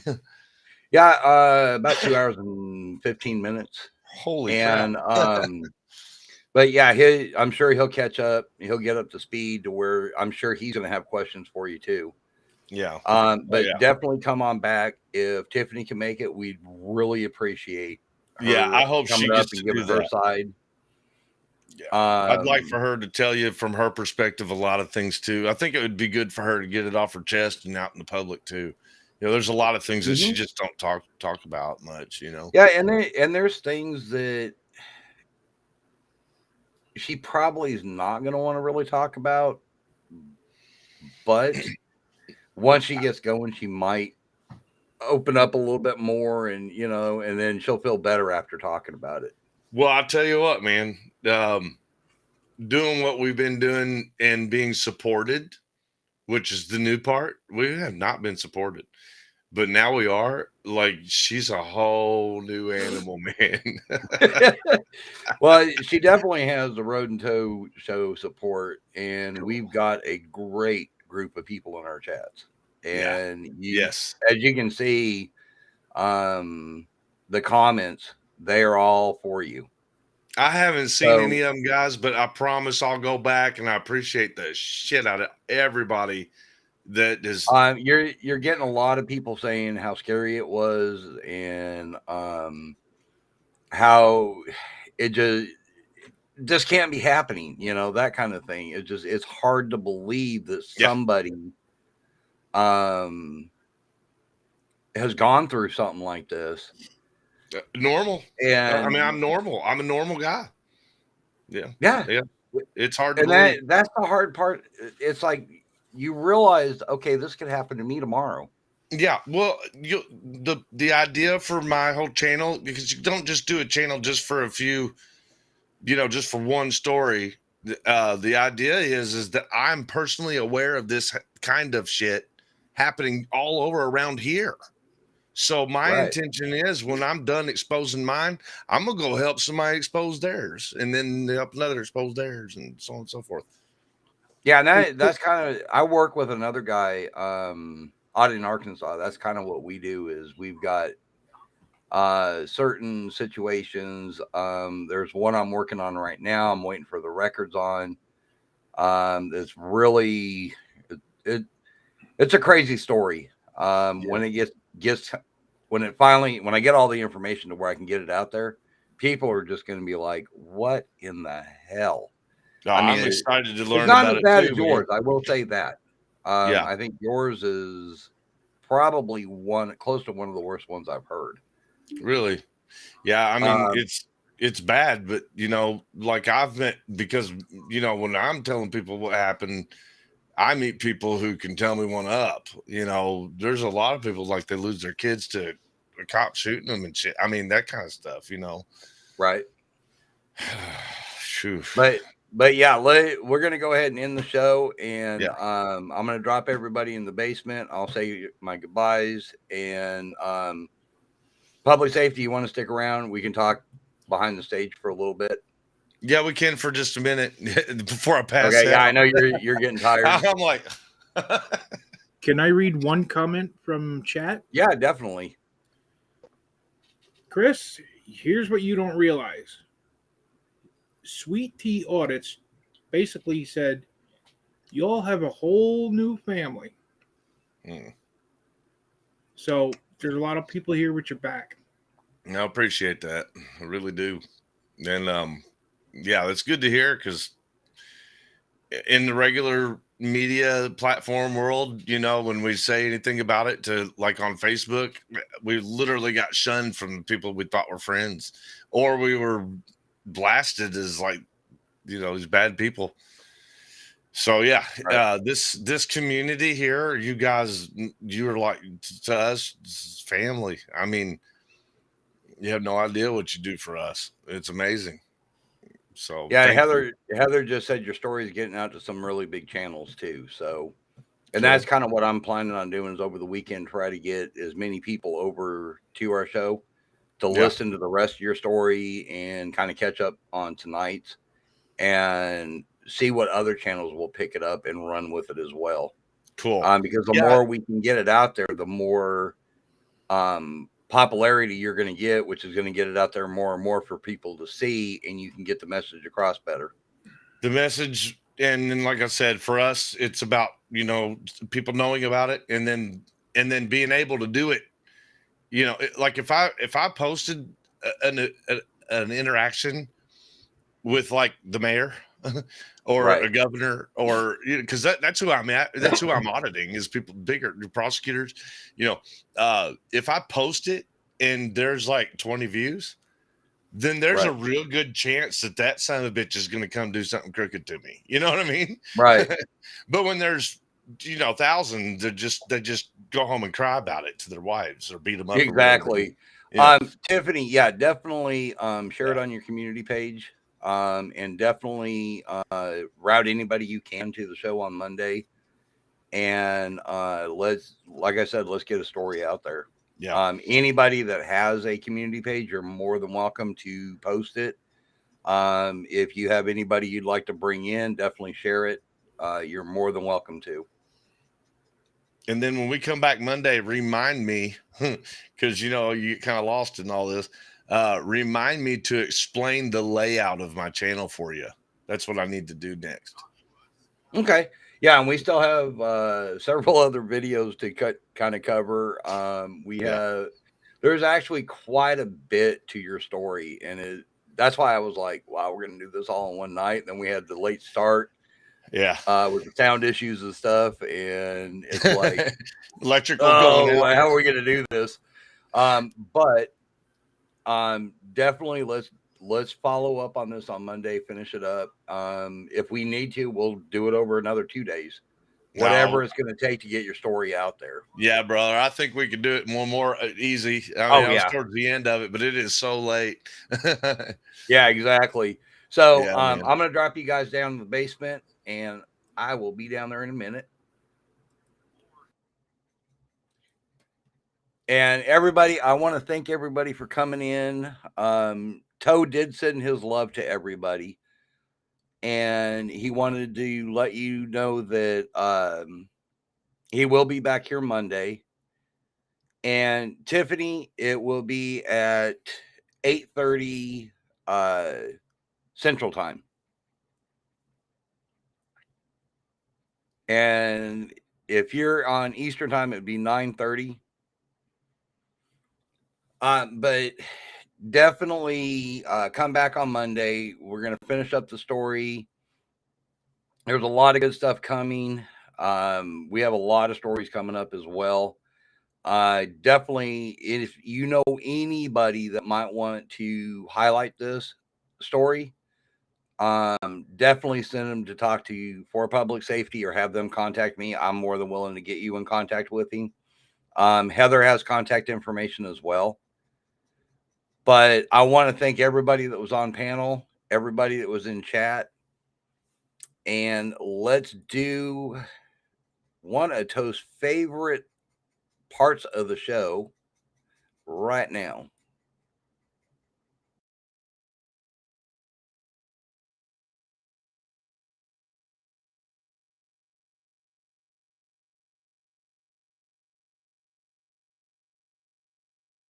Yeah, about 2 hours and 15 minutes. Holy crap. But yeah, I'm sure he'll catch up. He'll get up to speed to where I'm sure he's going to have questions for you too. Yeah. But definitely come on back. If Tiffany can make it, we'd really appreciate her. Yeah, I hope she coming gets up and to giving do her that. side. Yeah. I'd like for her to tell you from her perspective a lot of things too. I think it would be good for her to get it off her chest and out in the public too. You know, there's a lot of things that she just don't talk about much, you know. Yeah, and there's things that she probably is not going to want to really talk about, but once she gets going, she might open up a little bit more, and you know, and then she'll feel better after talking about it. Well, I'll tell you what, man, doing what we've been doing and being supported, which is the new part. We have not been supported, but now we are. Like, she's a whole new animal, man. Well, she definitely has the Road and Toe show support, and we've got a great group of people in our chats. And yes, as you can see, the comments, they are all for you. I haven't seen any of them, guys, but I promise I'll go back, and I appreciate the shit out of everybody that is. You're getting a lot of people saying how scary it was, and how it just can't be happening, you know, that kind of thing. It's hard to believe that somebody has gone through something like this. Normal. And I mean, I'm normal. I'm a normal guy. Yeah. It's hard to and believe. that's the hard part. It's like you realize, okay, this could happen to me tomorrow. Yeah, well, the idea for my whole channel, because you don't just do a channel just for a few, you know, just for one story. The idea is that I'm personally aware of this kind of shit happening all over around here. So my intention is, when I'm done exposing mine, I'm gonna go help somebody expose theirs, and then help another expose theirs, and so on and so forth. Yeah, and that's kind of, I work with another guy out in Arkansas. That's kind of what we do. Is we've got certain situations. There's one I'm working on right now. I'm waiting for the records on. It's really it's a crazy story. When it when I get all the information to where I can get it out there, people are just going to be like, "What in the hell?" I'm excited to learn it's not about as bad it too, as yours. I will say that. I think yours is probably close to one of the worst ones I've heard. Really? Yeah. I mean, it's bad, but you know, like I've met, because you know, when I'm telling people what happened, I meet people who can tell me one up. You know, there's a lot of people, like, they lose their kids to a cop shooting them and shit. I mean, that kind of stuff, you know. Right. Phew. But yeah, we're going to go ahead and end the show, and I'm going to drop everybody in the basement. I'll say my goodbyes, and public safety, you want to stick around? We can talk behind the stage for a little bit. Yeah, we can for just a minute before I pass. Okay, out. yeah, I know you're getting tired. I'm like, can I read one comment from chat? Yeah, definitely. Chris, here's what you don't realize. Sweet Tea Audits basically said, you all have a whole new family. So there's a lot of people here with your back. I appreciate that. I really do. And yeah, it's good to hear, because in the regular media platform world, you know, when we say anything about it to, like, on Facebook, we literally got shunned from people we thought were friends, or we were blasted as, like, you know, these bad people. So yeah, this community here, you guys, you are like to us family. I mean, you have no idea what you do for us. It's amazing. So yeah, thank you. Heather just said your story is getting out to some really big channels too. So, and Cool. that's kind of what I'm planning on doing is over the weekend, try to get as many people over to our show to listen to the rest of your story and kind of catch up on tonight's and see what other channels will pick it up and run with it as well. Cool. Because the more we can get it out there, the more popularity you're going to get, which is going to get it out there more and more for people to see, and you can get the message across better. The message, and then like I said, for us, it's about, you know, people knowing about it and then being able to do it. You know, like if I posted an interaction with like the mayor or a governor, or because that's who I'm at. That's who I'm auditing is people, bigger prosecutors. You know, if I post it and there's like 20 views, then there's a real good chance that son of a bitch is going to come do something crooked to me. You know what I mean? Right. But when there's, you know, thousands, they just go home and cry about it to their wives or beat them up. Exactly. Yeah. Tiffany, definitely share it on your community page. And definitely route anybody you can to the show on Monday. And like I said, let's get a story out there. Yeah. Anybody that has a community page, you're more than welcome to post it. If you have anybody you'd like to bring in, definitely share it. You're more than welcome to. And then when we come back Monday, remind me, because, you know, you kind of lost in all this. Remind me to explain the layout of my channel for you. That's what I need to do next. Okay. Yeah. And we still have several other videos to kind of cover. There's actually quite a bit to your story. And that's why I was like, wow, we're going to do this all in one night. Then we had the late start. Yeah. With the sound issues and stuff. And it's like electrical. How are we going to do this? But definitely let's follow up on this on Monday, finish it up. If we need to, we'll do it over another 2 days, whatever it's going to take to get your story out there. Yeah, brother. I think we could do it more easy. I was towards the end of it, but it is so late. Yeah, exactly. So I'm going to drop you guys down in the basement and I will be down there in a minute. And everybody, I want to thank everybody for coming in. Toe did send his love to everybody. And he wanted to let you know that he will be back here Monday. And Tiffany, it will be at 8:30 Central Time. And if you're on Eastern Time, it'd be 9:30. But definitely come back on Monday. We're going to finish up the story. There's a lot of good stuff coming. We have a lot of stories coming up as well. Definitely, if you know anybody that might want to highlight this story, definitely send them to talk to you for public safety or have them contact me. I'm more than willing to get you in contact with him. Heather has contact information as well. But I want to thank everybody that was on panel, everybody that was in chat. And let's do one of Toe's favorite parts of the show right now.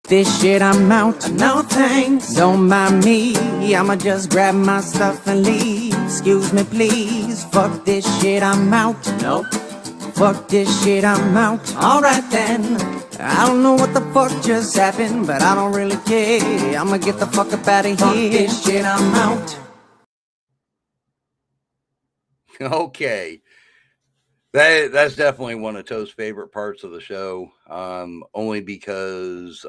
This shit I'm out, no thanks, don't mind me, I'ma just grab my stuff and leave. Excuse me please, fuck this shit I'm out, nope. Fuck this shit I'm out, alright then. I don't know what the fuck just happened, but I don't really care, I'ma get the fuck up out of here. Fuck this shit I'm out. Okay. That's definitely one of Toe's favorite parts of the show, only because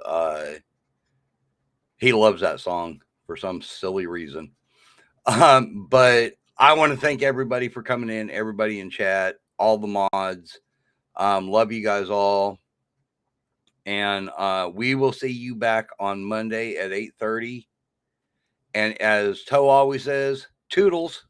he loves that song for some silly reason. But I want to thank everybody for coming in, everybody in chat, all the mods. Love you guys all. And we will see you back on Monday at 8:30. And as Toe always says, toodles.